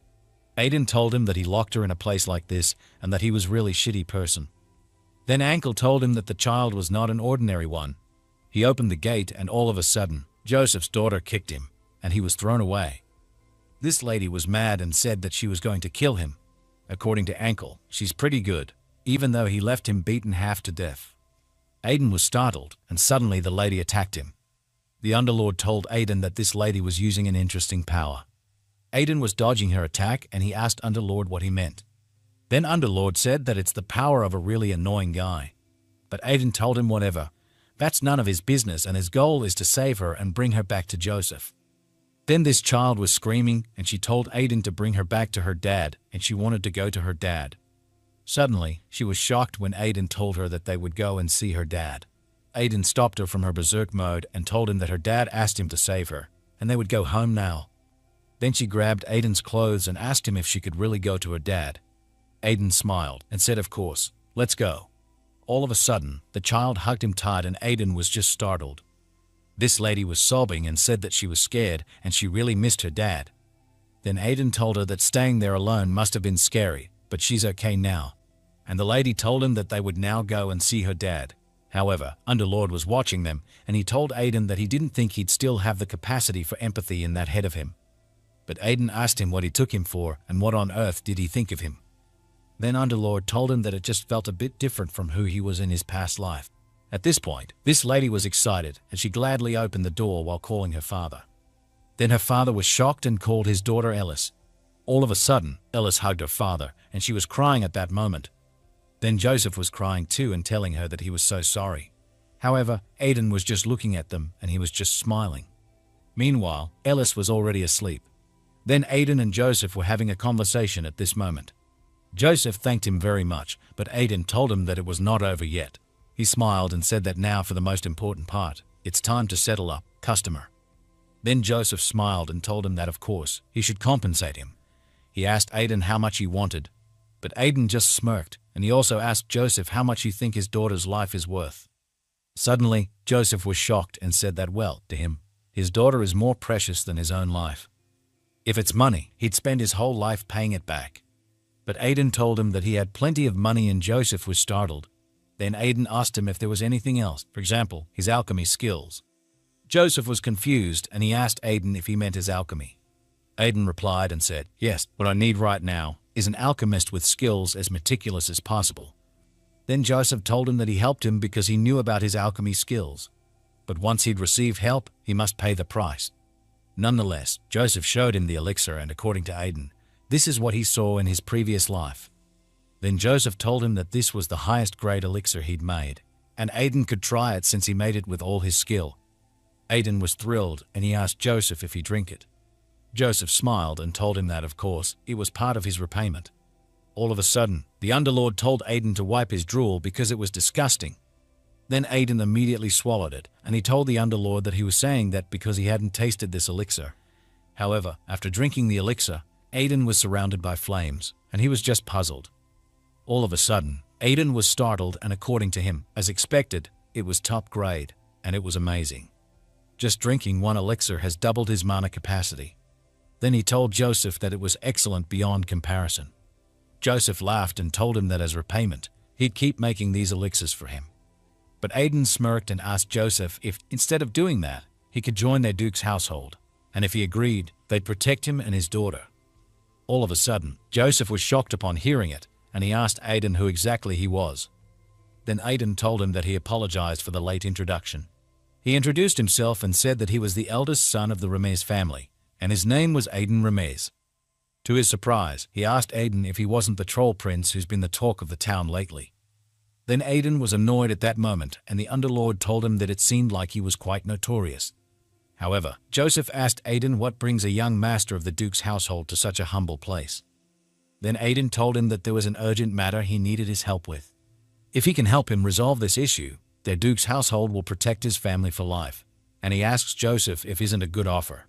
Aiden told him that he locked her in a place like this and that he was really shitty person. Then Ankle told him that the child was not an ordinary one. He opened the gate and all of a sudden, Joseph's daughter kicked him and he was thrown away. This lady was mad and said that she was going to kill him. According to Ankle, she's pretty good, even though he left him beaten half to death. Aiden was startled and suddenly the lady attacked him. The Underlord told Aiden that this lady was using an interesting power. Aiden was dodging her attack and he asked Underlord what he meant. Then Underlord said that it's the power of a really annoying guy. But Aiden told him whatever. That's none of his business and his goal is to save her and bring her back to Joseph. Then this child was screaming and she told Aiden to bring her back to her dad and she wanted to go to her dad. Suddenly, she was shocked when Aiden told her that they would go and see her dad. Aiden stopped her from her berserk mode and told him that her dad asked him to save her and they would go home now. Then she grabbed Aiden's clothes and asked him if she could really go to her dad. Aiden smiled and said of course, let's go. All of a sudden, the child hugged him tight and Aiden was just startled. This lady was sobbing and said that she was scared and she really missed her dad. Then Aiden told her that staying there alone must have been scary, but she's okay now. And the lady told him that they would now go and see her dad. However, Underlord was watching them and he told Aiden that he didn't think he'd still have the capacity for empathy in that head of him. But Aiden asked him what he took him for and what on earth did he think of him. Then Underlord told him that it just felt a bit different from who he was in his past life. At this point, this lady was excited and she gladly opened the door while calling her father. Then her father was shocked and called his daughter Ellis. All of a sudden, Ellis hugged her father and she was crying at that moment. Then Joseph was crying too and telling her that he was so sorry. However, Aiden was just looking at them and he was just smiling. Meanwhile, Ellis was already asleep. Then Aiden and Joseph were having a conversation at this moment. Joseph thanked him very much, but Aiden told him that it was not over yet. He smiled and said that now for the most important part, it's time to settle up, customer. Then Joseph smiled and told him that of course, he should compensate him. He asked Aiden how much he wanted, but Aiden just smirked and he also asked Joseph how much he think his daughter's life is worth. Suddenly, Joseph was shocked and said that well, to him, his daughter is more precious than his own life. If it's money, he'd spend his whole life paying it back. But Aiden told him that he had plenty of money and Joseph was startled. Then Aiden asked him if there was anything else, for example, his alchemy skills. Joseph was confused and he asked Aiden if he meant his alchemy. Aiden replied and said, yes, what I need right now is an alchemist with skills as meticulous as possible. Then Joseph told him that he helped him because he knew about his alchemy skills. But once he'd received help, he must pay the price. Nonetheless, Joseph showed him the elixir and according to Aiden, this is what he saw in his previous life. Then Joseph told him that this was the highest grade elixir he'd made, and Aiden could try it since he made it with all his skill. Aiden was thrilled and he asked Joseph if he'd drink it. Joseph smiled and told him that, of course, it was part of his repayment. All of a sudden, the Underlord told Aiden to wipe his drool because it was disgusting. Then Aiden immediately swallowed it, and he told the Underlord that he was saying that because he hadn't tasted this elixir. However, after drinking the elixir, Aiden was surrounded by flames, and he was just puzzled. All of a sudden, Aiden was startled, and according to him, as expected, it was top grade, and it was amazing. Just drinking one elixir has doubled his mana capacity. Then he told Joseph that it was excellent beyond comparison. Joseph laughed and told him that as repayment, he'd keep making these elixirs for him. But Aiden smirked and asked Joseph if, instead of doing that, he could join their duke's household, and if he agreed, they'd protect him and his daughter. All of a sudden, Joseph was shocked upon hearing it, and he asked Aiden who exactly he was. Then Aiden told him that he apologized for the late introduction. He introduced himself and said that he was the eldest son of the Remez family, and his name was Aiden Remez. To his surprise, he asked Aiden if he wasn't the troll prince who's been the talk of the town lately. Then Aiden was annoyed at that moment, and the Underlord told him that it seemed like he was quite notorious. However, Joseph asked Aiden what brings a young master of the Duke's household to such a humble place. Then Aiden told him that there was an urgent matter he needed his help with. If he can help him resolve this issue, their Duke's household will protect his family for life, and he asks Joseph if isn't a good offer.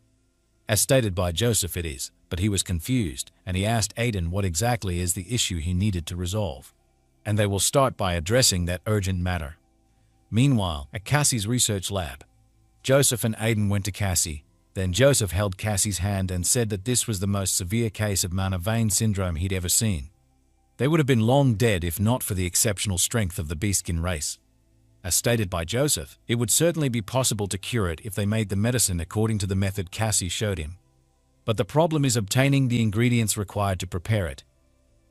As stated by Joseph it is, but he was confused, and he asked Aiden what exactly is the issue he needed to resolve. And they will start by addressing that urgent matter. Meanwhile, at Cassie's research lab, Joseph and Aiden went to Cassie. Then Joseph held Cassie's hand and said that this was the most severe case of mana vein syndrome he'd ever seen. They would have been long dead if not for the exceptional strength of the beastskin race. As stated by Joseph, it would certainly be possible to cure it if they made the medicine according to the method Cassie showed him. But the problem is obtaining the ingredients required to prepare it.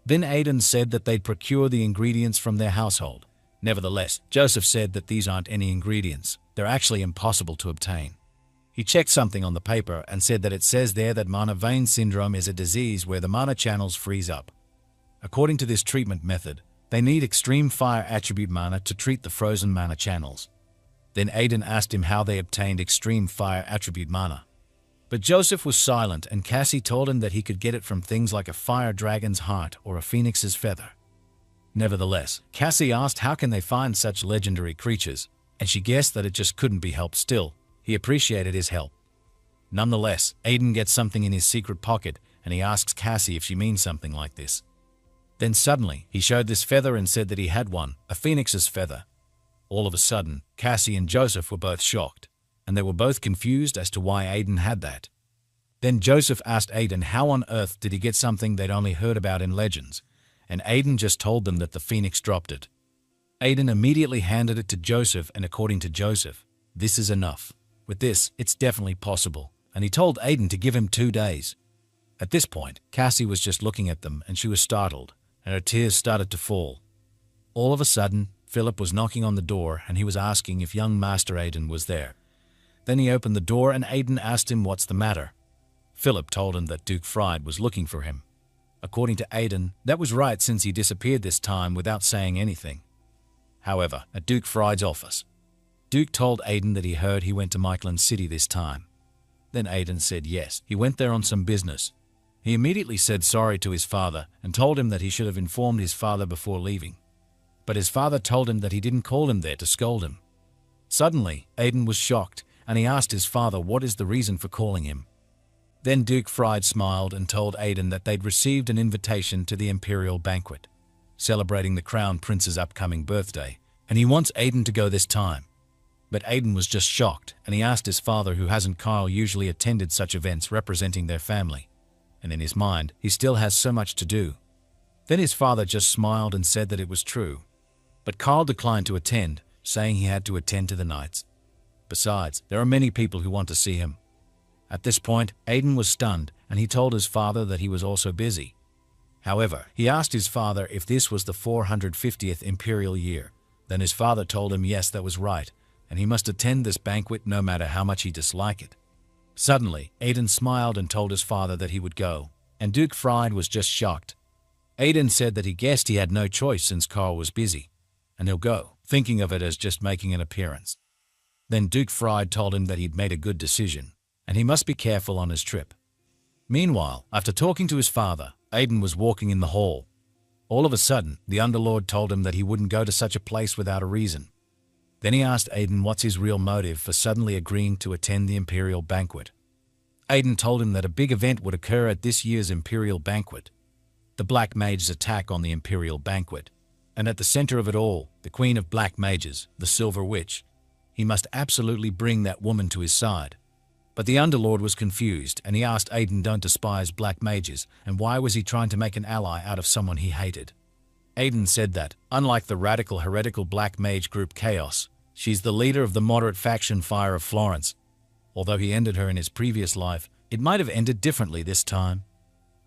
Then Aiden said that they'd procure the ingredients from their household. Nevertheless, Joseph said that these aren't any ingredients. They're actually impossible to obtain. He checked something on the paper and said that it says there that mana vein syndrome is a disease where the mana channels freeze up. According to this treatment method, they need extreme fire attribute mana to treat the frozen mana channels. Then Aiden asked him how they obtained extreme fire attribute mana. But Joseph was silent, and Cassie told him that he could get it from things like a fire dragon's heart or a phoenix's feather. Nevertheless, Cassie asked how can they find such legendary creatures, and she guessed that it just couldn't be helped. Still, he appreciated his help. Nonetheless, Aiden gets something in his secret pocket, and he asks Cassie if she means something like this. Then suddenly, he showed this feather and said that he had one, a phoenix's feather. All of a sudden, Cassie and Joseph were both shocked, and they were both confused as to why Aiden had that. Then Joseph asked Aiden how on earth did he get something they'd only heard about in legends, and Aiden just told them that the phoenix dropped it. Aiden immediately handed it to Joseph, and according to Joseph, this is enough. With this, it's definitely possible, and he told Aiden to give him 2 days. At this point, Cassie was just looking at them, and she was startled, and her tears started to fall. All of a sudden, Philip was knocking on the door, and he was asking if young Master Aiden was there. Then he opened the door, and Aiden asked him what's the matter. Philip told him that Duke Fried was looking for him. According to Aiden, that was right since he disappeared this time without saying anything. However, at Duke Fried's office, Duke told Aiden that he heard he went to Myclan City this time. Then Aiden said yes, he went there on some business. He immediately said sorry to his father and told him that he should have informed his father before leaving. But his father told him that he didn't call him there to scold him. Suddenly, Aiden was shocked, and he asked his father what is the reason for calling him. Then Duke Fried smiled and told Aiden that they'd received an invitation to the Imperial Banquet, celebrating the Crown Prince's upcoming birthday, and he wants Aiden to go this time. But Aiden was just shocked, and he asked his father who hasn't Kyle usually attended such events representing their family, and in his mind, he still has so much to do. Then his father just smiled and said that it was true. But Kyle declined to attend, saying he had to attend to the knights. Besides, there are many people who want to see him. At this point, Aiden was stunned, and he told his father that he was also busy. However, he asked his father if this was the 450th imperial year. Then his father told him yes, that was right, and he must attend this banquet no matter how much he disliked it. Suddenly, Aiden smiled and told his father that he would go, and Duke Fried was just shocked. Aiden said that he guessed he had no choice since Carl was busy, and he'll go, thinking of it as just making an appearance. Then Duke Fried told him that he'd made a good decision, and he must be careful on his trip. Meanwhile, after talking to his father, Aiden was walking in the hall. All of a sudden, the Underlord told him that he wouldn't go to such a place without a reason. Then he asked Aiden what's his real motive for suddenly agreeing to attend the Imperial Banquet. Aiden told him that a big event would occur at this year's Imperial Banquet, the Black Mage's attack on the Imperial Banquet, and at the center of it all, the Queen of Black Mages, the Silver Witch. He must absolutely bring that woman to his side. But the Underlord was confused, and he asked Aiden don't despise Black Mages, and why was he trying to make an ally out of someone he hated. Aiden said that, unlike the radical heretical Black Mage group Chaos, she's the leader of the moderate faction Fire of Florence. Although he ended her in his previous life, it might have ended differently this time.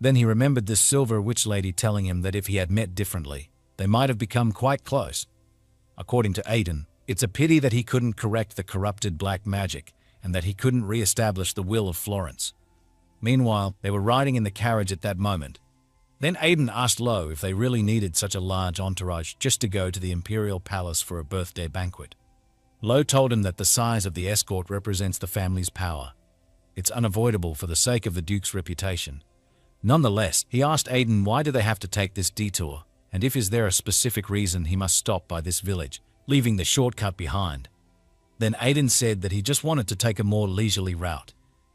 Then he remembered this Silver Witch lady telling him that if he had met differently, they might have become quite close. According to Aiden, it's a pity that he couldn't correct the corrupted black magic, and that he couldn't re-establish the will of Florence. Meanwhile, they were riding in the carriage at that moment. Then Aiden asked Lo if they really needed such a large entourage just to go to the Imperial Palace for a birthday banquet. Lo told him that the size of the escort represents the family's power. It's unavoidable for the sake of the Duke's reputation. Nonetheless, he asked Aiden why do they have to take this detour, and if is there a specific reason he must stop by this village, leaving the shortcut behind. Then Aiden said that he just wanted to take a more leisurely route.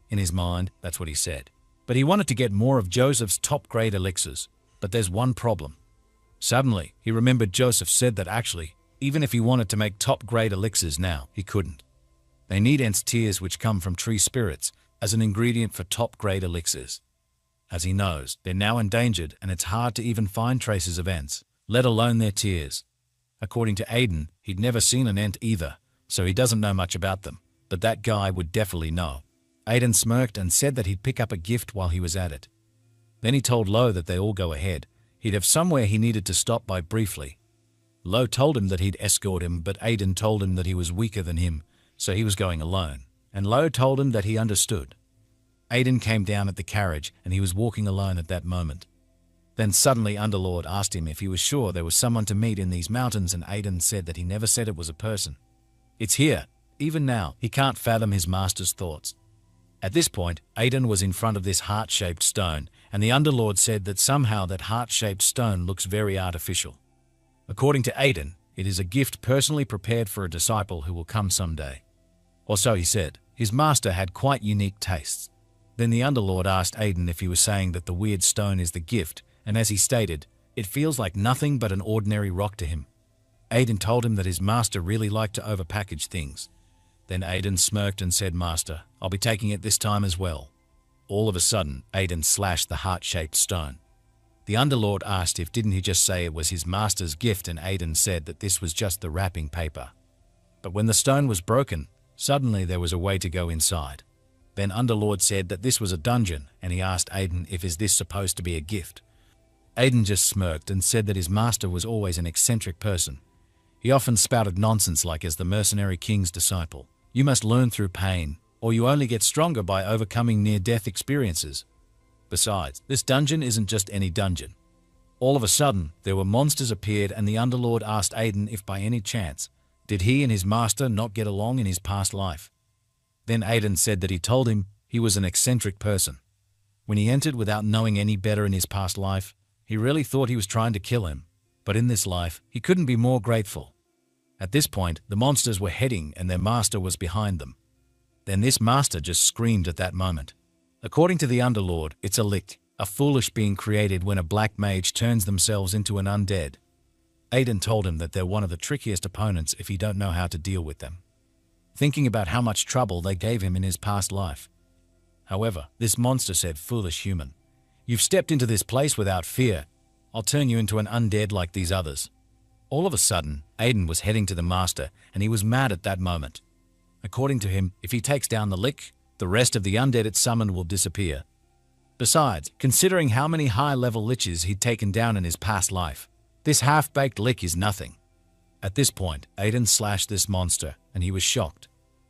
In his mind, that's what he said. But he wanted to get more of Joseph's top-grade elixirs. But there's one problem. Suddenly, he remembered Joseph said that actually, even if he wanted to make top-grade elixirs now, he couldn't. They need Ent's tears which come from tree spirits as an ingredient for top-grade elixirs. As he knows, they're now endangered and it's hard to even find traces of Ents, let alone their tears. According to Aiden, he'd never seen an Ent either, so he doesn't know much about them, but that guy would definitely know. Aiden smirked and said that he'd pick up a gift while he was at it. Then he told Lo that they all go ahead. He'd have somewhere he needed to stop by briefly. Lo told him that he'd escort him, but Aiden told him that he was weaker than him, so he was going alone, and Lo told him that he understood. Aiden came down at the carriage and he was walking alone at that moment. Then suddenly Underlord asked him if he was sure there was someone to meet in these mountains, and Aiden said that he never said it was a person. It's here. Even now, he can't fathom his master's thoughts. At this point, Aiden was in front of this heart-shaped stone, and the Underlord said that somehow that heart-shaped stone looks very artificial. According to Aiden, it is a gift personally prepared for a disciple who will come someday. Or so he said. His master had quite unique tastes. Then the Underlord asked Aiden if he was saying that the weird stone is the gift, and as he stated, it feels like nothing but an ordinary rock to him. Aiden told him that his master really liked to overpackage things. Then Aiden smirked and said, "Master, I'll be taking it this time as well." All of a sudden, Aiden slashed the heart-shaped stone. The Underlord asked if didn't he just say it was his master's gift, and Aiden said that this was just the wrapping paper. But when the stone was broken, suddenly there was a way to go inside. Then Underlord said that this was a dungeon, and he asked Aiden if is this supposed to be a gift. Aiden just smirked and said that his master was always an eccentric person. He often spouted nonsense like as the mercenary king's disciple. You must learn through pain, or you only get stronger by overcoming near-death experiences. Besides, this dungeon isn't just any dungeon. All of a sudden, there were monsters appeared, and the Underlord asked Aiden if by any chance, did he and his master not get along in his past life? Then Aiden said that he told him he was an eccentric person. When he entered without knowing any better in his past life, he really thought he was trying to kill him. But in this life, he couldn't be more grateful. At this point, the monsters were heading and their master was behind them. Then this master just screamed at that moment. According to the Underlord, it's a lick, a foolish being created when a black mage turns themselves into an undead. Aiden told him that they're one of the trickiest opponents if you don't know how to deal with them, thinking about how much trouble they gave him in his past life. However, this monster said, "Foolish human, you've stepped into this place without fear. I'll turn you into an undead like these others." All of a sudden, Aiden was heading to the master, and he was mad at that moment. According to him, if he takes down the lick, the rest of the undead it summoned will disappear. Besides, considering how many high-level liches he'd taken down in his past life, this half-baked lick is nothing. At this point, Aiden slashed this monster, and he was shocked.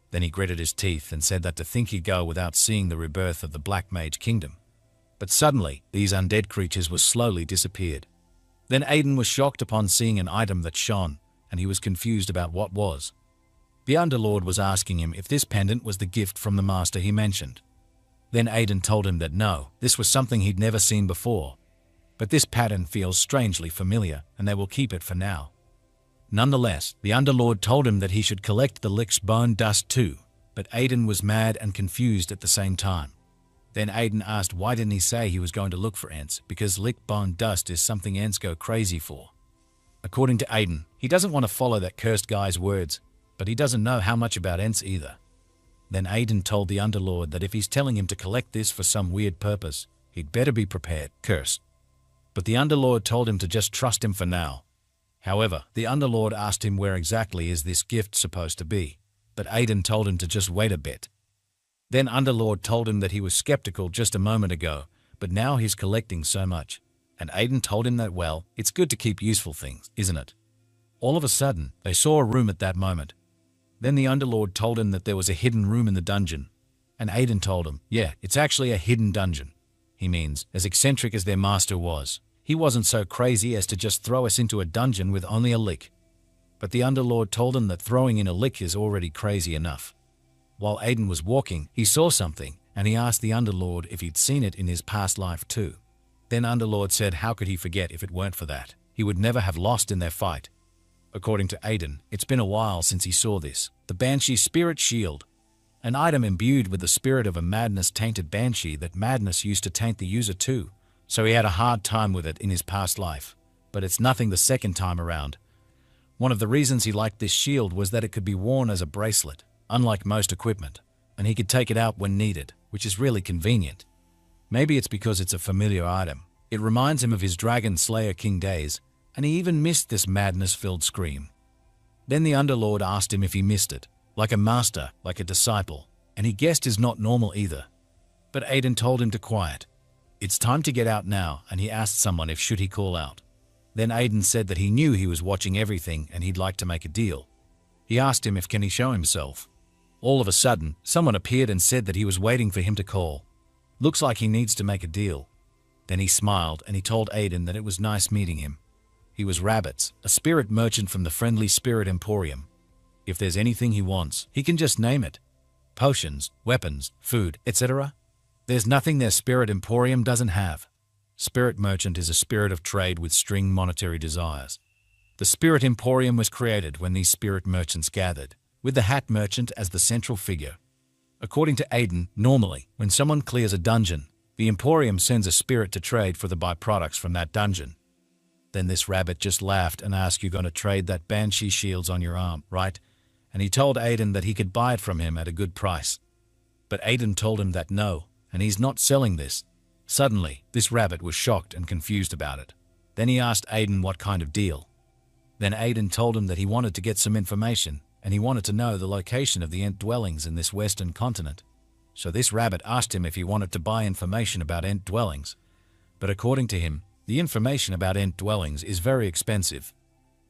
Then he gritted his teeth and said that to think he'd go without seeing the rebirth of the Black Mage Kingdom. But suddenly, these undead creatures were slowly disappeared. Then Aiden was shocked upon seeing an item that shone, and he was confused about what was. The Underlord was asking him if this pendant was the gift from the master he mentioned. Then Aiden told him that no, this was something he'd never seen before. But this pattern feels strangely familiar, and they will keep it for now. Nonetheless, the Underlord told him that he should collect the Lick's bone dust too, but Aiden was mad and confused at the same time. Then Aiden asked why didn't he say he was going to look for Ents, because Lick bone dust is something Ents go crazy for. According to Aiden, he doesn't want to follow that cursed guy's words, but he doesn't know how much about Ents either. Then Aiden told the Underlord that if he's telling him to collect this for some weird purpose, he'd better be prepared. Curse. But the Underlord told him to just trust him for now. However, the Underlord asked him where exactly is this gift supposed to be, but Aiden told him to just wait a bit. Then Underlord told him that he was skeptical just a moment ago, but now he's collecting so much. And Aiden told him that, well, it's good to keep useful things, isn't it? All of a sudden, they saw a room at that moment. Then the Underlord told him that there was a hidden room in the dungeon. And Aiden told him, yeah, it's actually a hidden dungeon. He means, as eccentric as their master was, he wasn't so crazy as to just throw us into a dungeon with only a lick. But the Underlord told him that throwing in a lick is already crazy enough. While Aiden was walking, he saw something, and he asked the Underlord if he'd seen it in his past life too. Then Underlord said how could he forget if it weren't for that? He would never have lost in their fight. According to Aiden, it's been a while since he saw this. The Banshee Spirit Shield. An item imbued with the spirit of a madness-tainted Banshee that madness used to taint the user too, so he had a hard time with it in his past life. But it's nothing the second time around. One of the reasons he liked this shield was that it could be worn as a bracelet, unlike most equipment, and he could take it out when needed, which is really convenient. Maybe it's because it's a familiar item. It reminds him of his Dragon Slayer King days, and he even missed this madness-filled scream. Then the Underlord asked him if he missed it, like a master, like a disciple, and he guessed is not normal either. But Aiden told him to quiet. It's time to get out now, and he asked someone if should he call out. Then Aiden said that he knew he was watching everything and he'd like to make a deal. He asked him if can he show himself. All of a sudden, someone appeared and said that he was waiting for him to call. Looks like he needs to make a deal. Then he smiled and he told Aiden that it was nice meeting him. He was Rabbits, a spirit merchant from the Friendly Spirit Emporium. If there's anything he wants, he can just name it. Potions, weapons, food, etc. There's nothing their Spirit Emporium doesn't have. Spirit Merchant is a spirit of trade with string monetary desires. The Spirit Emporium was created when these spirit merchants gathered, with the Hat Merchant as the central figure. According to Aiden, normally, when someone clears a dungeon, the Emporium sends a spirit to trade for the byproducts from that dungeon. Then this rabbit just laughed and asked, "You gonna trade that Banshee shields on your arm, right?" And he told Aiden that he could buy it from him at a good price. But Aiden told him that no, and he's not selling this. Suddenly, this rabbit was shocked and confused about it. Then he asked Aiden what kind of deal. Then Aiden told him that he wanted to get some information, and he wanted to know the location of the Ent dwellings in this western continent. So this rabbit asked him if he wanted to buy information about Ent dwellings. But according to him, the information about Ent dwellings is very expensive.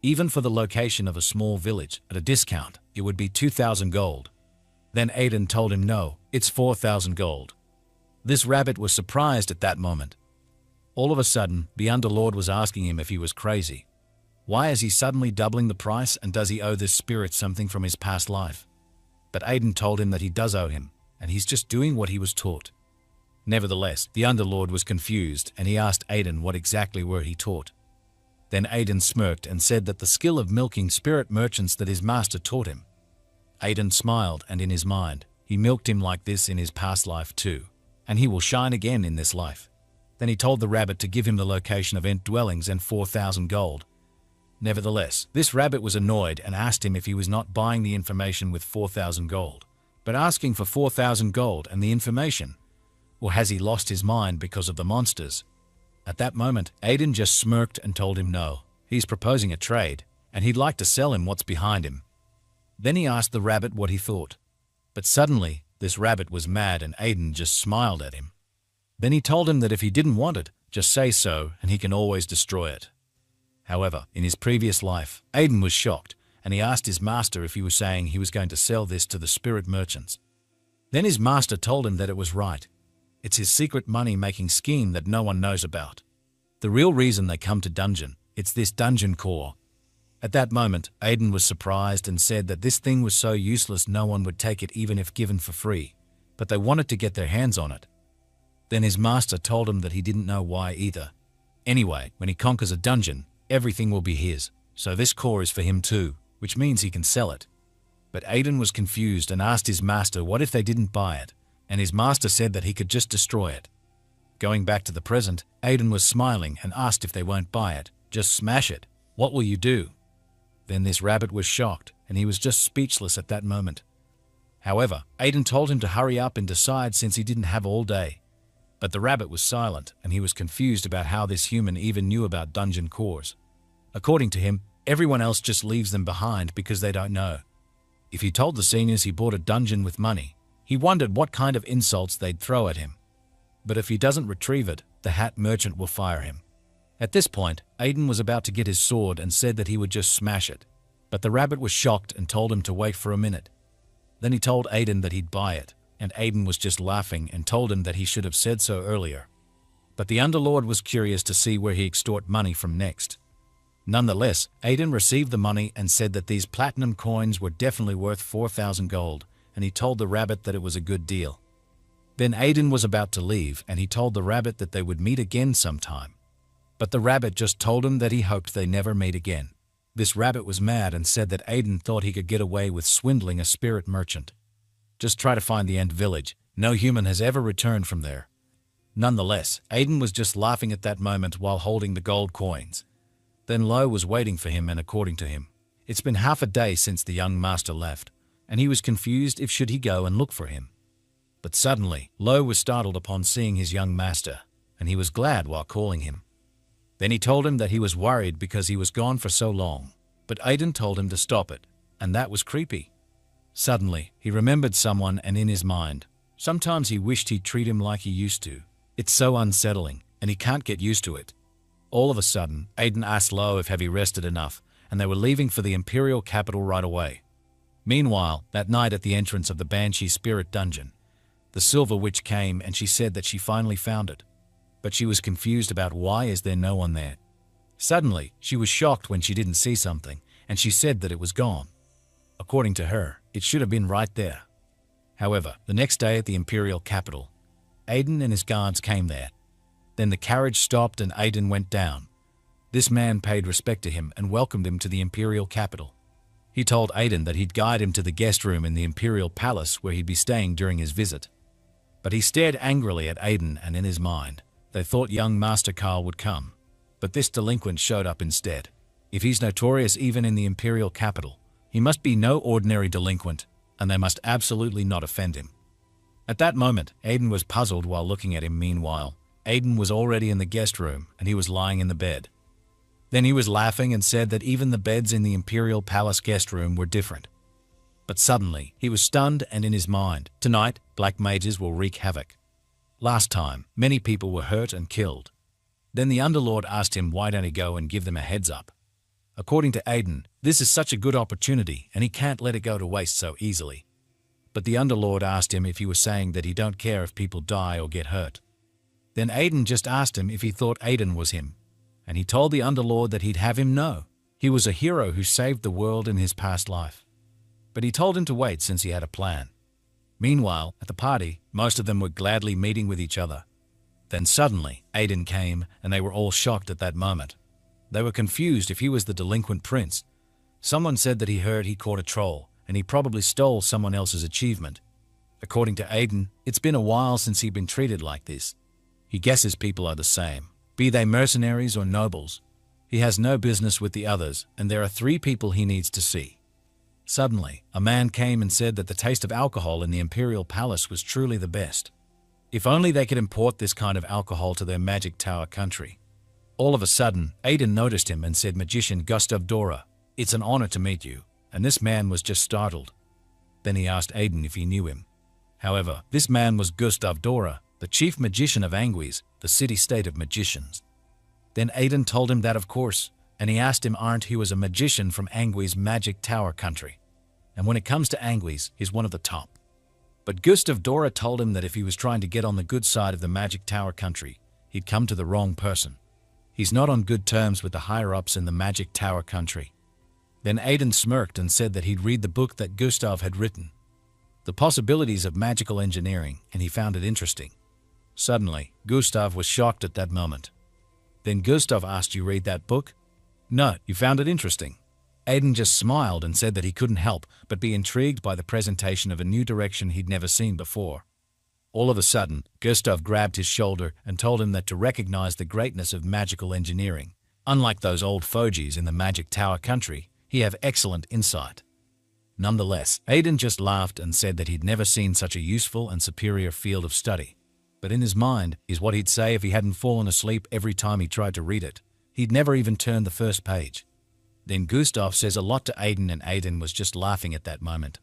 Even for the location of a small village, at a discount, it would be 2,000 gold. Then Aiden told him no, it's 4,000 gold. This rabbit was surprised at that moment. All of a sudden, the Underlord was asking him if he was crazy. Why is he suddenly doubling the price, and does he owe this spirit something from his past life? But Aiden told him that he does owe him, and he's just doing what he was taught. Nevertheless, the Underlord was confused and he asked Aiden what exactly were he taught. Then Aiden smirked and said that the skill of milking spirit merchants that his master taught him. Aiden smiled and in his mind, he milked him like this in his past life too, and he will shine again in this life. Then he told the rabbit to give him the location of Ent dwellings and 4,000 gold. Nevertheless, this rabbit was annoyed and asked him if he was not buying the information with 4,000 gold, but asking for 4,000 gold and the information. Or has he lost his mind because of the monsters? At that moment, Aiden just smirked and told him no, he's proposing a trade, and he'd like to sell him what's behind him. Then he asked the rabbit what he thought. But suddenly, this rabbit was mad and Aiden just smiled at him. Then he told him that if he didn't want it, just say so and he can always destroy it. However, in his previous life, Aiden was shocked and he asked his master if he was saying he was going to sell this to the spirit merchants. Then his master told him that it was right. It's his secret money-making scheme that no one knows about. The real reason they come to dungeon, it's this dungeon core. At that moment, Aiden was surprised and said that this thing was so useless no one would take it even if given for free, but they wanted to get their hands on it. Then his master told him that he didn't know why either. Anyway, when he conquers a dungeon, everything will be his, So this core is for him too, which means he can sell it. But Aiden was confused and asked his master what if they didn't buy it, and his master said that he could just destroy it. Going back to the present, Aiden was smiling and asked if they won't buy it, just smash it. What will you do? Then this rabbit was shocked, and he was just speechless at that moment. However, Aiden told him to hurry up and decide since he didn't have all day. But the rabbit was silent, and he was confused about how this human even knew about dungeon cores. According to him, everyone else just leaves them behind because they don't know. If he told the seniors he bought a dungeon with money, he wondered what kind of insults they'd throw at him. But if he doesn't retrieve it, the hat merchant will fire him. At this point, Aiden was about to get his sword and said that he would just smash it. But the rabbit was shocked and told him to wait for a minute. Then he told Aiden that he'd buy it, and Aiden was just laughing and told him that he should have said so earlier. But the Underlord was curious to see where he extort money from next. Nonetheless, Aiden received the money and said that these platinum coins were definitely worth 4,000 gold, and he told the rabbit that it was a good deal. Then Aiden was about to leave, and he told the rabbit that they would meet again sometime. But the rabbit just told him that he hoped they never meet again. This rabbit was mad and said that Aiden thought he could get away with swindling a spirit merchant. Just try to find the Ant village. No human has ever returned from there. Nonetheless, Aiden was just laughing at that moment while holding the gold coins. Then Lo was waiting for him, and according to him, it's been half a day since the young master left, and he was confused if should he go and look for him. But suddenly, Lo was startled upon seeing his young master, and he was glad while calling him. Then he told him that he was worried because he was gone for so long, but Aiden told him to stop it, and that was creepy. Suddenly, he remembered someone, and in his mind, sometimes he wished he'd treat him like he used to. It's so unsettling, and he can't get used to it. All of a sudden, Aiden asked Lo if have he rested enough, and they were leaving for the Imperial capital right away. Meanwhile, that night at the entrance of the Banshee Spirit Dungeon, the Silver Witch came and she said that she finally found it. But she was confused about why is there no one there. Suddenly, she was shocked when she didn't see something, and she said that it was gone. According to her, it should have been right there. However, the next day at the Imperial capital, Aiden and his guards came there. Then the carriage stopped and Aiden went down. This man paid respect to him and welcomed him to the Imperial capital. He told Aiden that he'd guide him to the guest room in the Imperial palace where he'd be staying during his visit. But he stared angrily at Aiden, and in his mind, they thought young Master Carl would come. But this delinquent showed up instead. If he's notorious even in the Imperial capital, he must be no ordinary delinquent, and they must absolutely not offend him. At that moment, Aiden was puzzled while looking at him. Meanwhile, Aiden was already in the guest room, and he was lying in the bed. Then he was laughing and said that even the beds in the Imperial Palace guest room were different. But suddenly, he was stunned, and in his mind, tonight, black mages will wreak havoc. Last time, many people were hurt and killed. Then the Underlord asked him why don't he go and give them a heads up. According to Aiden, this is such a good opportunity and he can't let it go to waste so easily. But the Underlord asked him if he was saying that he don't care if people die or get hurt. Then Aiden just asked him if he thought Aiden was him, and he told the Underlord that he'd have him know. He was a hero who saved the world in his past life. But he told him to wait since he had a plan. Meanwhile, at the party, most of them were gladly meeting with each other. Then suddenly, Aiden came, and they were all shocked at that moment. They were confused if he was the delinquent prince. Someone said that he heard he caught a troll, and he probably stole someone else's achievement. According to Aiden, it's been a while since he'd been treated like this. He guesses people are the same, be they mercenaries or nobles. He has no business with the others, and there are 3 people he needs to see. Suddenly, a man came and said that the taste of alcohol in the Imperial Palace was truly the best. If only they could import this kind of alcohol to their Magic Tower country. All of a sudden, Aiden noticed him and said, "Magician Gustav Dora, it's an honor to meet you," and this man was just startled. Then he asked Aiden if he knew him. However, this man was Gustav Dora, the chief magician of Angwis, the city-state of magicians. Then Aiden told him that of course, and he asked him aren't he was a magician from Angwis' Magic Tower country. And when it comes to Angwis, he's one of the top. But Gustav Dora told him that if he was trying to get on the good side of the Magic Tower country, he'd come to the wrong person. He's not on good terms with the higher-ups in the Magic Tower country. Then Aiden smirked and said that he'd read the book that Gustav had written, The Possibilities of Magical Engineering, and he found it interesting. Suddenly, Gustav was shocked at that moment. Then Gustav asked, "You read that book?" No, you found it interesting. Aiden just smiled and said that he couldn't help but be intrigued by the presentation of a new direction he'd never seen before. All of a sudden, Gustav grabbed his shoulder and told him that to recognize the greatness of magical engineering, unlike those old fogies in the Magic Tower country, he have excellent insight. Nonetheless, Aiden just laughed and said that he'd never seen such a useful and superior field of study. But in his mind is what he'd say if he hadn't fallen asleep every time he tried to read it. He'd never even turned the first page. Then Gustav says a lot to Aiden, and Aiden was just laughing at that moment.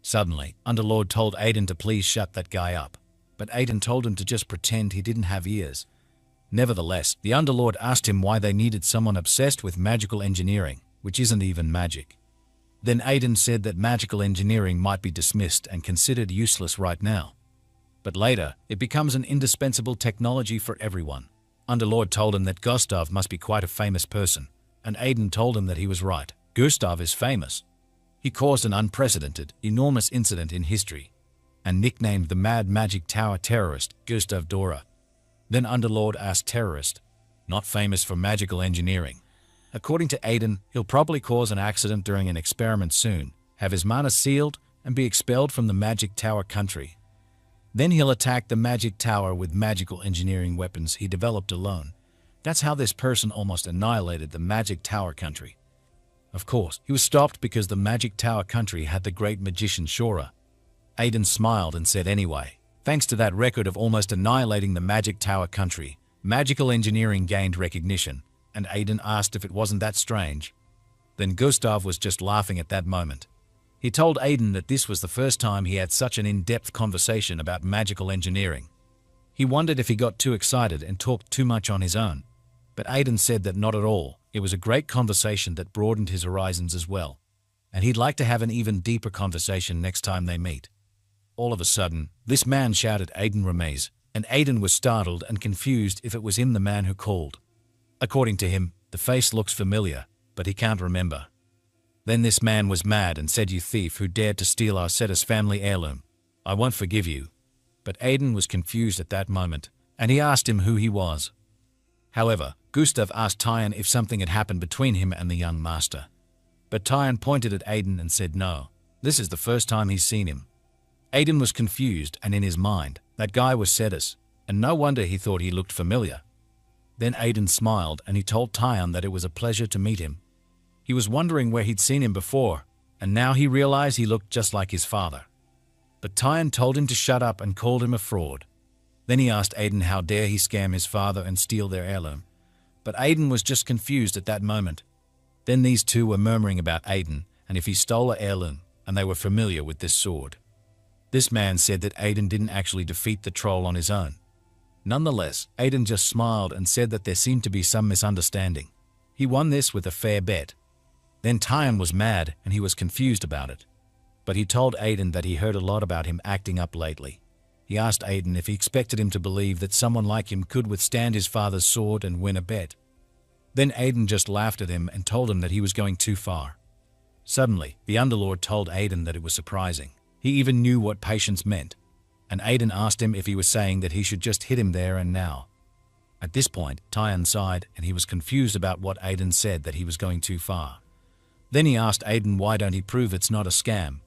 Suddenly, Underlord told Aiden to please shut that guy up. But Aiden told him to just pretend he didn't have ears. Nevertheless, the Underlord asked him why they needed someone obsessed with magical engineering, which isn't even magic. Then Aiden said that magical engineering might be dismissed and considered useless right now. But later, it becomes an indispensable technology for everyone. Underlord told him that Gustav must be quite a famous person, and Aiden told him that he was right. Gustav is famous. He caused an unprecedented, enormous incident in history, and nicknamed the Mad Magic Tower terrorist Gustav Dora. Then Underlord asked terrorist, not famous for magical engineering. According to Aiden, he'll probably cause an accident during an experiment soon, have his mana sealed, and be expelled from the Magic Tower country. Then he'll attack the Magic Tower with magical engineering weapons he developed alone. That's how this person almost annihilated the Magic Tower country. Of course, he was stopped because the Magic Tower country had the great magician Shora. Aiden smiled and said anyway, thanks to that record of almost annihilating the Magic Tower country, magical engineering gained recognition, and Aiden asked if it wasn't that strange. Then Gustav was just laughing at that moment. He told Aiden that this was the first time he had such an in-depth conversation about magical engineering. He wondered if he got too excited and talked too much on his own. But Aiden said that not at all. It was a great conversation that broadened his horizons as well. And he'd like to have an even deeper conversation next time they meet. All of a sudden, this man shouted Aiden Remez, and Aiden was startled and confused if it was him, the man who called. According to him, the face looks familiar, but he can't remember. Then this man was mad and said, "You thief who dared to steal our Cetus family heirloom. I won't forgive you." But Aiden was confused at that moment, and he asked him who he was. However, Gustav asked Tyan if something had happened between him and the young master. But Tyan pointed at Aiden and said no, this is the first time he's seen him. Aiden was confused, and in his mind, that guy was Cetus, and no wonder he thought he looked familiar. Then Aiden smiled and he told Tyan that it was a pleasure to meet him. He was wondering where he'd seen him before, and now he realized he looked just like his father. But Tyan told him to shut up and called him a fraud. Then he asked Aiden how dare he scam his father and steal their heirloom. But Aiden was just confused at that moment. Then these two were murmuring about Aiden and if he stole a heirloom, and they were familiar with this sword. This man said that Aiden didn't actually defeat the troll on his own. Nonetheless, Aiden just smiled and said that there seemed to be some misunderstanding. He won this with a fair bet. Then Tyan was mad and he was confused about it. But he told Aiden that he heard a lot about him acting up lately. He asked Aiden if he expected him to believe that someone like him could withstand his father's sword and win a bet. Then Aiden just laughed at him and told him that he was going too far. Suddenly, the Underlord told Aiden that it was surprising. He even knew what patience meant. And Aiden asked him if he was saying that he should just hit him there and now. At this point, Tyan sighed and he was confused about what Aiden said, that he was going too far. Then he asked Aiden why don't he prove it's not a scam.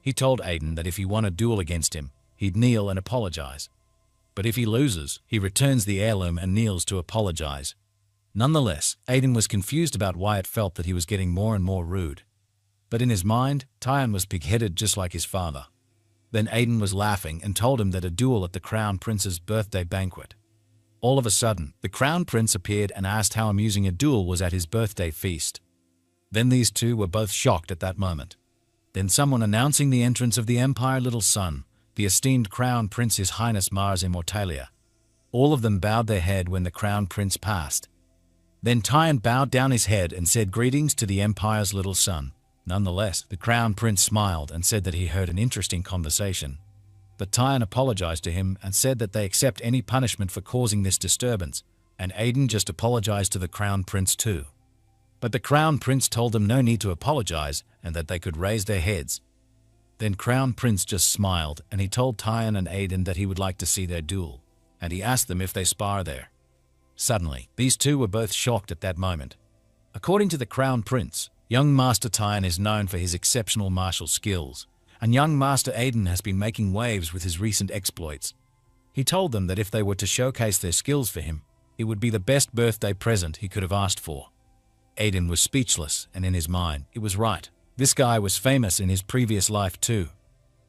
He told Aiden that if he won a duel against him, he'd kneel and apologize. But if he loses, he returns the heirloom and kneels to apologize. Nonetheless, Aiden was confused about why it felt that he was getting more and more rude. But in his mind, Tyan was pig-headed just like his father. Then Aiden was laughing and told him that a duel at the Crown Prince's birthday banquet. All of a sudden, the Crown Prince appeared and asked how amusing a duel was at his birthday feast. Then these two were both shocked at that moment. Then someone announcing the entrance of the Empire Little Son, the esteemed Crown Prince His Highness Mars Immortalia. All of them bowed their head when the Crown Prince passed. Then Tyan bowed down his head and said greetings to the Empire's little son. Nonetheless, the Crown Prince smiled and said that he heard an interesting conversation. But Tyan apologized to him and said that they accept any punishment for causing this disturbance, and Aiden just apologized to the Crown Prince too. But the Crown Prince told them no need to apologize and that they could raise their heads. Then Crown Prince just smiled and he told Tyan and Aiden that he would like to see their duel, and he asked them if they spar there. Suddenly, these two were both shocked at that moment. According to the Crown Prince, young Master Tyan is known for his exceptional martial skills, and young Master Aiden has been making waves with his recent exploits. He told them that if they were to showcase their skills for him, it would be the best birthday present he could have asked for. Aiden was speechless, and in his mind, it was right. This guy was famous in his previous life too.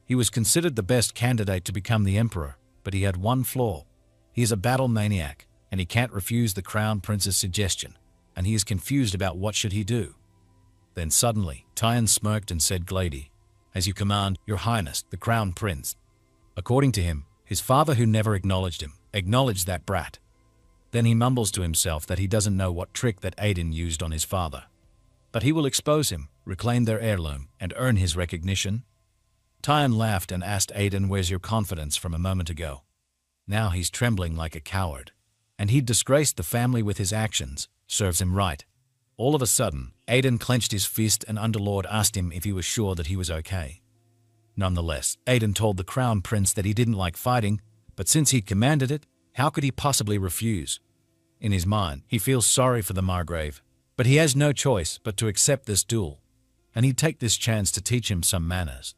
He was considered the best candidate to become the emperor, but he had one flaw. He is a battle maniac, and he can't refuse the Crown Prince's suggestion, and he is confused about what should he do. Then suddenly, Tyan smirked and said, "Glady, as you command, Your Highness, the Crown Prince." According to him, his father, who never acknowledged him, acknowledged that brat. Then he mumbles to himself that he doesn't know what trick that Aiden used on his father. But he will expose him, reclaim their heirloom, and earn his recognition. Tyan laughed and asked Aiden, "Where's your confidence from a moment ago?" Now he's trembling like a coward. And he'd disgraced the family with his actions. Serves him right. All of a sudden, Aiden clenched his fist and Underlord asked him if he was sure that he was okay. Nonetheless, Aiden told the Crown Prince that he didn't like fighting, but since he'd commanded it, how could he possibly refuse? In his mind, he feels sorry for the Margrave, but he has no choice but to accept this duel, and he'd take this chance to teach him some manners.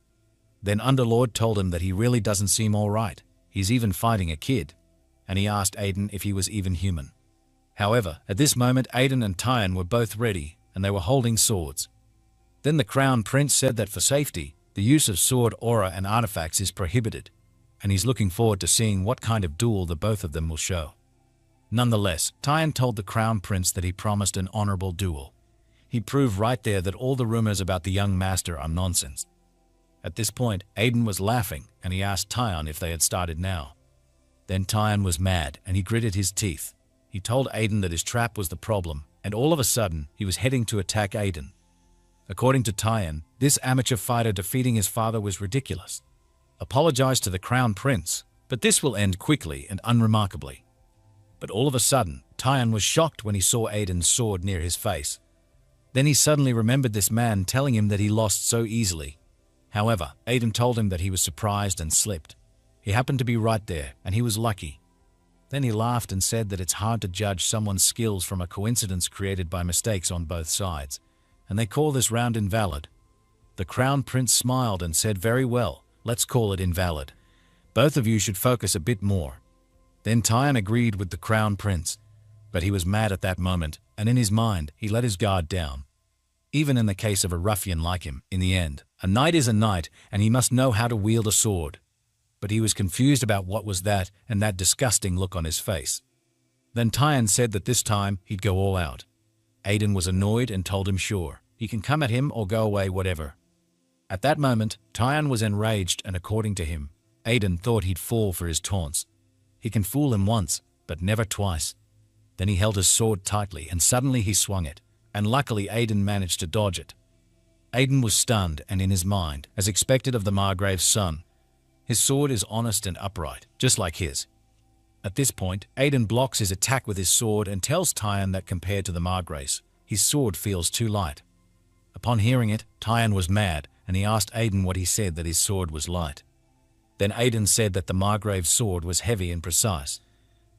Then Underlord told him that he really doesn't seem all right. He's even fighting a kid, and he asked Aiden if he was even human. However, at this moment Aiden and Tyan were both ready, and they were holding swords. Then the Crown Prince said that for safety, the use of sword, aura, and artifacts is prohibited, and he's looking forward to seeing what kind of duel the both of them will show. Nonetheless, Tyan told the Crown Prince that he promised an honorable duel. He proved right there that all the rumors about the young master are nonsense. At this point, Aiden was laughing, and he asked Tyan if they had started now. Then Tyan was mad, and he gritted his teeth. He told Aiden that his trap was the problem, and all of a sudden, he was heading to attack Aiden. According to Tyan, this amateur fighter defeating his father was ridiculous. Apologized to the Crown Prince, but this will end quickly and unremarkably. But all of a sudden, Tyan was shocked when he saw Aiden's sword near his face. Then he suddenly remembered this man telling him that he lost so easily. However, Aiden told him that he was surprised and slipped. He happened to be right there, and he was lucky. Then he laughed and said that it's hard to judge someone's skills from a coincidence created by mistakes on both sides, and they call this round invalid. The Crown Prince smiled and said, "Very well, let's call it invalid. Both of you should focus a bit more." Then Tyan agreed with the Crown Prince, but he was mad at that moment, and in his mind, he let his guard down. Even in the case of a ruffian like him, in the end, a knight is a knight, and he must know how to wield a sword. But he was confused about what was that and that disgusting look on his face. Then Tyan said that this time he'd go all out. Aiden was annoyed and told him sure, he can come at him or go away, whatever. At that moment, Tyan was enraged, and according to him, Aiden thought he'd fall for his taunts. He can fool him once, but never twice. Then he held his sword tightly and suddenly he swung it, and luckily Aiden managed to dodge it. Aiden was stunned, and in his mind, as expected of the Margrave's son, his sword is honest and upright, just like his. At this point, Aiden blocks his attack with his sword and tells Tyan that compared to the Margrave's, his sword feels too light. Upon hearing it, Tyan was mad, and he asked Aiden what he said that his sword was light. Then Aiden said that the Margrave's sword was heavy and precise.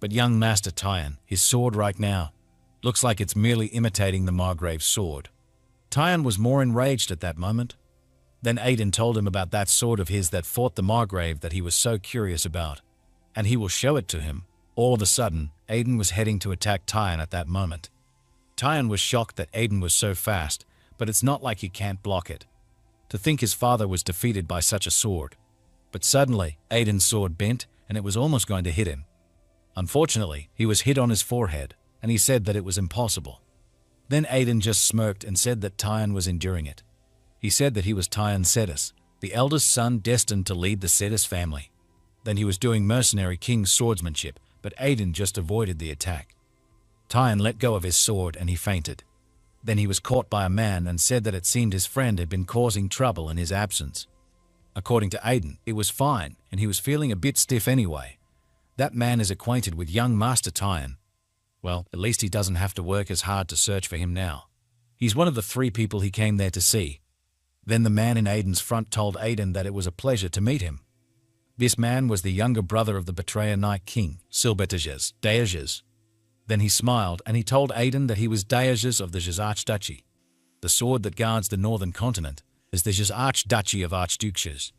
But young Master Tyan, his sword right now, looks like it's merely imitating the Margrave's sword. Tyan was more enraged at that moment. Then Aiden told him about that sword of his that fought the Margrave that he was so curious about, and he will show it to him. All of a sudden, Aiden was heading to attack Tyan at that moment. Tyan was shocked that Aiden was so fast, but it's not like he can't block it. To think his father was defeated by such a sword. But suddenly, Aiden's sword bent, and it was almost going to hit him. Unfortunately, he was hit on his forehead, and he said that it was impossible. Then Aiden just smirked and said that Tyan was enduring it. He said that he was Tyan Cetus, the eldest son destined to lead the Cetus family. Then he was doing mercenary king's swordsmanship, but Aiden just avoided the attack. Tyan let go of his sword and he fainted. Then he was caught by a man and said that it seemed his friend had been causing trouble in his absence. According to Aiden, it was fine, and he was feeling a bit stiff anyway. That man is acquainted with young Master Tyan. Well, at least he doesn't have to work as hard to search for him now. He's one of the 3 people he came there to see. Then the man in Aiden's front told Aiden that it was a pleasure to meet him. This man was the younger brother of the betrayer Night King, Silbetages Deages. Then he smiled and he told Aiden that he was Daejar's of the Jaz Archduchy. The sword that guards the northern continent is the Jaz Archduchy of Archdukes.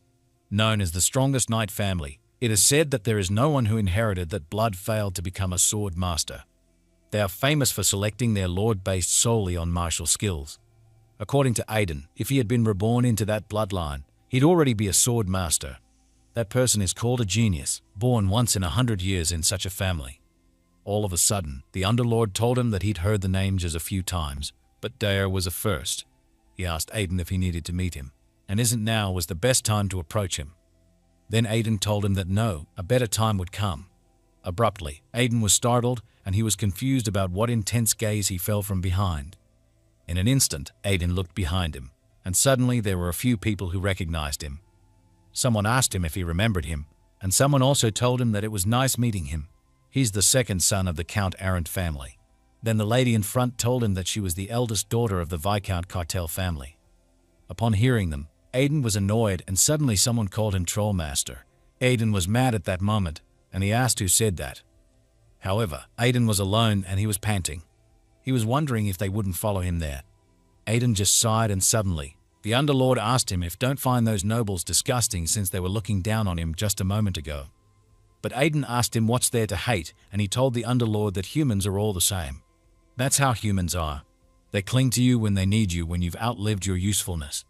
Known as the strongest knight family, it is said that there is no one who inherited that blood failed to become a sword master. They are famous for selecting their lord based solely on martial skills. According to Aiden, if he had been reborn into that bloodline, he'd already be a sword master. That person is called a genius, born once in 100 years in such a family. All of a sudden, the Underlord told him that he'd heard the name just a few times, but Daejar was a first. He asked Aiden if he needed to meet him, and isn't now was the best time to approach him. Then Aiden told him that no, a better time would come. Abruptly, Aiden was startled and he was confused about what intense gaze he felt from behind. In an instant, Aiden looked behind him, and suddenly there were a few people who recognized him. Someone asked him if he remembered him, and someone also told him that it was nice meeting him. He's the second son of the Count Arendt family. Then the lady in front told him that she was the eldest daughter of the Viscount Cartel family. Upon hearing them, Aiden was annoyed and suddenly someone called him Trollmaster. Aiden was mad at that moment, and he asked who said that. However, Aiden was alone and he was panting. He was wondering if they wouldn't follow him there. Aiden just sighed and suddenly, the Underlord asked him if don't find those nobles disgusting since they were looking down on him just a moment ago. But Aiden asked him what's there to hate, and he told the Underlord that humans are all the same. That's how humans are. They cling to you when they need you when you've outlived your usefulness.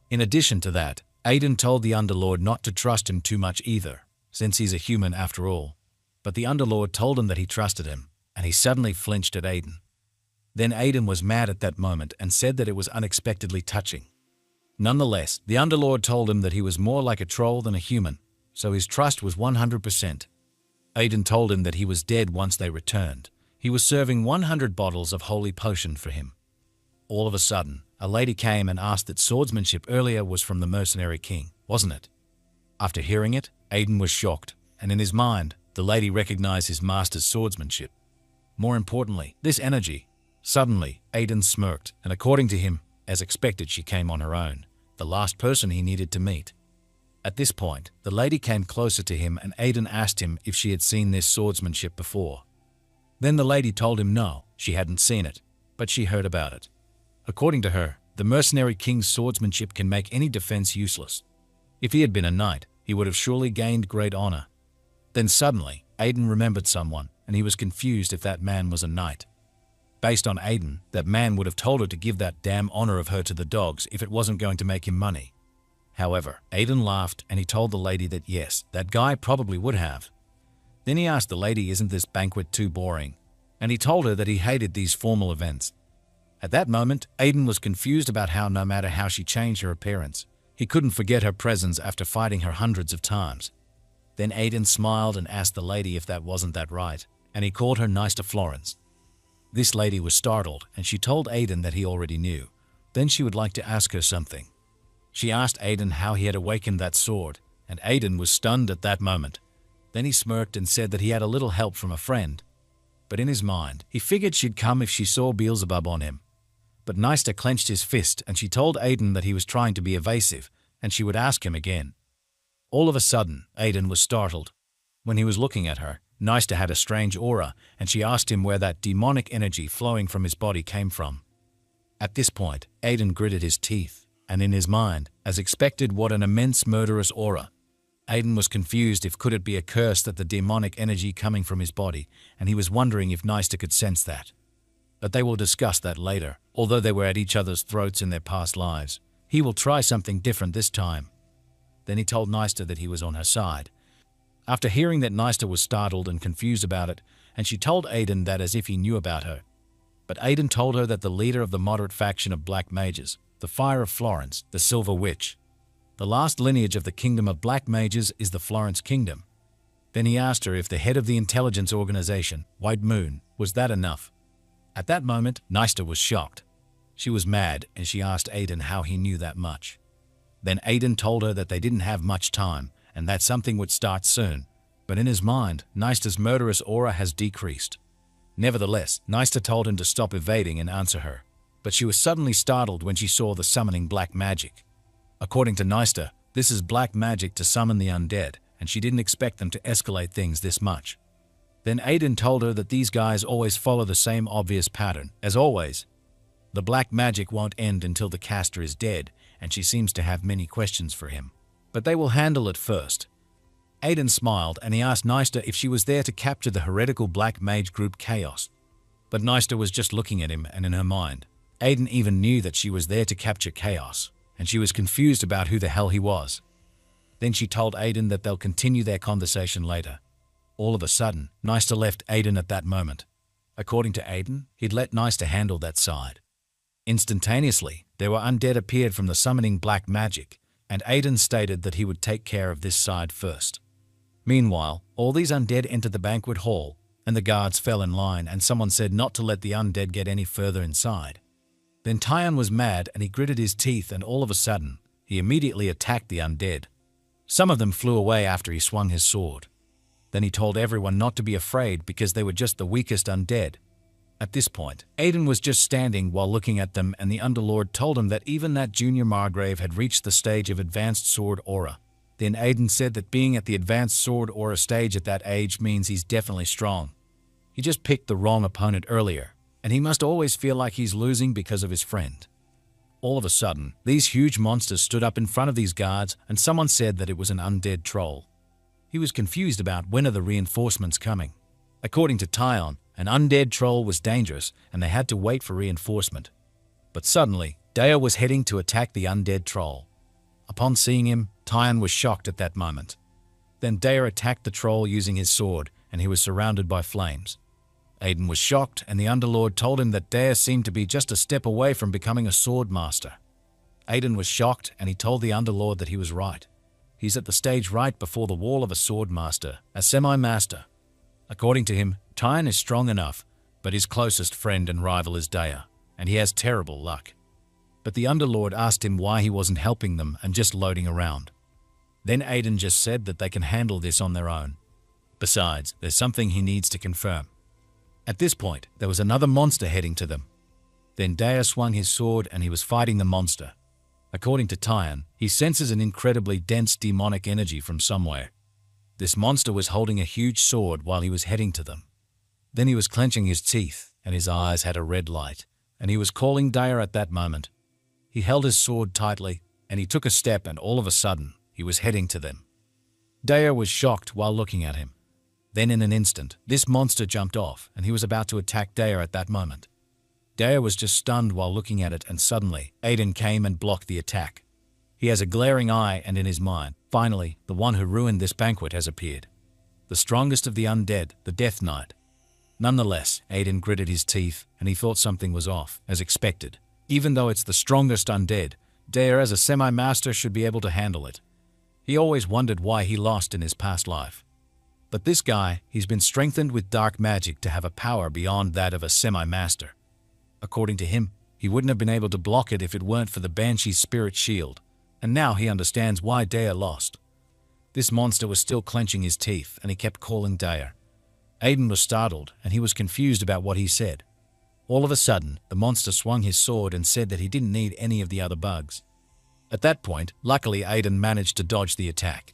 In addition to that, Aiden told the Underlord not to trust him too much either, since he's a human after all. But the Underlord told him that he trusted him, and he suddenly flinched at Aiden. Then Aiden was mad at that moment and said that it was unexpectedly touching. Nonetheless, the Underlord told him that he was more like a troll than a human, so his trust was 100%. Aiden told him that he was dead once they returned. He was serving 100 bottles of holy potion for him. All of a sudden, a lady came and asked that swordsmanship earlier was from the mercenary king, wasn't it? After hearing it, Aiden was shocked, and in his mind, the lady recognized his master's swordsmanship. More importantly, this energy. Suddenly, Aiden smirked, and according to him, as expected, she came on her own, the last person he needed to meet. At this point, the lady came closer to him and Aiden asked him if she had seen this swordsmanship before. Then the lady told him no, she hadn't seen it, but she heard about it. According to her, the mercenary king's swordsmanship can make any defense useless. If he had been a knight, he would have surely gained great honor. Then suddenly, Aiden remembered someone, and he was confused if that man was a knight. Based on Aiden, that man would have told her to give that damn honor of her to the dogs if it wasn't going to make him money. However, Aiden laughed and he told the lady that yes, that guy probably would have. Then he asked the lady, isn't this banquet too boring? And he told her that he hated these formal events. At that moment, Aiden was confused about how no matter how she changed her appearance, he couldn't forget her presence after fighting her hundreds of times. Then Aiden smiled and asked the lady if that wasn't that right, and he called her nice to Florence. This lady was startled and she told Aiden that he already knew. Then she would like to ask her something. She asked Aiden how he had awakened that sword, and Aiden was stunned at that moment. Then he smirked and said that he had a little help from a friend. But in his mind, he figured she'd come if she saw Beelzebub on him. But Nysta clenched his fist and she told Aiden that he was trying to be evasive and she would ask him again. All of a sudden, Aiden was startled. When he was looking at her, Nysta had a strange aura and she asked him where that demonic energy flowing from his body came from. At this point, Aiden gritted his teeth, and in his mind, as expected, what an immense murderous aura. Aiden was confused if could it be a curse that the demonic energy coming from his body, and he was wondering if Nysta could sense that. But they will discuss that later. Although they were at each other's throats in their past lives, he will try something different this time. Then he told Nysta that he was on her side. After hearing that, Nysta was startled and confused about it, and she told Aiden that as if he knew about her. But Aiden told her that the leader of the moderate faction of Black Mages, the Fire of Florence, the Silver Witch, the last lineage of the Kingdom of Black Mages is the Florence Kingdom. Then he asked her if the head of the intelligence organization, White Moon, was that enough. At that moment, Nysta was shocked. She was mad and she asked Aiden how he knew that much. Then Aiden told her that they didn't have much time and that something would start soon. But in his mind, Nysta's murderous aura has decreased. Nevertheless, Nysta told him to stop evading and answer her. But she was suddenly startled when she saw the summoning black magic. According to Nysta, this is black magic to summon the undead, and she didn't expect them to escalate things this much. Then Aiden told her that these guys always follow the same obvious pattern. As always, the black magic won't end until the caster is dead, and she seems to have many questions for him. But they will handle it first. Aiden smiled and he asked Nysta if she was there to capture the heretical black mage group Chaos. But Nysta was just looking at him, and in her mind, Aiden even knew that she was there to capture Chaos, and she was confused about who the hell he was. Then she told Aiden that they'll continue their conversation later. All of a sudden, Nysta left Aiden at that moment. According to Aiden, he'd let Nysta handle that side. Instantaneously, there were undead appeared from the summoning black magic, and Aiden stated that he would take care of this side first. Meanwhile, all these undead entered the banquet hall, and the guards fell in line, and someone said not to let the undead get any further inside. Then Tyan was mad and he gritted his teeth, and all of a sudden, he immediately attacked the undead. Some of them flew away after he swung his sword. Then he told everyone not to be afraid because they were just the weakest undead. At this point, Aiden was just standing while looking at them, and the Underlord told him that even that junior Margrave had reached the stage of advanced sword aura. Then Aiden said that being at the advanced sword aura stage at that age means he's definitely strong. He just picked the wrong opponent earlier, and he must always feel like he's losing because of his friend. All of a sudden, these huge monsters stood up in front of these guards, and someone said that it was an undead troll. He was confused about when are the reinforcements coming. According to Tyon, an undead troll was dangerous and they had to wait for reinforcement. But suddenly, Dea was heading to attack the undead troll. Upon seeing him, Tyon was shocked at that moment. Then Dea attacked the troll using his sword, and he was surrounded by flames. Aiden was shocked, and the Underlord told him that Dea seemed to be just a step away from becoming a sword master. Aiden was shocked, and he told the Underlord that he was right. He's at the stage right before the wall of a sword master, a semi-master. According to him, Tyon is strong enough, but his closest friend and rival is Dea, and he has terrible luck. But the Underlord asked him why he wasn't helping them and just loading around. Then Aiden just said that they can handle this on their own. Besides, there's something he needs to confirm. At this point, there was another monster heading to them. Then Dea swung his sword and he was fighting the monster. According to Tyon, he senses an incredibly dense demonic energy from somewhere. This monster was holding a huge sword while he was heading to them. Then he was clenching his teeth, and his eyes had a red light, and he was calling Dea at that moment. He held his sword tightly, and he took a step, and all of a sudden, he was heading to them. Dea was shocked while looking at him. Then in an instant, this monster jumped off, and he was about to attack Dea at that moment. Dea was just stunned while looking at it, and suddenly, Aiden came and blocked the attack. He has a glaring eye, and in his mind, finally, the one who ruined this banquet has appeared. The strongest of the undead, the Death Knight. Nonetheless, Aiden gritted his teeth, and he thought something was off, as expected. Even though it's the strongest undead, Dea as a semi-master should be able to handle it. He always wondered why he lost in his past life. But this guy, he's been strengthened with dark magic to have a power beyond that of a semi-master. According to him, he wouldn't have been able to block it if it weren't for the Banshee's spirit shield, and now he understands why Dea lost. This monster was still clenching his teeth, and he kept calling Dea. Aiden was startled, and he was confused about what he said. All of a sudden, the monster swung his sword and said that he didn't need any of the other bugs. At that point, luckily Aiden managed to dodge the attack.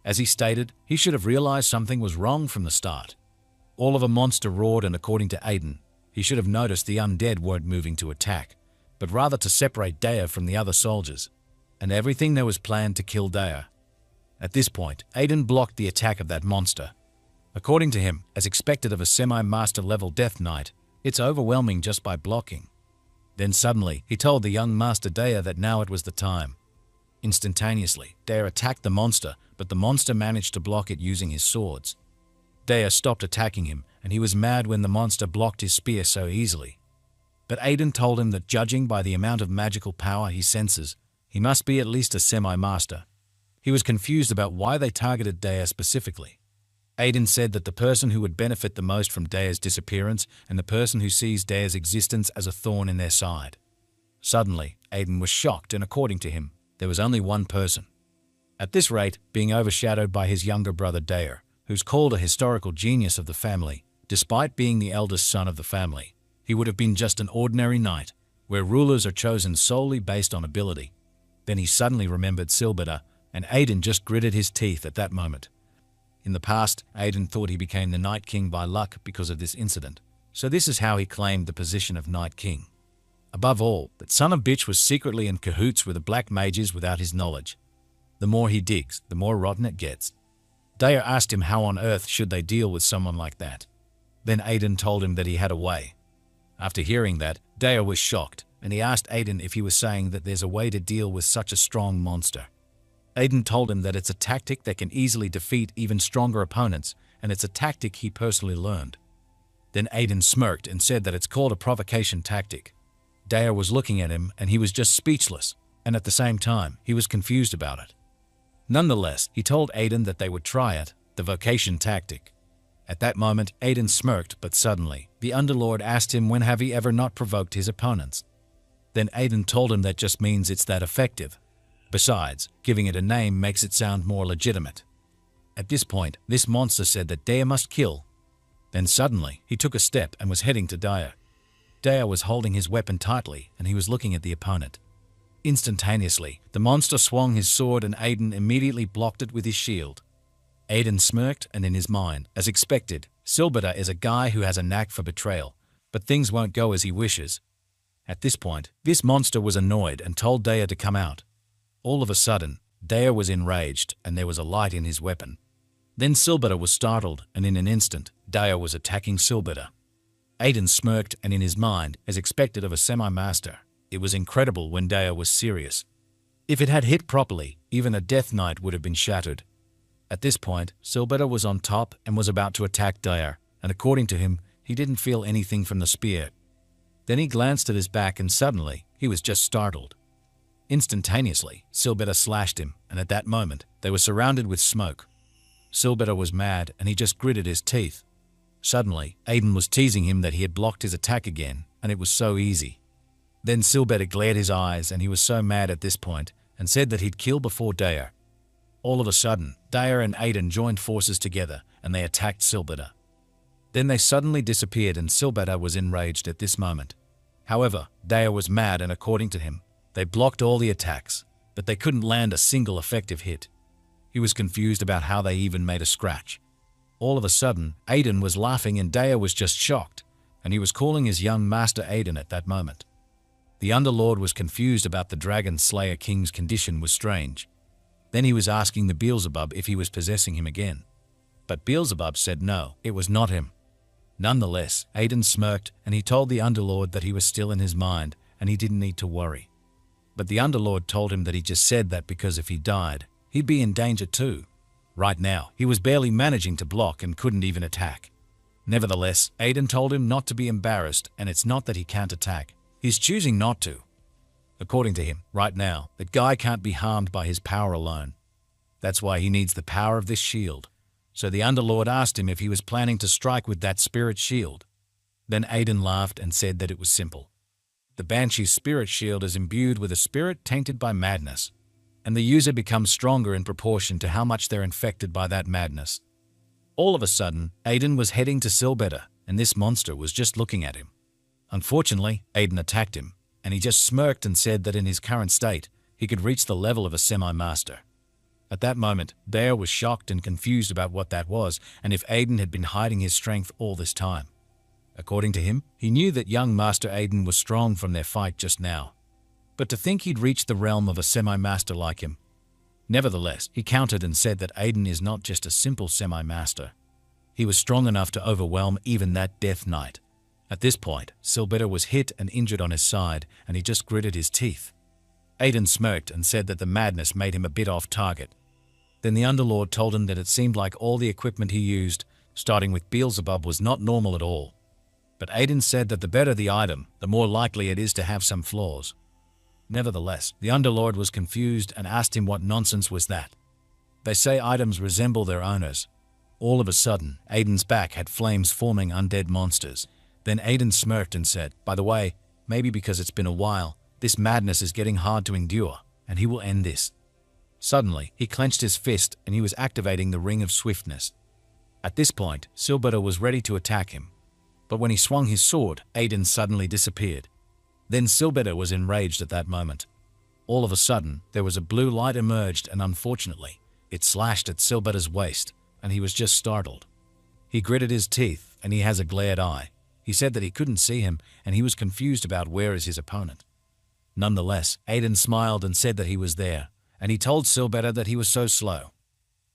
As he stated, he should have realized something was wrong from the start. All of a monster roared, and according to Aiden, he should have noticed the undead weren't moving to attack, but rather to separate Dea from the other soldiers, and everything there was planned to kill Dea. At this point, Aiden blocked the attack of that monster. According to him, as expected of a semi-master level Death Knight, it's overwhelming just by blocking. Then suddenly, he told the young Master Dea that now it was the time. Instantaneously, Dea attacked the monster, but the monster managed to block it using his swords. Dea stopped attacking him, and he was mad when the monster blocked his spear so easily. But Aiden told him that judging by the amount of magical power he senses, he must be at least a semi-master. He was confused about why they targeted Dea specifically. Aiden said that the person who would benefit the most from Dea's disappearance and the person who sees Dea's existence as a thorn in their side. Suddenly, Aiden was shocked, and according to him, there was only one person. At this rate, being overshadowed by his younger brother Dea, who's called a historical genius of the family, despite being the eldest son of the family, he would have been just an ordinary knight, where rulers are chosen solely based on ability. Then he suddenly remembered Silbita, and Aiden just gritted his teeth at that moment. In the past, Aiden thought he became the Night King by luck because of this incident, so this is how he claimed the position of Night King. Above all, that son of bitch was secretly in cahoots with the black mages without his knowledge. The more he digs, the more rotten it gets. Daya asked him how on earth should they deal with someone like that. Then Aiden told him that he had a way. After hearing that, Daya was shocked, and he asked Aiden if he was saying that there's a way to deal with such a strong monster. Aiden told him that it's a tactic that can easily defeat even stronger opponents, and it's a tactic he personally learned. Then Aiden smirked and said that it's called a provocation tactic. Daya was looking at him and he was just speechless, and at the same time, he was confused about it. Nonetheless, he told Aiden that they would try it, the vocation tactic. At that moment, Aiden smirked, but suddenly, the Underlord asked him when have he ever not provoked his opponents. Then Aiden told him that just means it's that effective. Besides, giving it a name makes it sound more legitimate. At this point, this monster said that Daya must kill. Then suddenly, he took a step and was heading to Daya. Daya was holding his weapon tightly and he was looking at the opponent. Instantaneously, the monster swung his sword and Aiden immediately blocked it with his shield. Aiden smirked and in his mind, as expected, Silbita is a guy who has a knack for betrayal, but things won't go as he wishes. At this point, this monster was annoyed and told Daya to come out. All of a sudden, Daya was enraged and there was a light in his weapon. Then Silbita was startled and in an instant, Daya was attacking Silbita. Aiden smirked and in his mind, as expected of a semi-master, it was incredible when Daya was serious. If it had hit properly, even a Death Knight would have been shattered. At this point, Silbita was on top and was about to attack Daya, and according to him, he didn't feel anything from the spear. Then he glanced at his back and suddenly, he was just startled. Instantaneously, Silbita slashed him, and at that moment, they were surrounded with smoke. Silbita was mad and he just gritted his teeth. Suddenly, Aiden was teasing him that he had blocked his attack again, and it was so easy. Then Silbita glared his eyes and he was so mad at this point and said that he'd kill before Daya. All of a sudden, Daya and Aiden joined forces together and they attacked Silbita. Then they suddenly disappeared and Silbita was enraged at this moment. However, Daya was mad and according to him, they blocked all the attacks, but they couldn't land a single effective hit. He was confused about how they even made a scratch. All of a sudden, Aiden was laughing and Daya was just shocked, and he was calling his young master Aiden at that moment. The Underlord was confused about the Dragon Slayer King's condition was strange. Then he was asking the Beelzebub if he was possessing him again. But Beelzebub said no, it was not him. Nonetheless, Aiden smirked and he told the Underlord that he was still in his mind and he didn't need to worry. But the Underlord told him that he just said that because if he died, he'd be in danger too. Right now, he was barely managing to block and couldn't even attack. Nevertheless, Aiden told him not to be embarrassed and it's not that he can't attack. He's choosing not to. According to him, right now, that guy can't be harmed by his power alone. That's why he needs the power of this shield. So the Underlord asked him if he was planning to strike with that spirit shield. Then Aiden laughed and said that it was simple. The Banshee's spirit shield is imbued with a spirit tainted by madness, and the user becomes stronger in proportion to how much they're infected by that madness. All of a sudden, Aiden was heading to Silbita, and this monster was just looking at him. Unfortunately, Aiden attacked him, and he just smirked and said that in his current state, he could reach the level of a semi-master. At that moment, Daya was shocked and confused about what that was, and if Aiden had been hiding his strength all this time. According to him, he knew that young Master Aiden was strong from their fight just now. But to think he'd reached the realm of a semi-master like him. Nevertheless, he countered and said that Aiden is not just a simple semi-master. He was strong enough to overwhelm even that Death Knight. At this point, Silbita was hit and injured on his side, and he just gritted his teeth. Aiden smirked and said that the madness made him a bit off target. Then the Underlord told him that it seemed like all the equipment he used, starting with Beelzebub, was not normal at all. But Aiden said that the better the item, the more likely it is to have some flaws. Nevertheless, the Underlord was confused and asked him what nonsense was that. They say items resemble their owners. All of a sudden, Aiden's back had flames forming undead monsters. Then Aiden smirked and said, by the way, maybe because it's been a while, this madness is getting hard to endure, and he will end this. Suddenly, he clenched his fist and he was activating the Ring of Swiftness. At this point, Silbita was ready to attack him. But when he swung his sword, Aiden suddenly disappeared. Then Silbita was enraged at that moment. All of a sudden, there was a blue light emerged and unfortunately, it slashed at Silbita's waist, and he was just startled. He gritted his teeth, and he has a glared eye. He said that he couldn't see him, and he was confused about where is his opponent. Nonetheless, Aiden smiled and said that he was there, and he told Silbetta that he was so slow.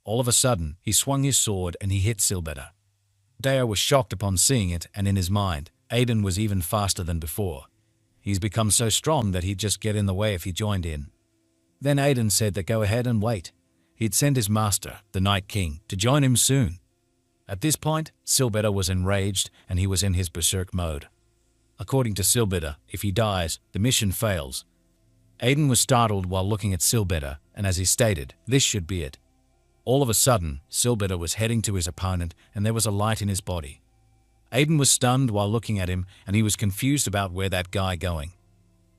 All of a sudden, he swung his sword and he hit Silbetta. Daya was shocked upon seeing it, and in his mind, Aiden was even faster than before. He's become so strong that he'd just get in the way if he joined in. Then Aiden said that go ahead and wait. He'd send his master, the Night King, to join him soon. At this point, Silbetta was enraged and he was in his berserk mode. According to Silbetta, if he dies, the mission fails. Aiden was startled while looking at Silbetta, and as he stated, this should be it. All of a sudden, Silbetta was heading to his opponent and there was a light in his body. Aiden was stunned while looking at him and he was confused about where that guy going.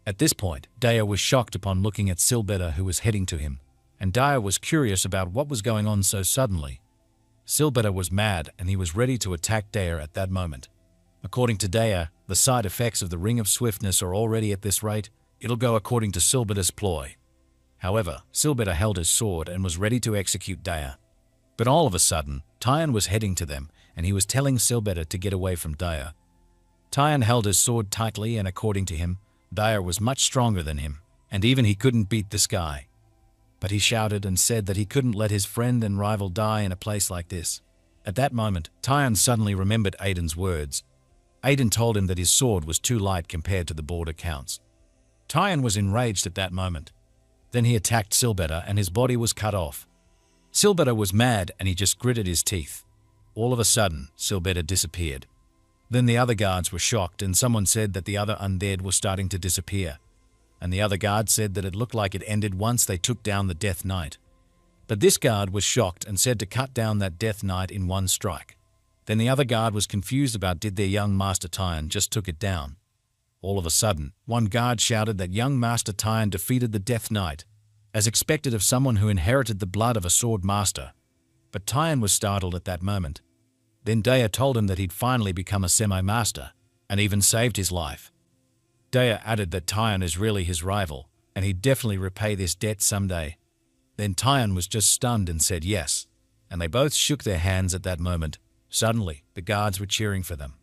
At this point, Daya was shocked upon looking at Silbetta who was heading to him, and Daya was curious about what was going on so suddenly. Silbetta was mad and he was ready to attack Daya at that moment. According to Daya, the side effects of the Ring of Swiftness are already at this rate. It'll go according to Silbetta's ploy. However, Silbetta held his sword and was ready to execute Daya. But all of a sudden, Tyan was heading to them, and he was telling Silbetta to get away from Daya. Tyan held his sword tightly, and according to him, Daya was much stronger than him, and even he couldn't beat this guy. But he shouted and said that he couldn't let his friend and rival die in a place like this. At that moment, Tyan suddenly remembered Aiden's words. Aiden told him that his sword was too light compared to the border counts. Tyan was enraged at that moment. Then he attacked Silbetta and his body was cut off. Silbetta was mad and he just gritted his teeth. All of a sudden, Silbetta disappeared. Then the other guards were shocked and someone said that the other undead was starting to disappear. And the other guard said that it looked like it ended once they took down the Death Knight. But this guard was shocked and said to cut down that Death Knight in one strike. Then the other guard was confused about did their young Master Tyan just took it down. All of a sudden, one guard shouted that young Master Tyan defeated the Death Knight, as expected of someone who inherited the blood of a sword master. But Tyan was startled at that moment. Then Daya told him that he'd finally become a semi-master, and even saved his life. Daya added that Tyan is really his rival, and he'd definitely repay this debt someday. Then Tyan was just stunned and said yes, and they both shook their hands at that moment. Suddenly, the guards were cheering for them.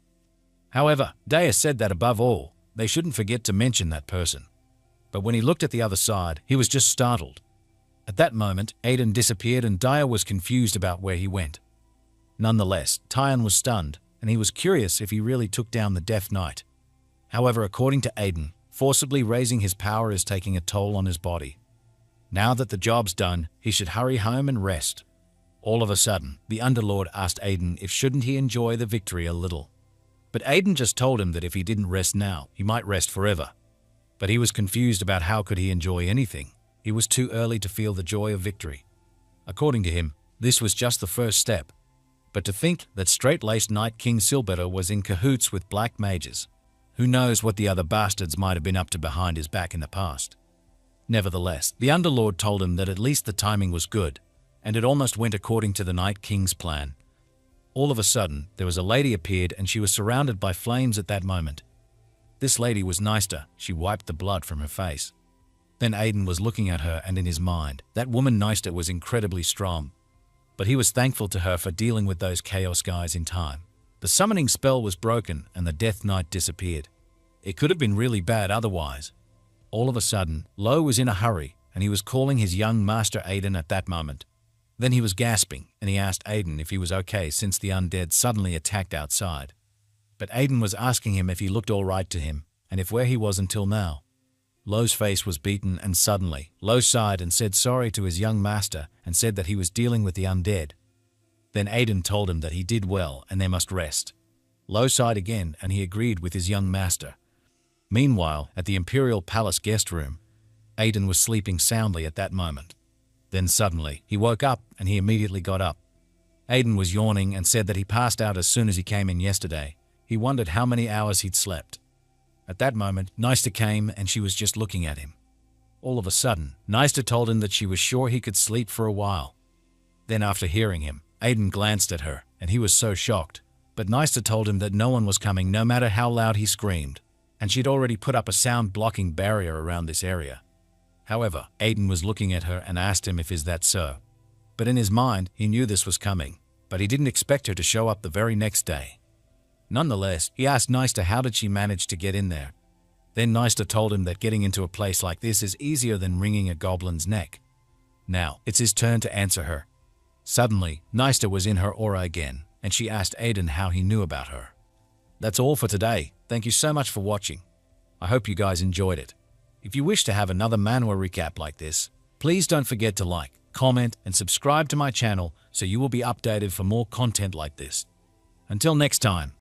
However, Daya said that above all, they shouldn't forget to mention that person. But when he looked at the other side, he was just startled. At that moment, Aiden disappeared and Daya was confused about where he went. Nonetheless, Tyan was stunned, and he was curious if he really took down the Death Knight. However, according to Aiden, forcibly raising his power is taking a toll on his body. Now that the job's done, he should hurry home and rest. All of a sudden, the Underlord asked Aiden if shouldn't he enjoy the victory a little. But Aiden just told him that if he didn't rest now, he might rest forever. But he was confused about how could he enjoy anything. It was too early to feel the joy of victory. According to him, this was just the first step. But to think that straight-laced Night King Silbetta was in cahoots with black mages. Who knows what the other bastards might have been up to behind his back in the past. Nevertheless, the Underlord told him that at least the timing was good, and it almost went according to the Night King's plan. All of a sudden, there was a lady appeared and she was surrounded by flames at that moment. This lady was Nysta. She wiped the blood from her face. Then Aiden was looking at her and in his mind, that woman Nysta was incredibly strong. But he was thankful to her for dealing with those chaos guys in time. The summoning spell was broken and the Death Knight disappeared. It could have been really bad otherwise. All of a sudden, Lo was in a hurry and he was calling his young master Aiden at that moment. Then he was gasping and he asked Aiden if he was okay since the undead suddenly attacked outside. But Aiden was asking him if he looked all right to him and if where he was until now. Lo's face was beaten and suddenly, Lo sighed and said sorry to his young master and said that he was dealing with the undead. Then Aiden told him that he did well and they must rest. Lo sighed again and he agreed with his young master. Meanwhile, at the Imperial Palace guest room, Aiden was sleeping soundly at that moment. Then suddenly, he woke up and he immediately got up. Aiden was yawning and said that he passed out as soon as he came in yesterday. He wondered how many hours he'd slept. At that moment, Nysta came and she was just looking at him. All of a sudden, Nysta told him that she was sure he could sleep for a while. Then after hearing him, Aiden glanced at her and he was so shocked. But Nysta told him that no one was coming no matter how loud he screamed, and she'd already put up a sound-blocking barrier around this area. However, Aiden was looking at her and asked him if is that so. But in his mind, he knew this was coming. but he didn't expect her to show up the very next day. Nonetheless, he asked Nysta how did she manage to get in there. Then Nysta told him that getting into a place like this is easier than wringing a goblin's neck. Now, it's his turn to answer her. Suddenly, Nysta was in her aura again, and she asked Aiden how he knew about her. That's all for today. Thank you so much for watching. I hope you guys enjoyed it. If you wish to have another manhwa recap like this, please don't forget to like, comment, and subscribe to my channel so you will be updated for more content like this. Until next time.